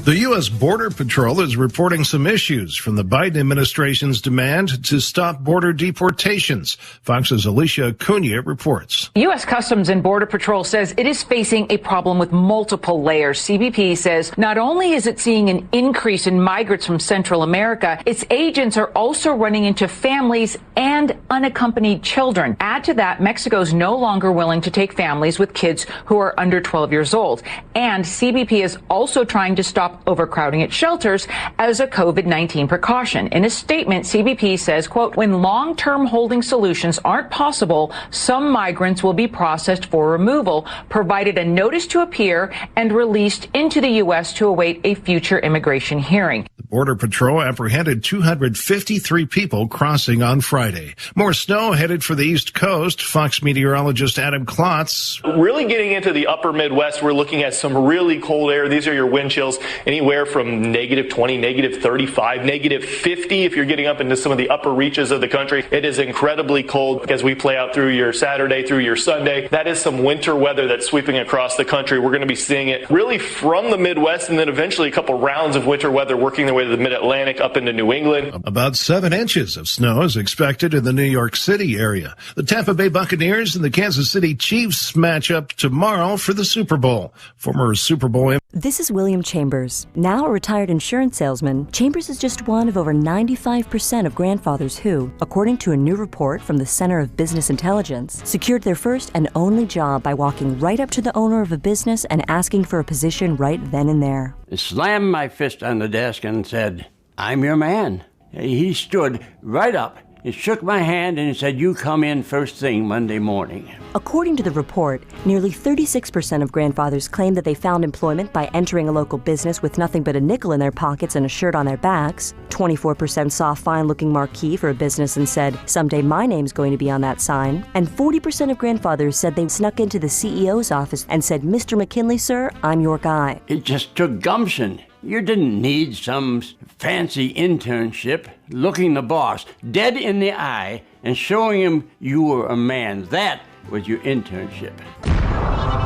The U.S. Border Patrol is reporting some issues from the Biden administration's demand to stop border deportations. Fox's Alicia Acuna reports. U.S. Customs and Border Patrol says it is facing a problem with multiple layers. CBP says not only is it seeing an increase in migrants from Central America, its agents are also running into families and unaccompanied children. Add to that, Mexico's no longer willing to take families with kids who are under 12 years old. And CBP is also trying to stop stop overcrowding its shelters as a COVID-19 precaution. In a statement, CBP says, quote, when long-term holding solutions aren't possible, some migrants will be processed for removal, provided a notice to appear, and released into the U.S. to await a future immigration hearing. The Border Patrol apprehended 253 people crossing on Friday. More snow headed for the East Coast. Fox meteorologist Adam Klotz. Really getting into the upper Midwest, we're looking at some really cold air. These are your wind chills anywhere from negative 20, negative 35, negative 50 if you're getting up into some of the upper reaches of the country. It is incredibly cold as we play out through your Saturday, through your Sunday. That is some winter weather that's sweeping across the country. We're going to be seeing it really from the Midwest and then eventually a couple rounds of winter weather working their way to the Mid-Atlantic up into New England. About 7 inches of snow is expected in the New York City area. The Tampa Bay Buccaneers and the Kansas City Chiefs match up tomorrow for the Super Bowl. Former Super Bowl. This is William Chambers. Now a retired insurance salesman, Chambers is just one of over 95% of grandfathers who, according to a new report from the Center of Business Intelligence, secured their first and only job by walking right up to the owner of a business and asking for a position right then and there. I slammed my fist on the desk and said, I'm your man. He stood right up. He shook my hand and he said, you come in first thing Monday morning. According to the report, nearly 36% of grandfathers claim that they found employment by entering a local business with nothing but a nickel in their pockets and a shirt on their backs. 24% saw a fine-looking marquee for a business and said, someday my name's going to be on that sign. And 40% of grandfathers said they snuck into the CEO's office and said, Mr. McKinley, sir, I'm your guy. It just took gumption. You didn't need some fancy internship. Looking the boss dead in the eye and showing him you were a man. That was your internship.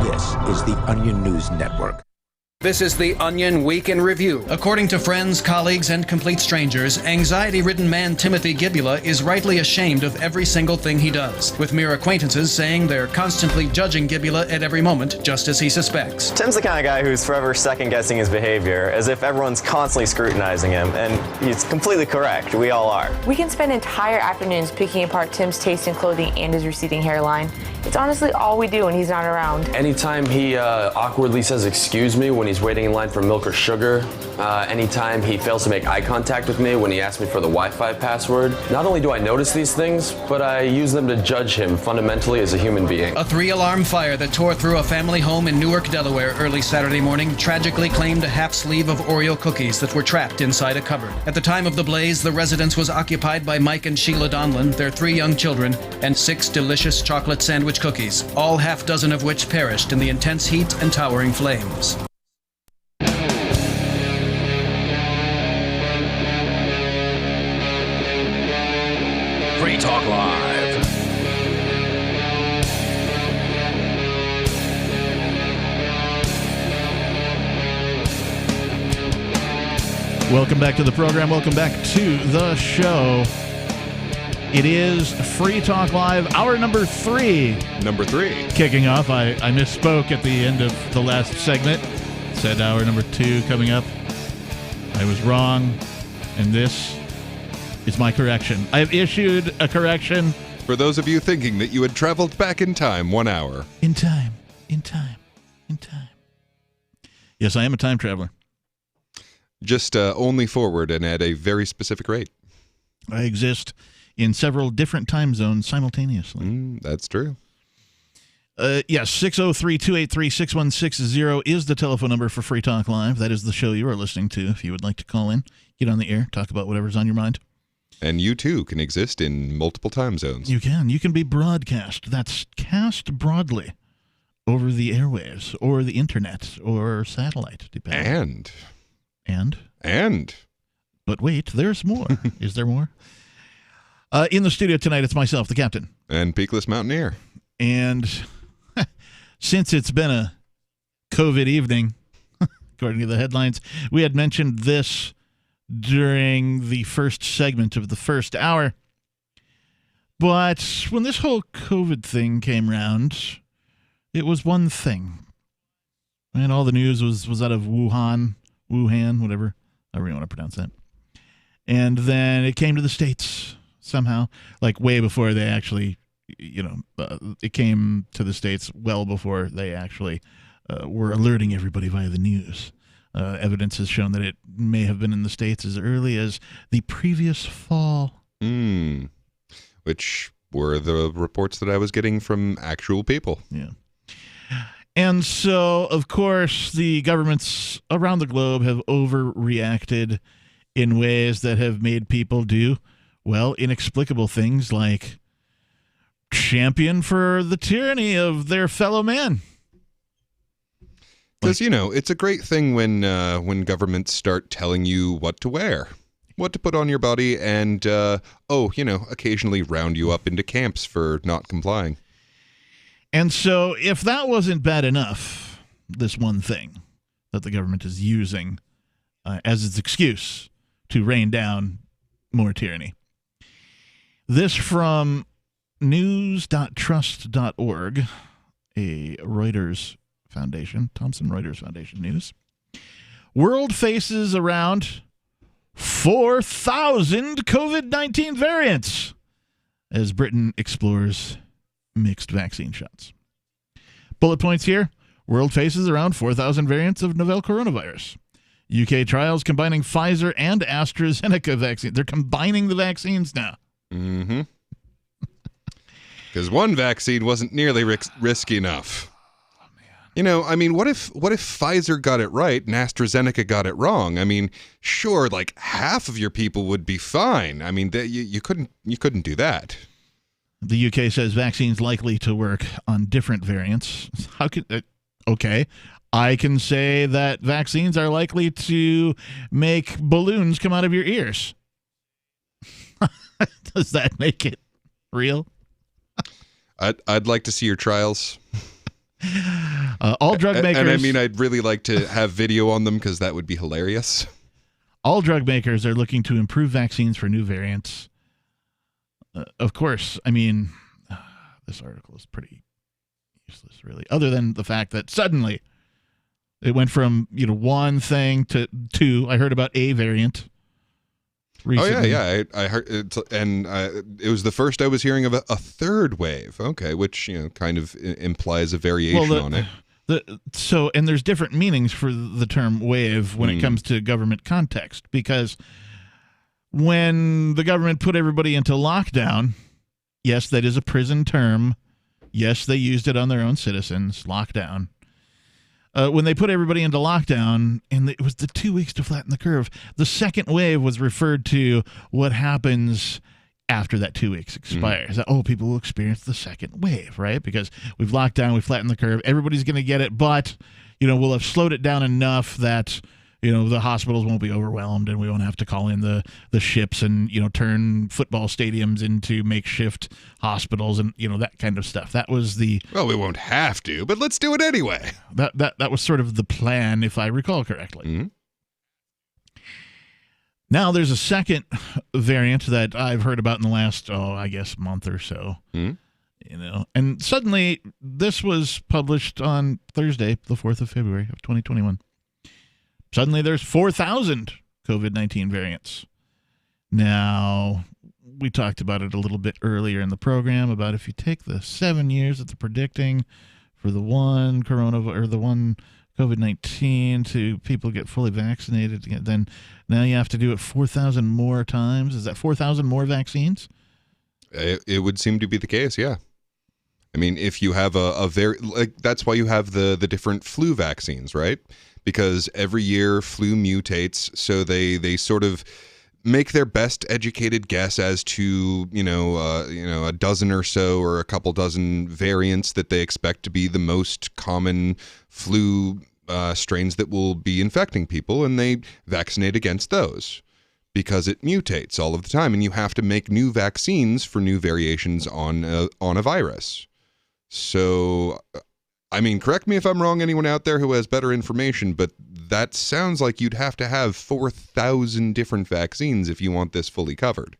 This is the Onion News Network. This is the Onion Week in Review. According to friends, colleagues, and complete strangers, anxiety-ridden man Timothy Gibula is rightly ashamed of every single thing he does, with mere acquaintances saying they're constantly judging Gibula at every moment, just as he suspects. Tim's the kind of guy who's forever second-guessing his behavior, as if everyone's constantly scrutinizing him, and he's completely correct. We all are. We can spend entire afternoons picking apart Tim's taste in clothing and his receding hairline. It's honestly all we do when he's not around. Anytime he awkwardly says excuse me when he's waiting in line for milk or sugar, anytime he fails to make eye contact with me when he asks me for the Wi-Fi password. Not only do I notice these things, but I use them to judge him fundamentally as a human being. A 3-alarm fire that tore through a family home in Newark, Delaware early Saturday morning tragically claimed a half sleeve of Oreo cookies that were trapped inside a cupboard. At the time of the blaze, the residence was occupied by Mike and Sheila Donlan, their 3 young children, and 6 delicious chocolate sandwich cookies, all half dozen of which perished in the intense heat and towering flames. Free Talk Live. Welcome back to the program. Welcome back to the show. It is Free Talk Live, hour number 3. Number 3. Kicking off. I misspoke at the end of the last segment. Said hour number 2 coming up. I was wrong. And this is my correction. I have issued a correction. For those of you thinking that you had traveled back in time 1 hour. In time. Yes, I am a time traveler. Just only forward and at a very specific rate. I exist in several different time zones simultaneously. That's true. Yes, 603-283-6160 is the telephone number for Free Talk Live. That is the show you are listening to. If you would like to call in, get on the air, talk about whatever's on your mind. And you, too, can exist in multiple time zones. You can. You can be broadcast. That's cast broadly over the airwaves or the internet or satellite, depending. And? But wait, there's more. Is there more? In the studio tonight, it's myself, the captain. And Peakless Mountaineer. And since it's been a COVID evening, according to the headlines, we had mentioned this during the first segment of the first hour. But when this whole COVID thing came around, it was one thing. And all the news was out of Wuhan, whatever, however you want to pronounce that. And then it came to the States somehow, like way before they actually, it came to the States well before they actually were alerting everybody via the news Evidence has shown that it may have been in the States as early as the previous fall. Which were the reports that I was getting from actual people. Yeah. And so, of course, the governments around the globe have overreacted in ways that have made people do, well, inexplicable things like champion for the tyranny of their fellow man. Because, it's a great thing when governments start telling you what to wear, what to put on your body, and, occasionally round you up into camps for not complying. And so if that wasn't bad enough, this one thing that the government is using as its excuse to rain down more tyranny. This from news.trust.org, a Reuters Foundation, Thomson Reuters Foundation news. World faces around 4,000 COVID-19 variants as Britain explores mixed vaccine shots. Bullet points here. World faces around 4,000 variants of novel coronavirus. UK trials combining Pfizer and AstraZeneca vaccine. They're combining the vaccines now. Mm-hmm. Because one vaccine wasn't nearly risky enough. What if Pfizer got it right and AstraZeneca got it wrong? Sure, like half of your people would be fine. You couldn't do that. The UK says vaccines likely to work on different variants. How could okay, I can say that vaccines are likely to make balloons come out of your ears. Does that make it real? I'd like to see your trials. All drug makers... And I'd really like to have video on them because that would be hilarious. All drug makers are looking to improve vaccines for new variants. Of course, this article is pretty useless, really, other than the fact that suddenly it went from, one thing to two. I heard about a variant recently. Oh, yeah. I heard it, and it was the first I was hearing of a third wave. Okay, which, kind of implies a variation on it. And there's different meanings for the term wave when it comes to government context, because when the government put everybody into lockdown, yes, that is a prison term. Yes, they used it on their own citizens, lockdown. When they put everybody into lockdown, and it was the 2 weeks to flatten the curve, the second wave was referred to what happens after that 2 weeks expires. That, people will experience the second wave, right? Because we've locked down, we've flattened the curve, everybody's going to get it, but, we'll have slowed it down enough that the hospitals won't be overwhelmed, and we won't have to call in the ships and, turn football stadiums into makeshift hospitals and, that kind of stuff. That was the... Well, we won't have to, but let's do it anyway. That was sort of the plan, if I recall correctly. Now there's a second variant that I've heard about in the last, month or so. And suddenly this was published on Thursday, the 4th of February of 2021. Suddenly there's 4,000 COVID-19 variants. Now, we talked about it a little bit earlier in the program about if you take the 7 years that they're predicting for the one COVID-19 to people get fully vaccinated, then now you have to do it 4,000 more times. Is that 4,000 more vaccines? It would seem to be the case, yeah. If you have a very... that's why you have the different flu vaccines, right? Because every year flu mutates, so they sort of make their best educated guess as to a dozen or so or a couple dozen variants that they expect to be the most common flu strains that will be infecting people, and they vaccinate against those because it mutates all of the time, and you have to make new vaccines for new variations on a virus. So, correct me if I'm wrong, anyone out there who has better information, but that sounds like you'd have to have 4,000 different vaccines if you want this fully covered.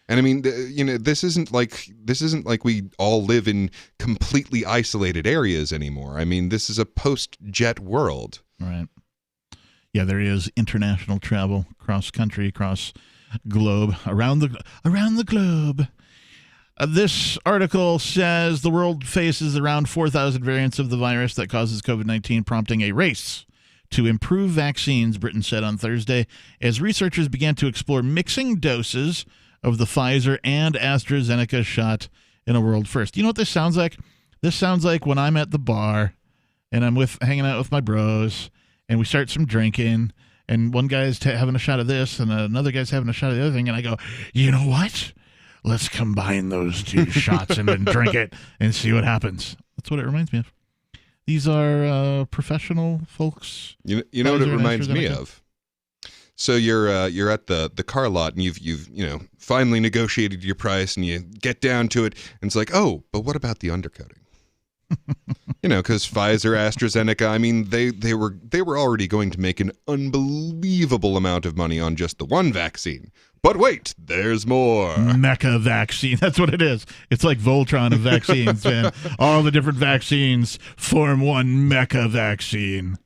And this isn't like we all live in completely isolated areas anymore. This is a post-jet world. Right. Yeah, there is international travel, cross country, cross globe, around the globe. This article says the world faces around 4,000 variants of the virus that causes COVID-19, prompting a race to improve vaccines, Britain said on Thursday, as researchers began to explore mixing doses of the Pfizer and AstraZeneca shot in a world first. You know what this sounds like? This sounds like when I'm at the bar and I'm hanging out with my bros and we start some drinking and one guy's having a shot of this and another guy's having a shot of the other thing, and I go, you know what? Let's combine those two shots and then drink it and see what happens. That's what it reminds me of. These are professional folks. You know what it reminds me of? So you're at the car lot and you've finally negotiated your price and you get down to it and it's like, oh, but what about the undercutting? Because Pfizer, AstraZeneca, I mean, they were already going to make an unbelievable amount of money on just the one vaccine. But wait, there's more. Mecha vaccine. That's what it is. It's like Voltron of vaccines, man. All the different vaccines form one mecha vaccine.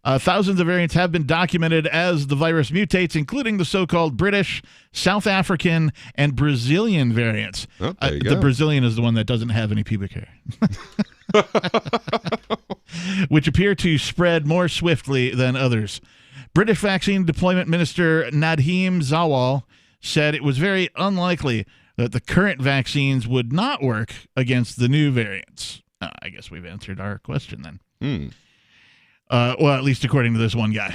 Thousands of variants have been documented as the virus mutates, including the so-called British, South African, and Brazilian variants. Oh, there you the go. Brazilian is the one that doesn't have any pubic hair. Which appear to spread more swiftly than others. British Vaccine Deployment Minister Nadhim Zawal said it was very unlikely that the current vaccines would not work against the new variants. I guess we've answered our question then. Well, at least according to this one guy.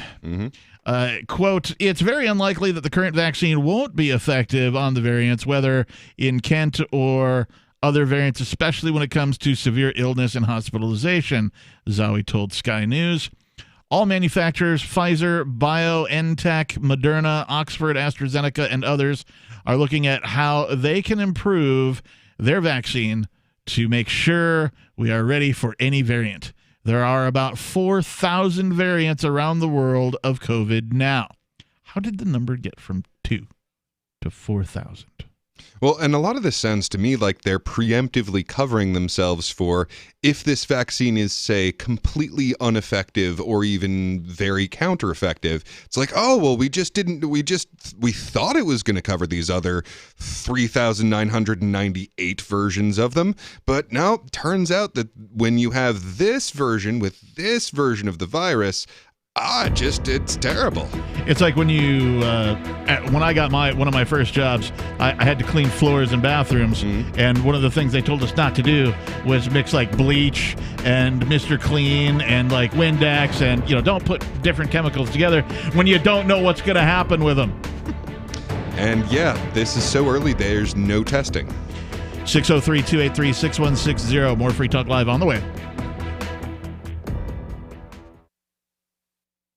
Quote, it's very unlikely that the current vaccine won't be effective on the variants, whether in Kent or other variants, especially when it comes to severe illness and hospitalization, Zawi told Sky News. All manufacturers, Pfizer, BioNTech, Moderna, Oxford, AstraZeneca, and others are looking at how they can improve their vaccine to make sure we are ready for any variant. There are about 4,000 variants around the world of COVID now. How did the number get from 2 to 4,000? Well, and a lot of this sounds to me like they're preemptively covering themselves for if this vaccine is, say, completely ineffective or even very counter-effective. It's like, oh, well, we thought it was going to cover these other 3,998 versions of them. But no, turns out that when you have this version with this version of the virus, it's terrible. It's like when when I got one of my first jobs, I had to clean floors and bathrooms, and one of the things they told us not to do was mix like bleach and Mr. Clean and like Windex, and don't put different chemicals together when you don't know what's going to happen with them. And yeah, this is so early, there's no testing. 603-283-6160. More Free Talk Live on the way.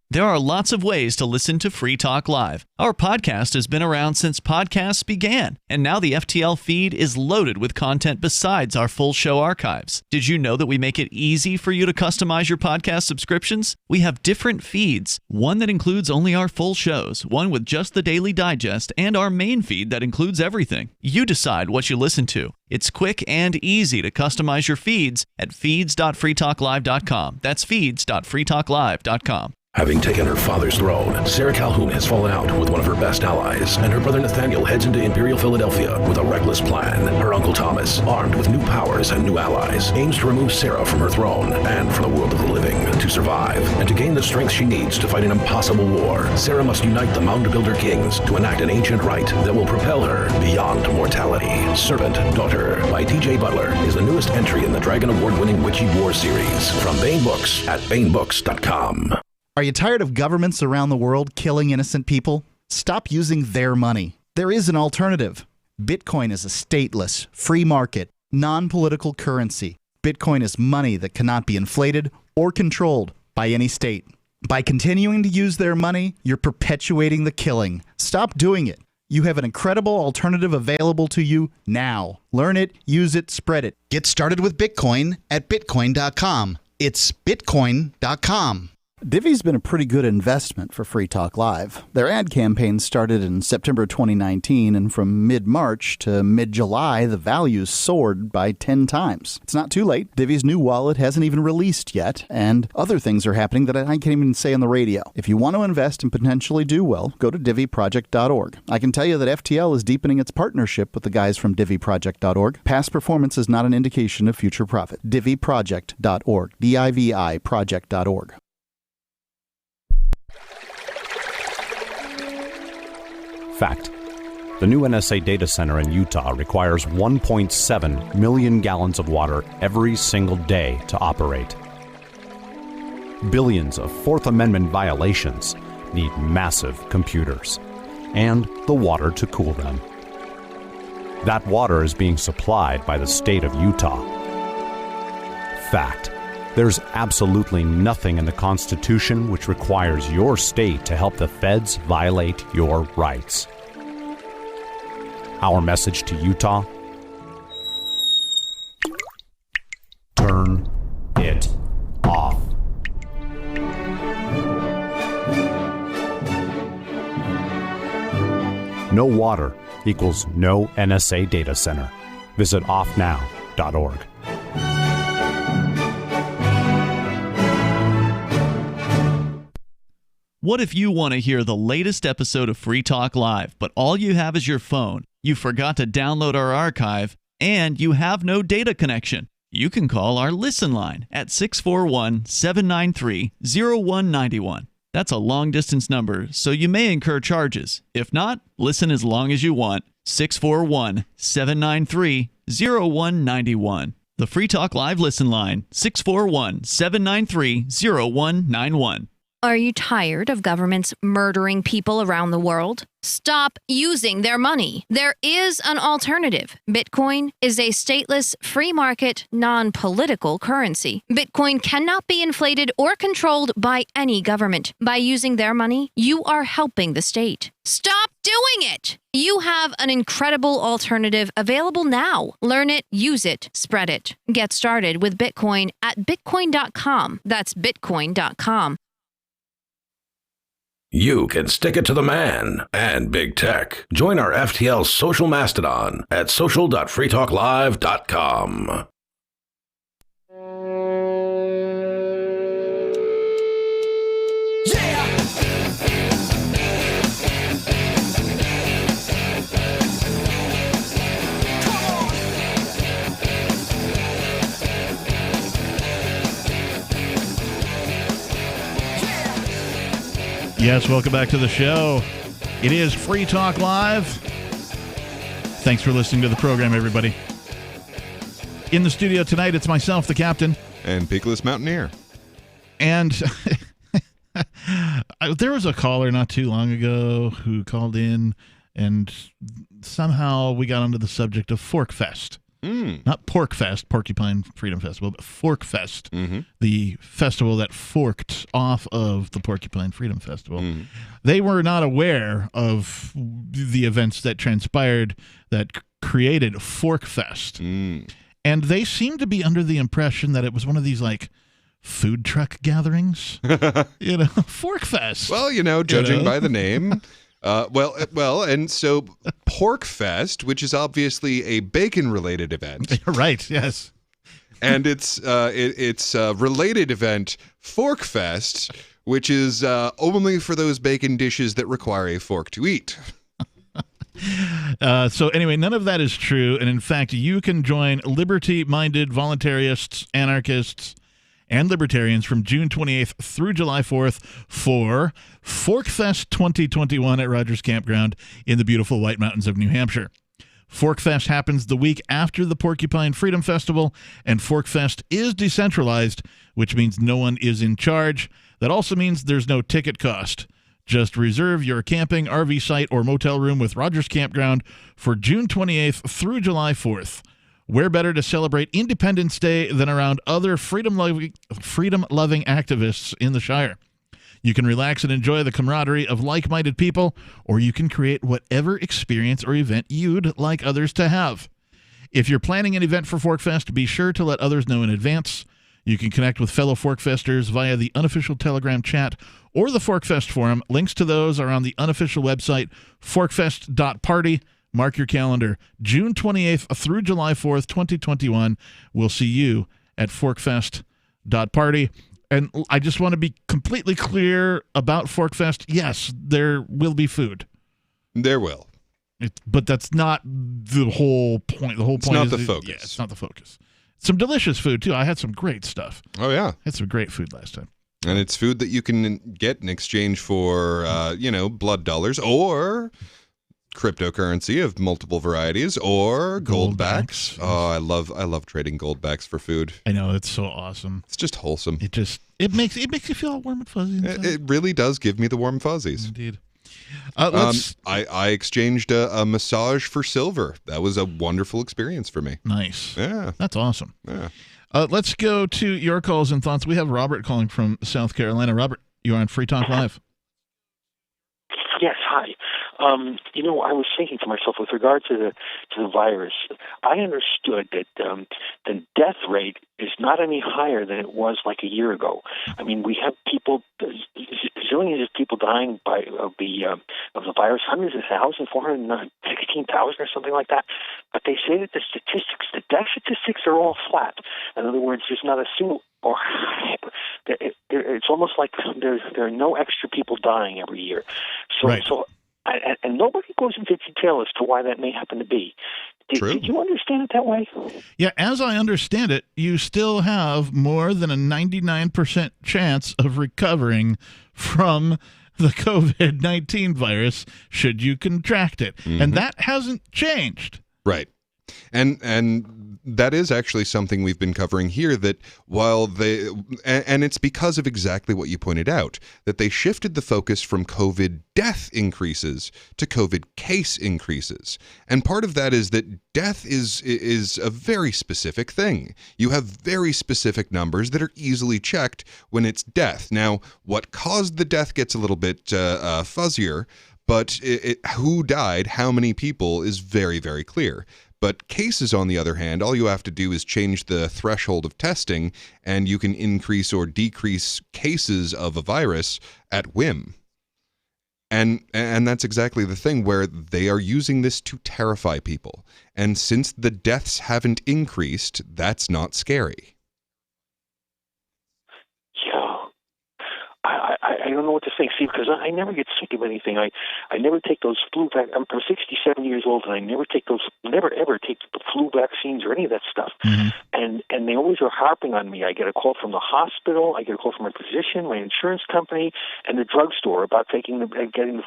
There are lots of ways to listen to Free Talk Live. Our podcast has been around since podcasts began, and now the FTL feed is loaded with content besides our full show archives. Did you know that we make it easy for you to customize your podcast subscriptions? We have different feeds, one that includes only our full shows, one with just the Daily Digest, and our main feed that includes everything. You decide what you listen to. It's quick and easy to customize your feeds at feeds.freetalklive.com. That's feeds.freetalklive.com. Having taken her father's throne, Sarah Calhoun has fallen out with one of her best allies, and her brother Nathaniel heads into Imperial Philadelphia with a reckless plan. Her uncle Thomas, armed with new powers and new allies, aims to remove Sarah from her throne and from the world of the living. To survive and to gain the strength she needs to fight an impossible war, Sarah must unite the Mound Builder Kings to enact an ancient rite that will propel her beyond mortality. Servant Daughter by T.J. Butler is the newest entry in the Dragon Award-winning Witchy War series from Baen Books at BaenBooks.com. Are you tired of governments around the world killing innocent people? Stop using their money. There is an alternative. Bitcoin is a stateless, free market, non-political currency. Bitcoin is money that cannot be inflated or controlled by any state. By continuing to use their money, you're perpetuating the killing. Stop doing it. You have an incredible alternative available to you now. Learn it, use it, spread it. Get started with Bitcoin at Bitcoin.com. It's Bitcoin.com. Divvy's been a pretty good investment for Free Talk Live. Their ad campaign started in September 2019, and from mid-March to mid-July, the values soared by 10 times. It's not too late. Divvy's new wallet hasn't even released yet, and other things are happening that I can't even say on the radio. If you want to invest and potentially do well, go to DivvyProject.org. I can tell you that FTL is deepening its partnership with the guys from DivvyProject.org. Past performance is not an indication of future profit. DivvyProject.org. DIVI Project.org. Fact. The new NSA data center in Utah requires 1.7 million gallons of water every single day to operate. Billions of Fourth Amendment violations need massive computers and the water to cool them. That water is being supplied by the state of Utah. Fact. There's absolutely nothing in the Constitution which requires your state to help the feds violate your rights. Our message to Utah: turn it off. No water equals no NSA data center. Visit offnow.org. What if you want to hear the latest episode of Free Talk Live, but all you have is your phone, you forgot to download our archive, and you have no data connection? You can call our Listen line at 641-793-0191. That's a long-distance number, so you may incur charges. If not, listen as long as you want. 641-793-0191. The Free Talk Live Listen line, 641-793-0191. Are you tired of governments murdering people around the world? Stop using their money. There is an alternative. Bitcoin is a stateless, free market, non-political currency. Bitcoin cannot be inflated or controlled by any government. By using their money, you are helping the state. Stop doing it! You have an incredible alternative available now. Learn it, use it, spread it. Get started with Bitcoin at bitcoin.com. That's bitcoin.com. You can stick it to the man and big tech. Join our FTL social mastodon at social.freetalklive.com. Yes, welcome back to the show. It is Free Talk Live. Thanks for listening to the program, everybody. In the studio tonight, it's myself, the captain. And Peakless Mountaineer. And there was a caller not too long ago who called in, and somehow we got onto the subject of Fork Fest. Not Pork Fest, Porcupine Freedom Festival, but Fork Fest, the festival that forked off of the Porcupine Freedom Festival. They were not aware of the events that transpired that created Fork Fest. And they seemed to be under the impression that it was one of these, like, food truck gatherings. Fork Fest. Well, judging by the name... and so Pork Fest, which is obviously a bacon-related event, right? Yes, and it's a related event, Fork Fest, which is only for those bacon dishes that require a fork to eat. So anyway, none of that is true, and in fact, you can join liberty-minded voluntarists, anarchists, and libertarians from June 28th through July 4th for Forkfest 2021 at Rogers Campground in the beautiful White Mountains of New Hampshire. Forkfest happens the week after the Porcupine Freedom Festival, and Forkfest is decentralized, which means no one is in charge. That also means there's no ticket cost. Just reserve your camping, RV site, or motel room with Rogers Campground for June 28th through July 4th. Where better to celebrate Independence Day than around other freedom-loving activists in the Shire? You can relax and enjoy the camaraderie of like-minded people, or you can create whatever experience or event you'd like others to have. If you're planning an event for Forkfest, be sure to let others know in advance. You can connect with fellow Forkfesters via the unofficial Telegram chat or the Forkfest forum. Links to those are on the unofficial website, forkfest.party. Mark your calendar. June 28th through July 4th, 2021. We'll see you at forkfest.party. And I just want to be completely clear about Forkfest. Yes, there will be food. There will. But that's not the whole point. The whole point not is the focus. Yeah, it's not the focus. Some delicious food, too. I had some great stuff. Oh, yeah. I had some great food last time. And it's food that you can get in exchange for, blood dollars or cryptocurrency of multiple varieties, or goldbacks. Oh, I love trading goldbacks for food. I know, it's so awesome. It's just wholesome. It makes you feel all warm and fuzzy. It really does give me the warm fuzzies. Indeed. I exchanged a massage for silver. That was a wonderful experience for me. Nice. Yeah. That's awesome. Yeah. Let's go to your calls and thoughts. We have Robert calling from South Carolina. Robert, you're on Free Talk Live. Yes, hi. I was thinking to myself with regard to the virus. I understood that the death rate is not any higher than it was like a year ago. I mean, we have zillions of people dying of the virus, hundreds of thousands, 416,000 or something like that. But they say that the death statistics are all flat. In other words, there's not a single it's almost like there are no extra people dying every year. And nobody goes into detail as to why that may happen to be. Did you understand it that way? Yeah, as I understand it, you still have more than a 99% chance of recovering from the COVID-19 virus should you contract it. Mm-hmm. And that hasn't changed. Right. And that is actually something we've been covering here, that while and it's because of exactly what you pointed out, that they shifted the focus from COVID death increases to COVID case increases. And part of that is that death is a very specific thing. You have very specific numbers that are easily checked when it's death. Now, what caused the death gets a little bit fuzzier, but who died, how many people is very, very clear. But cases, on the other hand, all you have to do is change the threshold of testing, and you can increase or decrease cases of a virus at whim. And that's exactly the thing, where they are using this to terrify people. And since the deaths haven't increased, that's not scary. I don't know what to think. See, because I never get sick of anything. I never take those flu vaccines. I'm 67 years old, and I never ever take the flu vaccines or any of that stuff. Mm-hmm. And they always are harping on me. I get a call from the hospital. I get a call from my physician, my insurance company, and the drugstore about getting the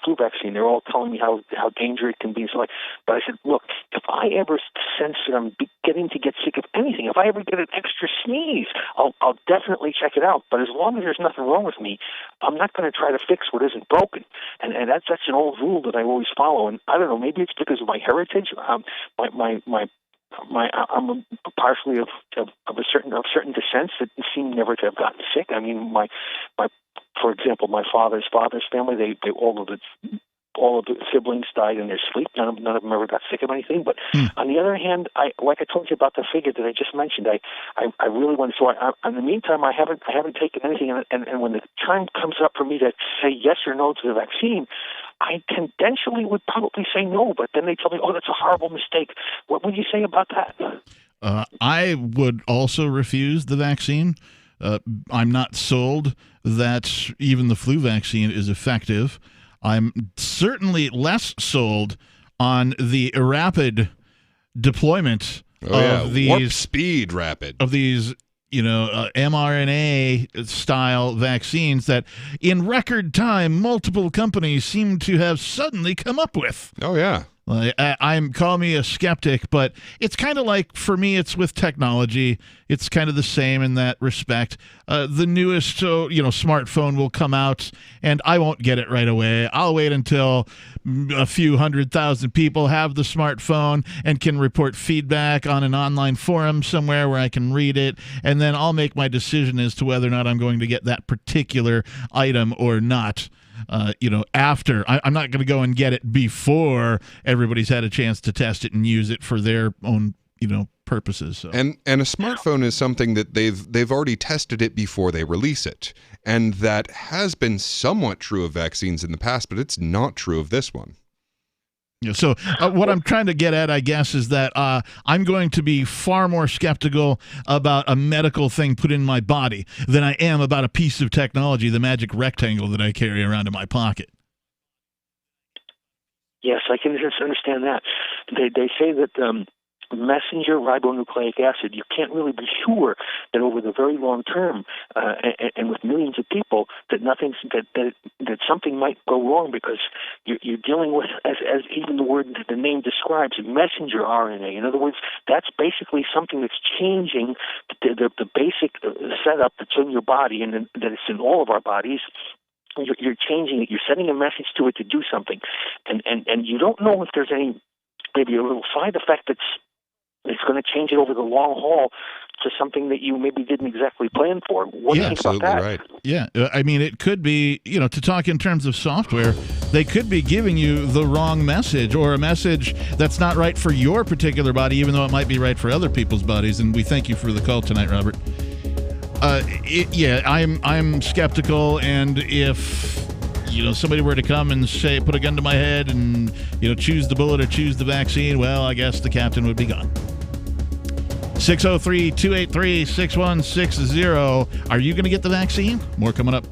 flu vaccine. They're all telling me how dangerous it can be. But I said, look, if I ever sense that I'm getting to get sick of anything, if I ever get an extra sneeze, I'll definitely check it out. But as long as there's nothing wrong with me, I'm not going to try to fix what isn't broken. And that's an old rule that I always follow. And I don't know, maybe it's because of my heritage. I'm partially of certain descents that seem never to have gotten sick. I mean, for example, my father's family, they all of the siblings died in their sleep. None of them ever got sick of anything. But on the other hand, like I told you about the figure that I just mentioned, I really want to. So in the meantime, I haven't taken anything. And when the time comes up for me to say yes or no to the vaccine, I tendentially would probably say no. But then they tell me, oh, that's a horrible mistake. What would you say about that? I would also refuse the vaccine. I'm not sold that even the flu vaccine is effective. I'm certainly less sold on the rapid deployment of these warp speed rapid of these mRNA style vaccines that in record time multiple companies seem to have suddenly come up with. Oh yeah. Call me a skeptic, but it's kind of like, for me, it's with technology. It's kind of the same in that respect. The newest, smartphone will come out, and I won't get it right away. I'll wait until a few 100,000 people have the smartphone and can report feedback on an online forum somewhere where I can read it, and then I'll make my decision as to whether or not I'm going to get that particular item or not. After. I'm not going to go and get it before everybody's had a chance to test it and use it for their own, purposes. So. And a smartphone is something that they've already tested it before they release it. And that has been somewhat true of vaccines in the past, but it's not true of this one. So what I'm trying to get at, I guess, is that I'm going to be far more skeptical about a medical thing put in my body than I am about a piece of technology, the magic rectangle that I carry around in my pocket. Yes, I can just understand that. They say that messenger ribonucleic acid. You can't really be sure that over the very long term, and with millions of people, that that something might go wrong, because you're dealing with, as even the name describes, messenger RNA. In other words, that's basically something that's changing the basic setup that's in your body, and that it's in all of our bodies. You're changing it. You're sending a message to it to do something, and you don't know if there's maybe a little side effect it's going to change it over the long haul to something that you maybe didn't exactly plan for. What do you think about that? Right. Yeah, I mean, it could be, to talk in terms of software, they could be giving you the wrong message, or a message that's not right for your particular body, even though it might be right for other people's bodies. And we thank you for the call tonight, Robert. I'm skeptical, and if somebody were to come and say, put a gun to my head and choose the bullet or choose the vaccine, well, I guess the captain would be gone. 603-283-6160. Are you going to get the vaccine? More coming up.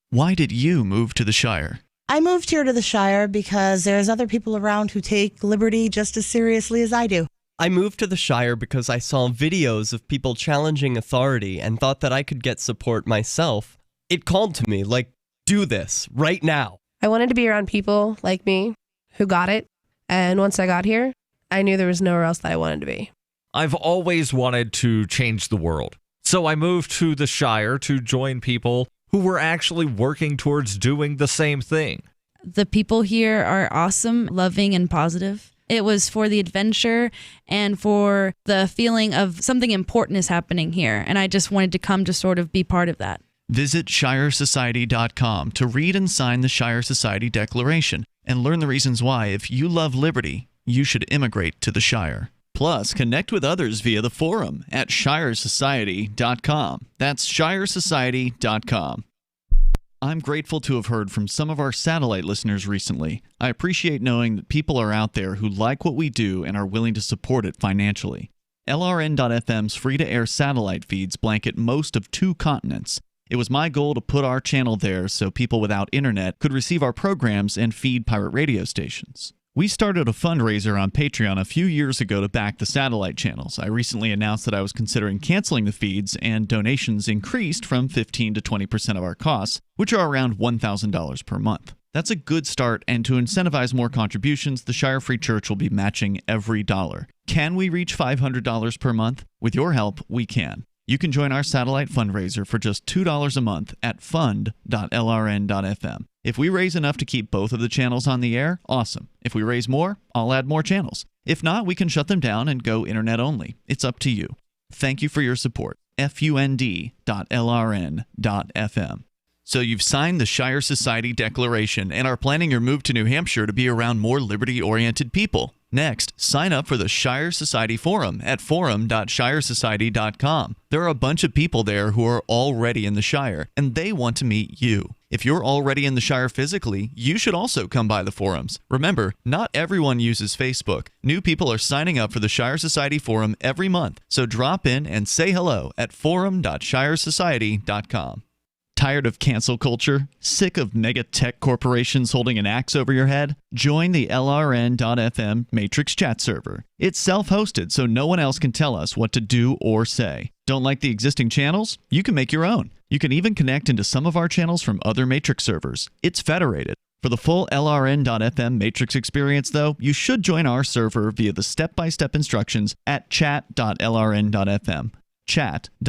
Why did you move to the Shire? I moved here to the Shire because there's other people around who take liberty just as seriously as I do. I moved to the Shire because I saw videos of people challenging authority and thought that I could get support myself. It called to me, like, do this right now. I wanted to be around people like me who got it. And once I got here, I knew there was nowhere else that I wanted to be. I've always wanted to change the world. So I moved to the Shire to join people who were actually working towards doing the same thing. The people here are awesome, loving, and positive. It was for the adventure and for the feeling of something important is happening here. And I just wanted to come to sort of be part of that. Visit ShireSociety.com to read and sign the Shire Society Declaration and learn the reasons why, if you love liberty, you should immigrate to the Shire. Plus, connect with others via the forum at ShireSociety.com. That's ShireSociety.com. I'm grateful to have heard from some of our satellite listeners recently. I appreciate knowing that people are out there who like what we do and are willing to support it financially. LRN.FM's free-to-air satellite feeds blanket most of 2 continents. It was my goal to put our channel there so people without internet could receive our programs and feed pirate radio stations. We started a fundraiser on Patreon a few years ago to back the satellite channels. I recently announced that I was considering canceling the feeds, and donations increased from 15 to 20% of our costs, which are around $1,000 per month. That's a good start, and to incentivize more contributions, the Shire Free Church will be matching every dollar. Can we reach $500 per month? With your help, we can. You can join our satellite fundraiser for just $2 a month at fund.lrn.fm. If we raise enough to keep both of the channels on the air, awesome. If we raise more, I'll add more channels. If not, we can shut them down and go internet only. It's up to you. Thank you for your support. fund.lrn.fm. So you've signed the Shire Society Declaration and are planning your move to New Hampshire to be around more liberty-oriented people. Next, sign up for the Shire Society Forum at forum.shiresociety.com. There are a bunch of people there who are already in the Shire, and they want to meet you. If you're already in the Shire physically, you should also come by the forums. Remember, not everyone uses Facebook. New people are signing up for the Shire Society Forum every month, so drop in and say hello at forum.shiresociety.com. Tired of cancel culture? Sick of mega tech corporations holding an axe over your head? Join the LRN.FM Matrix chat server. It's self-hosted, so no one else can tell us what to do or say. Don't like the existing channels? You can make your own. You can even connect into some of our channels from other Matrix servers. It's federated. For the full LRN.FM Matrix experience, though, you should join our server via the step-by-step instructions at chat.lrn.fm. Chat.lrn.fm.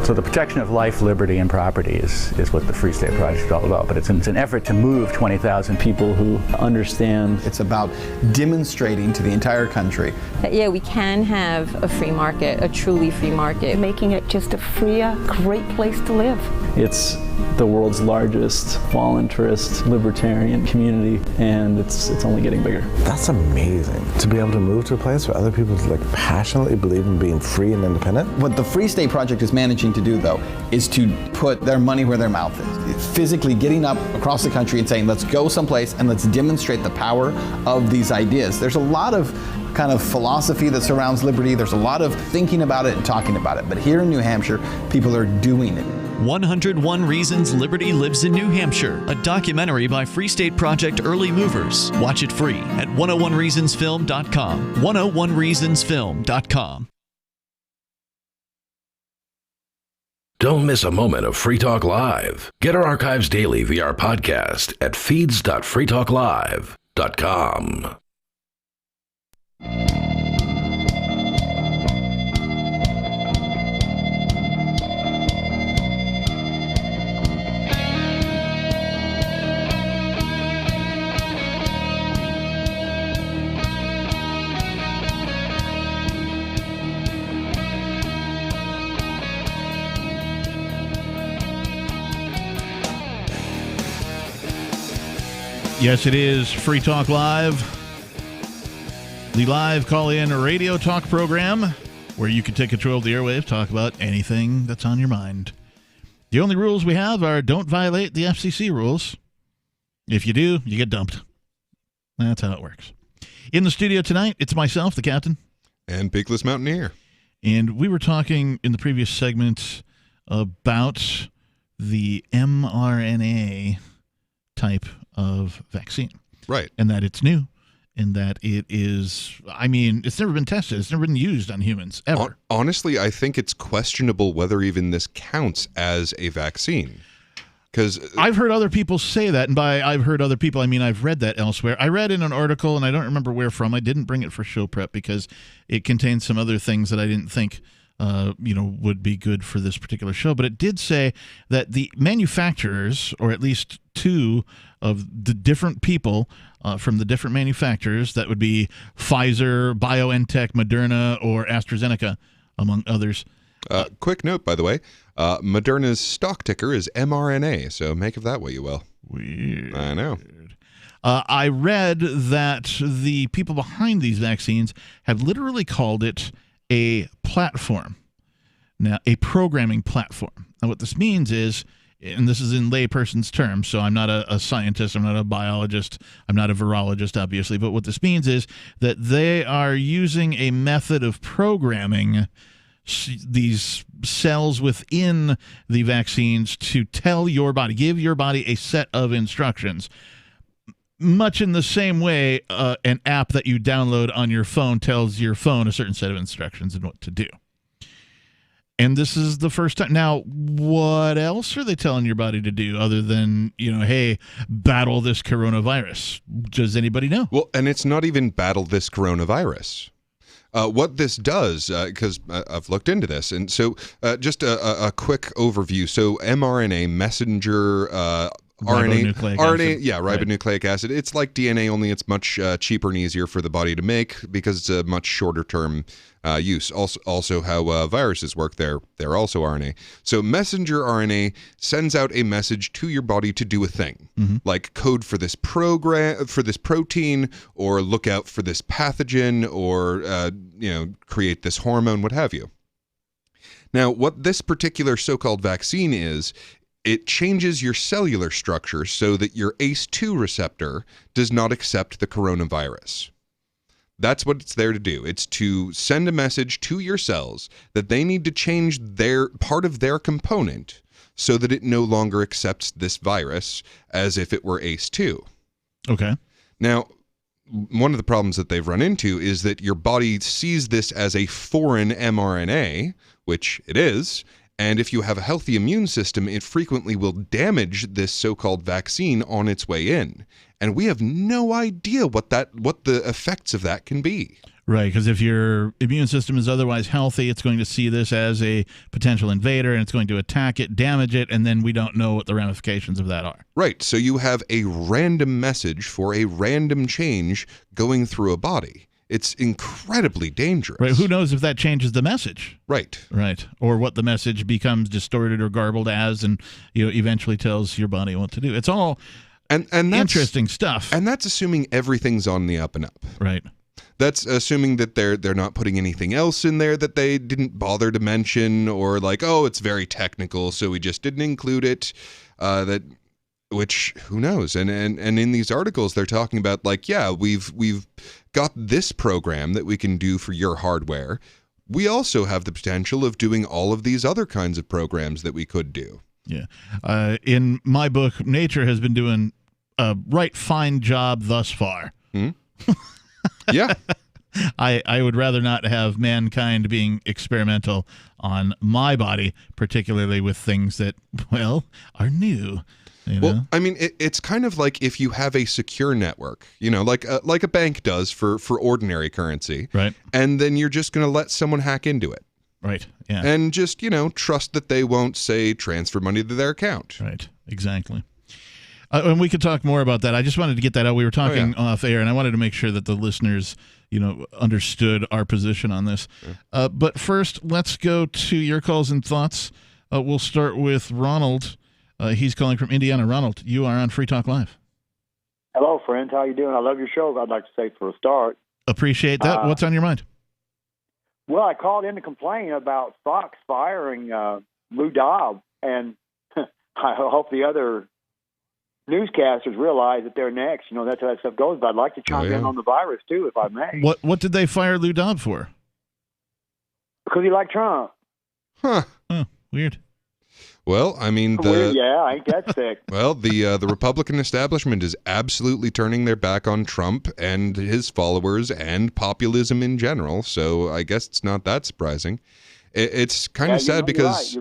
So the protection of life, liberty, and property is what the Free State Project is all about. But it's an effort to move 20,000 people who understand. It's about demonstrating to the entire country that, yeah, we can have a free market, a truly free market. Making it just a freer, great place to live. It's the world's largest voluntarist libertarian community, and it's only getting bigger. That's amazing, to be able to move to a place where other people passionately believe in being free and independent. What the Free State Project is managing to do, though, is to put their money where their mouth is. Physically getting up across the country and saying, let's go someplace and let's demonstrate the power of these ideas. There's a lot of kind of philosophy that surrounds liberty. There's a lot of thinking about it and talking about it. But here in New Hampshire, people are doing it. 101 Reasons Liberty Lives in New Hampshire, a documentary by Free State Project Early Movers. Watch it free at 101reasonsfilm.com. 101reasonsfilm.com. Don't miss a moment of Free Talk Live. Get our archives daily via our podcast at feeds.freetalklive.com. Yes, it is Free Talk Live, the live call-in radio talk program where you can take control of the airwaves, talk about anything that's on your mind. The only rules we have are don't violate the FCC rules. If you do, you get dumped. That's how it works. In the studio tonight, it's myself, the captain. And Peakless Mountaineer. And we were talking in the previous segment about the mRNA type of vaccine. Right. And that it's new. And that it is, I mean, it's never been tested. It's never been used on humans, ever. Honestly, I think it's questionable whether even this counts as a vaccine. Because I've heard other people say that, and by I've heard other people, I mean I've read that elsewhere. I read in an article, and I don't remember where from. I didn't bring it for show prep because it contains some other things that I didn't think would be good for this particular show. But it did say that the manufacturers, or at least two of the different people from the different manufacturers, that would be Pfizer, BioNTech, Moderna, or AstraZeneca, among others. Quick note, by the way, Moderna's stock ticker is mRNA, so make of that what you will. Weird. I know. I read that the people behind these vaccines have literally called it a platform. Now, a programming platform. Now, what this means is, and this is in layperson's terms, so I'm not a scientist, I'm not a biologist, I'm not a virologist, obviously, but what this means is that they are using a method of programming these cells within the vaccines to tell your body, give your body a set of instructions. Much in the same way an app that you download on your phone tells your phone a certain set of instructions and what to do. And this is the first time. Now, what else are they telling your body to do other than, hey, battle this coronavirus? Does anybody know? Well, and it's not even battle this coronavirus. What this does, because I've looked into this, and so just a quick overview. So mRNA, messenger ribonucleic acid. It's like DNA, only it's much cheaper and easier for the body to make because it's a much shorter term use. Also how viruses work, they're also RNA. So messenger RNA sends out a message to your body to do a thing, like code for this protein, or look out for this pathogen, or create this hormone, what have you. Now, what this particular so-called vaccine is, it changes your cellular structure so that your ACE2 receptor does not accept the coronavirus. That's what it's there to do. It's to send a message to your cells that they need to change their part of their component so that it no longer accepts this virus as if it were ACE2. Okay. Now, one of the problems that they've run into is that your body sees this as a foreign mRNA, which it is, and if you have a healthy immune system, it frequently will damage this so-called vaccine on its way in. And we have no idea what the effects of that can be. Right, because if your immune system is otherwise healthy, it's going to see this as a potential invader, and it's going to attack it, damage it, and then we don't know what the ramifications of that are. Right, so you have a random message for a random change going through a body. It's incredibly dangerous. Right, who knows if that changes the message? Right. Right, or what the message becomes distorted or garbled as, and eventually tells your body what to do. It's all and that's interesting stuff. And that's assuming everything's on the up and up. Right. That's assuming that they're not putting anything else in there that they didn't bother to mention, or like, oh, it's very technical, so we just didn't include it. Which who knows? And in these articles, they're talking about like, yeah, we've got this program that we can do for your hardware, we also have the potential of doing all of these other kinds of programs that we could do. Yeah. In my book, nature has been doing a right fine job thus far. Yeah. I would rather not have mankind being experimental on my body, particularly with things that, well, are new. You know? Well, I mean, it's kind of like if you have a secure network, you know, like a bank does for ordinary currency. Right. And then you're just going to let someone hack into it. Right. Yeah. And just, you know, trust that they won't, say, transfer money to their account. Right. Exactly. And we could talk more about that. I just wanted to get that out. We were talking off air, and I wanted to make sure that the listeners, you know, understood our position on this. But first, let's go to your calls and thoughts. We'll start with Ronald. He's calling from Indiana. Ronald, you are on Free Talk Live. Hello, friends. How you doing? I love your show, I'd like to say for a start. Appreciate that. What's on your mind? Well, I called in to complain about Fox firing Lou Dobbs, and I hope the other newscasters realize that they're next. You know, that's how that stuff goes. But I'd like to chime in on the virus, too, if I may. What did they fire Lou Dobbs for? Because he liked Trump. Huh. Oh, weird. Well, I mean, ain't that sick? Well, the Republican establishment is absolutely turning their back on Trump and his followers and populism in general. So I guess it's not that surprising. It's kind of sad because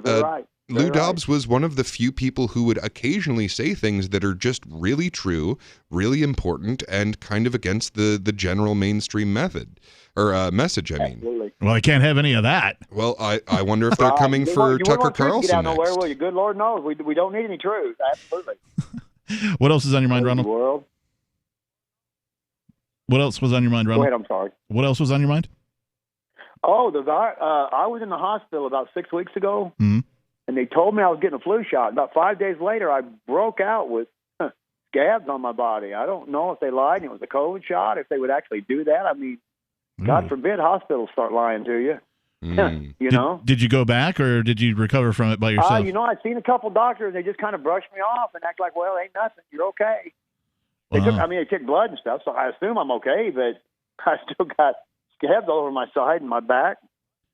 Lou Dobbs was one of the few people who would occasionally say things that are just really true, really important, and kind of against the general mainstream message. Absolutely. Well, I can't have any of that. Well, I wonder if they're coming for Tucker Carlson get out next. nowhere, will you? Good Lord knows. We don't need any truth. Absolutely. What else is on your mind, Ronald? World. What else was on your mind, Ronald? Go ahead, I'm sorry. What else was on your mind? Oh, I was in the hospital about 6 weeks ago, Mm-hmm. and they told me I was getting a flu shot. About 5 days later, I broke out with scabs on my body. I don't know if they lied and it was a COVID shot, if they would actually do that. I mean, God forbid hospitals start lying to you. You know? Did you go back, or did you recover from it by yourself? You know, I've seen a couple doctors. They just kind of brushed me off and act like, well, ain't nothing. You're okay. They took blood and stuff, so I assume I'm okay, but I still got scabs all over my side and my back,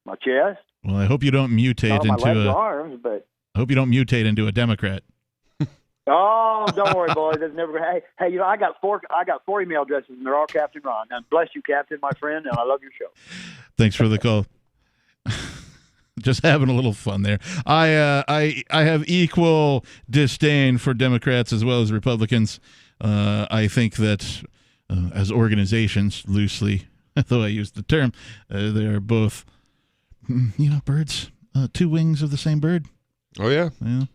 my chest. Well, I hope you don't mutate my into legs, arms, but I hope you don't mutate into a Democrat. Oh, don't worry, boys. That's never. Hey, you know, I got four email addresses, and they're all Captain Ron. And bless you, Captain, my friend, and I love your show. Thanks for the call. Just having a little fun there. I have equal disdain for Democrats as well as Republicans. I think that as organizations, loosely, though I use the term, they are both, birds, two wings of the same bird. Oh yeah. Yeah.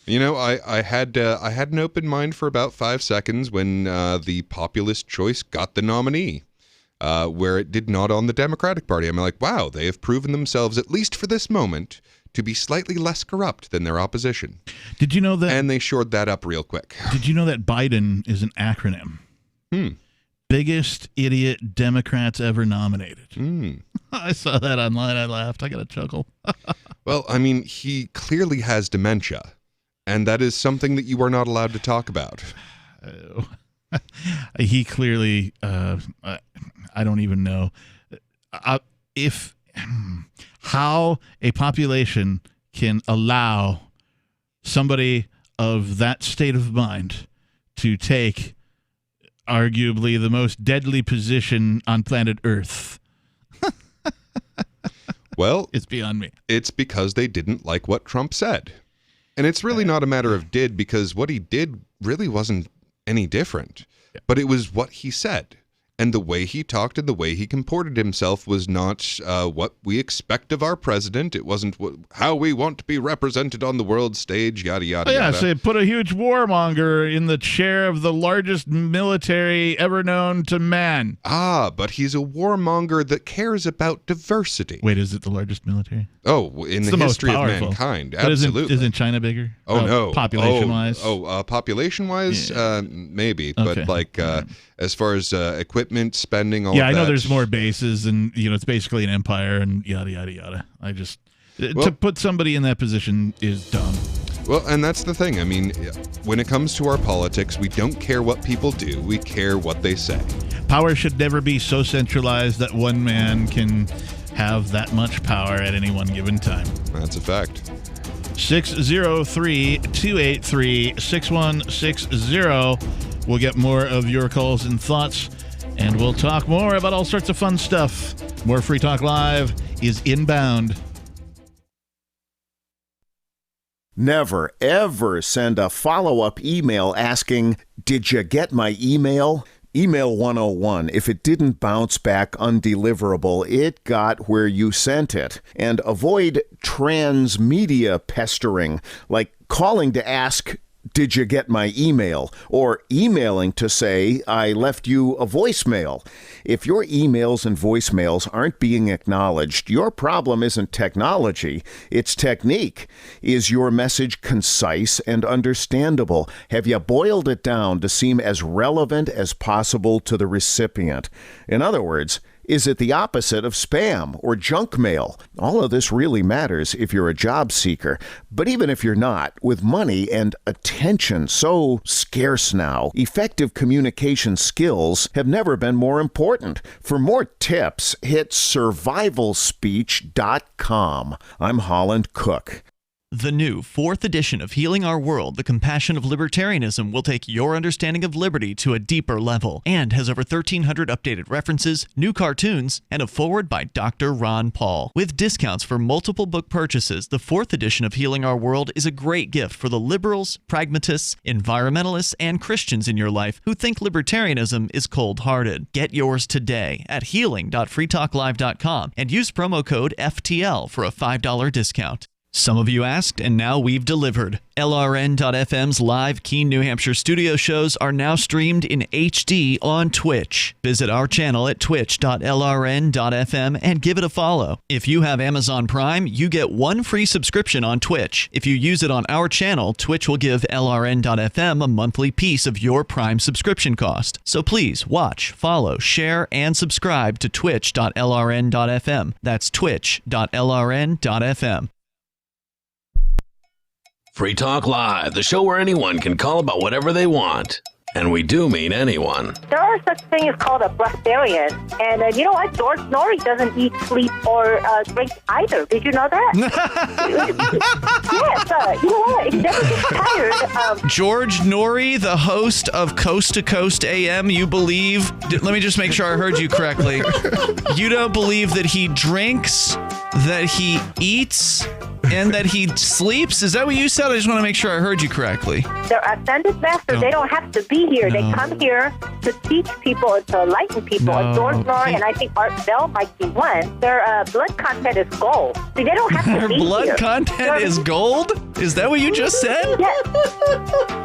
You know, I had an open mind for about 5 seconds when the populist choice got the nominee, where it did not on the Democratic Party. I'm like, wow, they have proven themselves, at least for this moment, to be slightly less corrupt than their opposition. Did you know that? And they shored that up real quick. Did you know that Biden is an acronym? Biggest idiot Democrats ever nominated. I saw that online. I laughed. I got a chuckle. Well, I mean, he clearly has dementia. And that is something that you are not allowed to talk about. He clearly, I don't even know how a population can allow somebody of that state of mind to take arguably the most deadly position on planet Earth. Well, it's beyond me. It's because they didn't like what Trump said. And it's really not a matter of did, because what he did really wasn't any different. But it was what he said. And the way he talked and the way he comported himself was not what we expect of our president. It wasn't how we want to be represented on the world stage, yada, yada, yada. So put a huge warmonger in the chair of the largest military ever known to man. But he's a warmonger that cares about diversity. Wait, is it the largest military? Oh, in the history of mankind, but absolutely. Isn't China bigger? Oh, no. Population-wise? Population-wise, maybe. Okay. But as far as equipment, spending, all yeah, of I know that, there's more bases, and it's basically an empire, and yada yada yada. To put somebody in that position is dumb. Well, and that's the thing. I mean, when it comes to our politics, we don't care what people do; we care what they say. Power should never be so centralized that one man can have that much power at any one given time. That's a fact. 603-283-6160. We'll get more of your calls and thoughts, and we'll talk more about all sorts of fun stuff. More Free Talk Live is inbound. Never, ever send a follow-up email asking, "Did you get my email?" Email 101. If it didn't bounce back undeliverable, it got where you sent it. And avoid transmedia pestering, like calling to ask, "Did you get my email?" or emailing to say, "I left you a voicemail." If your emails and voicemails aren't being acknowledged, your problem isn't technology, it's technique. Is your message concise and understandable? Have you boiled it down to seem as relevant as possible to the recipient? In other words, is it the opposite of spam or junk mail? All of this really matters if you're a job seeker. But even if you're not, with money and attention so scarce now, effective communication skills have never been more important. For more tips, hit survivalspeech.com. I'm Holland Cook. The new 4th edition of Healing Our World, The Compassion of Libertarianism, will take your understanding of liberty to a deeper level and has over 1,300 updated references, new cartoons, and a foreword by Dr. Ron Paul. With discounts for multiple book purchases, the 4th edition of Healing Our World is a great gift for the liberals, pragmatists, environmentalists, and Christians in your life who think libertarianism is cold-hearted. Get yours today at healing.freetalklive.com and use promo code FTL for a $5 discount. Some of you asked, and now we've delivered. LRN.FM's live Keene, New Hampshire studio shows are now streamed in HD on Twitch. Visit our channel at twitch.lrn.fm and give it a follow. If you have Amazon Prime, you get 1 free subscription on Twitch. If you use it on our channel, Twitch will give LRN.FM a monthly piece of your Prime subscription cost. So please watch, follow, share, and subscribe to twitch.lrn.fm. That's twitch.lrn.fm. Free Talk Live, the show where anyone can call about whatever they want. And we do mean anyone. There are such things called a breatharian. And you know what? George Norrie doesn't eat, sleep, or drink either. Did you know that? Yes. You know what? He never gets tired. George Norrie, the host of Coast to Coast AM, you believe... Let me just make sure I heard you correctly. You don't believe that he drinks, that he eats, and that he sleeps? Is that what you said? I just want to make sure I heard you correctly. They're ascended masters. They don't have to be here. They come here to teach people and to enlighten people. And George Norrie and I think Art Bell might be one. Their blood content is gold. See, they don't have to be here. Their blood content is gold? Is that what you just said? Yes.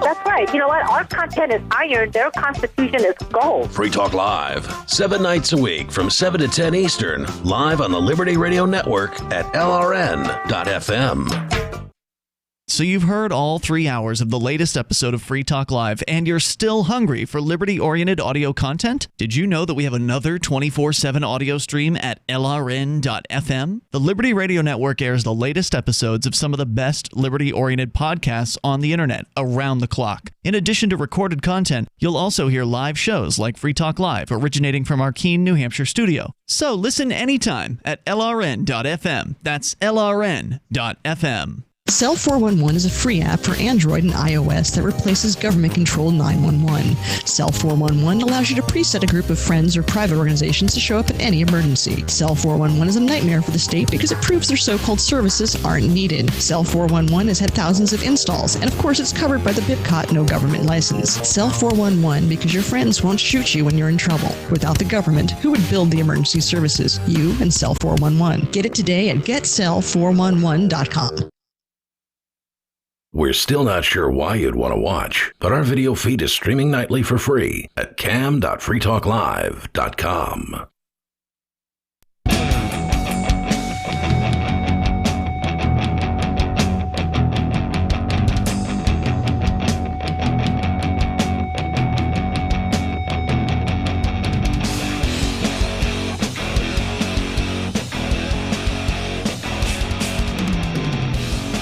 That's right. You know what? Our content is iron. Their constitution is gold. Free Talk Live, 7 nights a week from 7 to 10 Eastern, live on the Liberty Radio Network at LRN.FM. So you've heard all 3 hours of the latest episode of Free Talk Live, and you're still hungry for liberty-oriented audio content? Did you know that we have another 24/7 audio stream at LRN.FM? The Liberty Radio Network airs the latest episodes of some of the best liberty-oriented podcasts on the internet around the clock. In addition to recorded content, you'll also hear live shows like Free Talk Live, originating from our Keene, New Hampshire studio. So listen anytime at LRN.FM. That's LRN.FM. Cell 411 is a free app for Android and iOS that replaces government-controlled 911. Cell 411 allows you to preset a group of friends or private organizations to show up at any emergency. Cell 411 is a nightmare for the state because it proves their so-called services aren't needed. Cell 411 has had thousands of installs, and of course it's covered by the BIPCOT no government license. Cell 411 because your friends won't shoot you when you're in trouble. Without the government, who would build the emergency services? You and Cell 411. Get it today at getcell411.com. We're still not sure why you'd want to watch, but our video feed is streaming nightly for free at cam.freetalklive.com.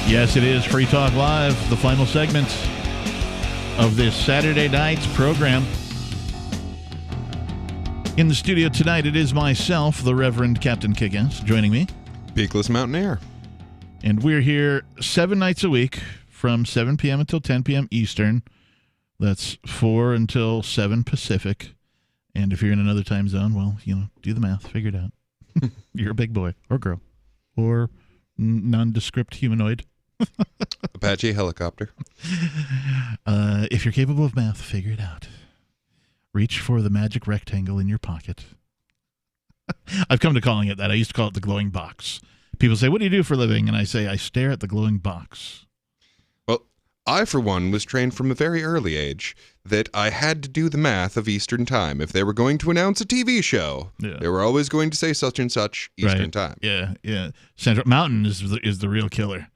Yes, it is Free Talk Live, the final segment of this Saturday night's program. In the studio tonight, it is myself, the Reverend Captain Kickass, joining me. Beakless Mountaineer. And we're here 7 nights a week from 7 p.m. until 10 p.m. Eastern. That's 4 until 7 Pacific. And if you're in another time zone, well, do the math. Figure it out. You're a big boy or girl or nondescript humanoid. Apache helicopter. If you're capable of math, figure it out. Reach for the magic rectangle in your pocket. I've come to calling it that. I used to call it the glowing box. People say, what do you do for a living? And I say, I stare at the glowing box. Well, I, for one, was trained from a very early age that I had to do the math of Eastern time. If they were going to announce a TV show, they were always going to say such and such Eastern time. Yeah. Central Mountain is the real killer.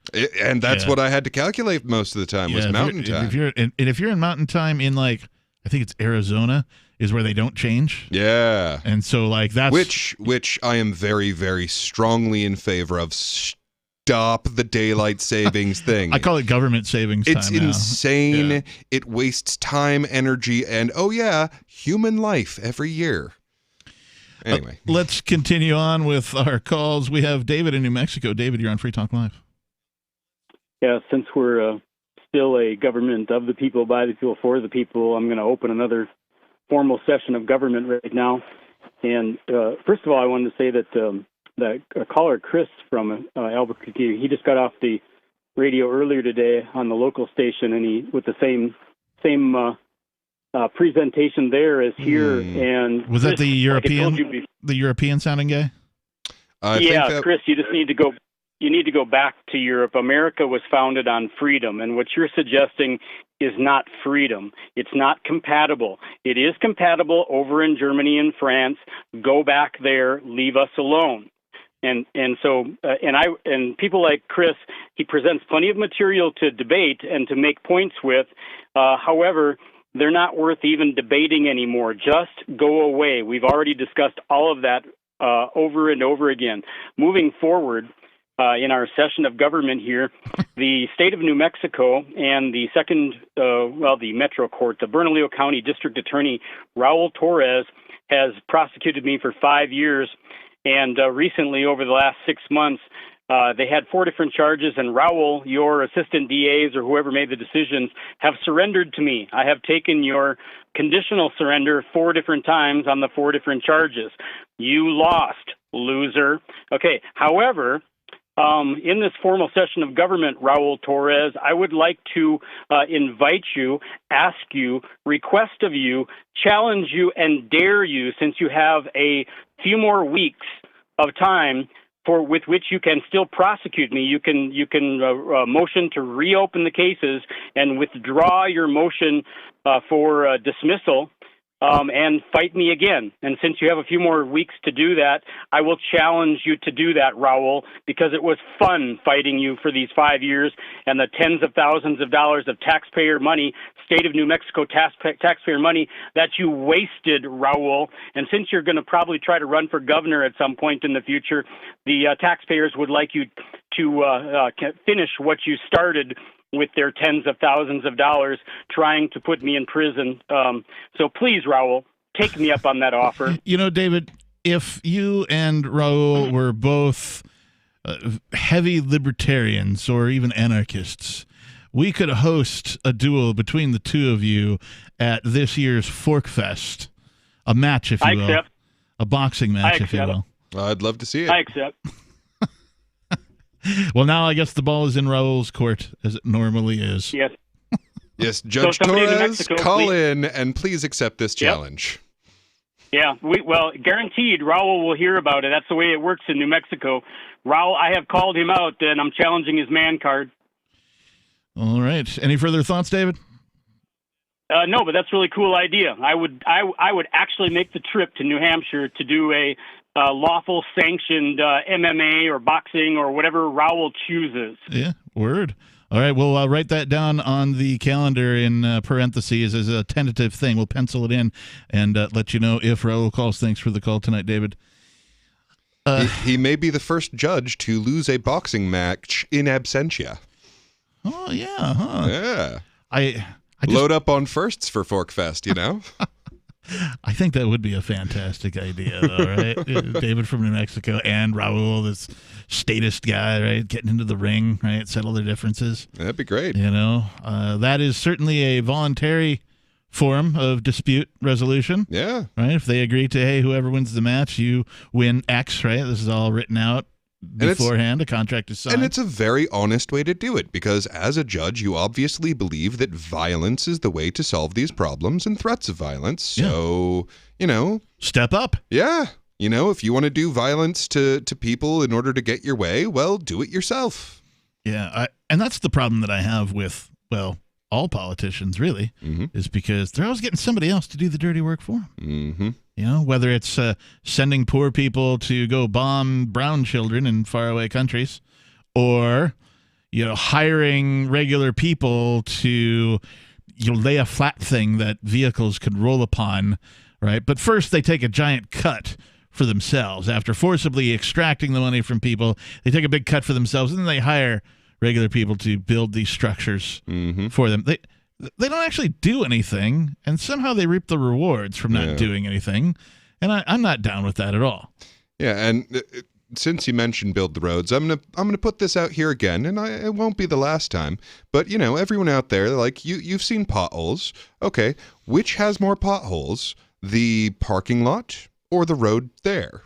And that's what I had to calculate most of the time was Mountain time. If you're in Mountain time in I think it's Arizona is where they don't change. Yeah. And so that's which I am very, very strongly in favor of. Stop the daylight savings thing. I call it government savings time. It's insane. Yeah. It wastes time, energy, and human life every year. Anyway. Let's continue on with our calls. We have David in New Mexico. David, you're on Free Talk Live. Yeah, since we're still a government of the people, by the people, for the people, I'm going to open another formal session of government right now. And first of all, I wanted to say that the caller, Chris from Albuquerque, he just got off the radio earlier today on the local station, and he with the same presentation there as here. And was that the European sounding guy? Chris, you just need to go. You need to go back to Europe. America was founded on freedom, and what you're suggesting is not freedom. It's not compatible. It is compatible over in Germany and France. Go back there. Leave us alone. And people like Chris, he presents plenty of material to debate and to make points with. However, they're not worth even debating anymore. Just go away. We've already discussed all of that over and over again. Moving forward, in our session of government here, the state of New Mexico and the the Metro Court, the Bernalillo County District Attorney, Raul Torres, has prosecuted me for 5 years. And recently, over the last 6 months, they had 4 different charges, and Raul, your assistant DAs or whoever made the decisions, have surrendered to me. I have taken your conditional surrender 4 different times on the 4 different charges. You lost, loser. Okay, however, in this formal session of government, Raul Torres, I would like to invite you, ask you, request of you, challenge you, and dare you, since you have a few more weeks of time with which you can still prosecute me. You can motion to reopen the cases and withdraw your motion for dismissal. And fight me again. And since you have a few more weeks to do that, I will challenge you to do that, Raul, because it was fun fighting you for these 5 years and the tens of thousands of dollars of taxpayer money, state of New Mexico taxpayer money that you wasted, Raul. And since you're going to probably try to run for governor at some point in the future, the taxpayers would like you to finish what you started with their tens of thousands of dollars trying to put me in prison. So please, Raul, take me up on that offer. David, if you and Raul were both heavy libertarians or even anarchists, we could host a duel between the two of you at this year's Fork Fest. A match, if you will. Accept. A boxing match, if you will. I'd love to see it. I accept. Well, now I guess the ball is in Raul's court, as it normally is. Yes. Yes, Judge Torres, call in and please accept this challenge. Yeah, guaranteed Raul will hear about it. That's the way it works in New Mexico. Raul, I have called him out, and I'm challenging his man card. All right. Any further thoughts, David? No, but that's a really cool idea. I would actually make the trip to New Hampshire to do a lawful sanctioned MMA or boxing or whatever Raul chooses. Yeah, word. All right, we'll write that down on the calendar in parentheses as a tentative thing. We'll pencil it in and let you know if Raul calls. Thanks for the call tonight, David. He may be the first judge to lose a boxing match in absentia. Oh, yeah, huh? Yeah. I just load up on firsts for Fork Fest, you know? I think that would be a fantastic idea, though, right? David from New Mexico and Raul, this statist guy, right? Getting into the ring, right? Settle their differences. That'd be great. That is certainly a voluntary form of dispute resolution. Yeah. Right? If they agree to, hey, whoever wins the match, you win X, right? This is all written out beforehand. A contract is signed. And it's a very honest way to do it, because as a judge, you obviously believe that violence is the way to solve these problems and threats of violence. So, step up. Yeah. If you want to do violence to people in order to get your way, well, do it yourself. Yeah. And that's the problem that I have with, all politicians, really, is because they're always getting somebody else to do the dirty work for them. Mm-hmm. Whether it's sending poor people to go bomb brown children in faraway countries, or, hiring regular people to lay a flat thing that vehicles could roll upon, right? But first they take a giant cut for themselves. After forcibly extracting the money from people, they take a big cut for themselves, and then they hire regular people to build these structures for them. They don't actually do anything, and somehow they reap the rewards from not doing anything. And I'm not down with that at all. Yeah, and since you mentioned build the roads, I'm gonna put this out here again, and it won't be the last time. But everyone out there, like you've seen potholes. Okay, which has more potholes, the parking lot or the road there?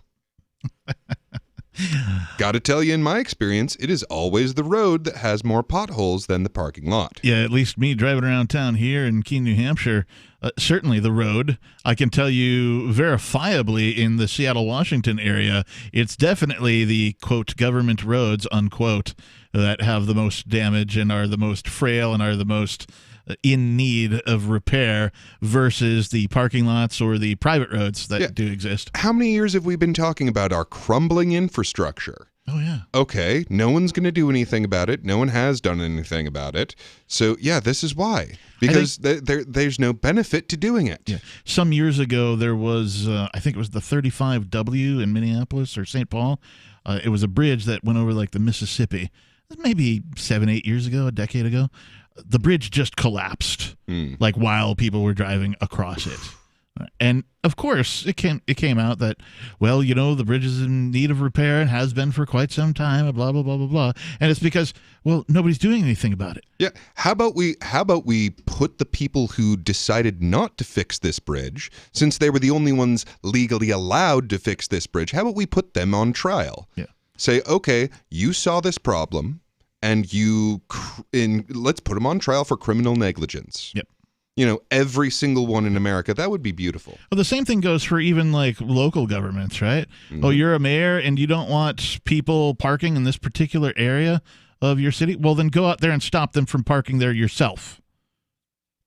Got to tell you, in my experience, it is always the road that has more potholes than the parking lot. Yeah, at least me driving around town here in Keene, New Hampshire, certainly the road. I can tell you verifiably in the Seattle, Washington area, it's definitely the, quote, government roads, unquote, that have the most damage and are the most frail and are the most in need of repair versus the parking lots or the private roads that do exist. How many years have we been talking about our crumbling infrastructure? Oh, yeah. Okay, no one's going to do anything about it. No one has done anything about it. So, this is why. Because there's no benefit to doing it. Yeah. Some years ago, there was, I think it was the 35W in Minneapolis or St. Paul. It was a bridge that went over like the Mississippi. Maybe 7-8 years ago, a decade ago. The bridge just collapsed, like while people were driving across it. And of course, it came out that, the bridge is in need of repair and has been for quite some time, blah, blah, blah, blah, blah. And it's because, nobody's doing anything about it. Yeah. How about we put the people who decided not to fix this bridge, since they were the only ones legally allowed to fix this bridge, how about we put them on trial? Yeah. Say, okay, you saw this problem, and let's put them on trial for criminal negligence. Yep. Every single one in America. That would be beautiful. Well, the same thing goes for even like local governments, right? Oh, you're a mayor and you don't want people parking in this particular area of your city? Well, then go out there and stop them from parking there yourself.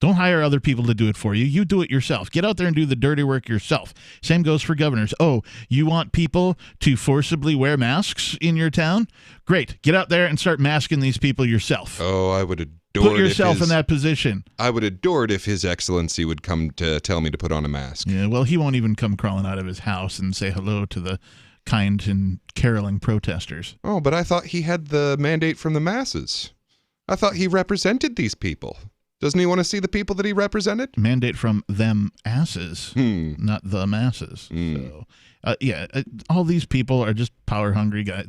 Don't hire other people to do it for you. You do it yourself. Get out there and do the dirty work yourself. Same goes for governors. Oh, you want people to forcibly wear masks in your town? Great. Get out there and start masking these people yourself. Oh, I would adore Put yourself in that position. I would adore it if His Excellency would come to tell me to put on a mask. Yeah, well, he won't even come crawling out of his house and say hello to the kind and caroling protesters. Oh, but I thought he had the mandate from the masses. I thought he represented these people. Doesn't he want to see the people that he represented? Mandate from them asses, not the masses. So, all these people are just power hungry guys.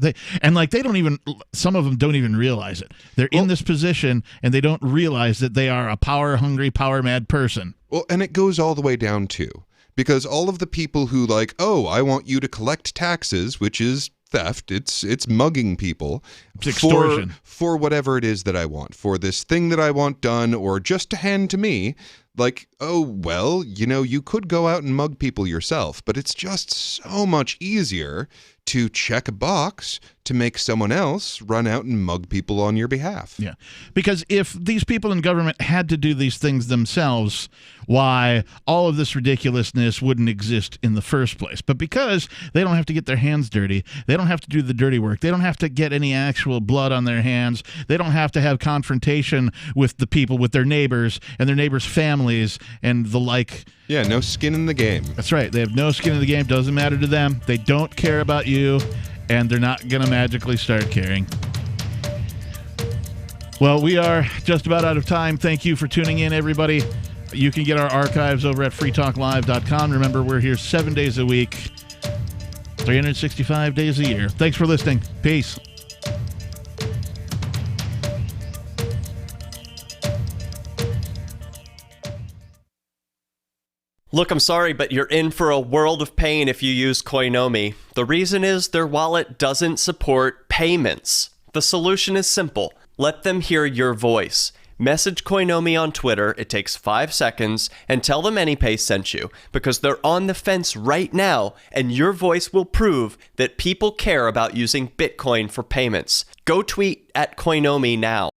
Some of them don't even realize it. They're in this position and they don't realize that they are a power hungry, power mad person. Well, and it goes all the way down too, because all of the people who I want you to collect taxes, which is theft. It's mugging people. It's extortion. For whatever it is that I want, for this thing that I want done, or just to hand to me. You could go out and mug people yourself, but it's just so much easier to check a box to make someone else run out and mug people on your behalf. Yeah, because if these people in government had to do these things themselves, why all of this ridiculousness wouldn't exist in the first place. But because they don't have to get their hands dirty, they don't have to do the dirty work, they don't have to get any actual blood on their hands, they don't have to have confrontation with the people, with their neighbors and their neighbors' families and the like. Yeah, no skin in the game. That's right. They have no skin in the game. Doesn't matter to them. They don't care about you, and they're not going to magically start caring. Well, we are just about out of time. Thank you for tuning in, everybody. You can get our archives over at freetalklive.com. Remember, we're here 7 days a week, 365 days a year. Thanks for listening. Peace. Look, I'm sorry, but you're in for a world of pain if you use Koinomi. The reason is their wallet doesn't support payments. The solution is simple. Let them hear your voice. Message Koinomi on Twitter, it takes 5 seconds, and tell them AnyPay sent you, because they're on the fence right now, and your voice will prove that people care about using Bitcoin for payments. Go tweet at Koinomi now.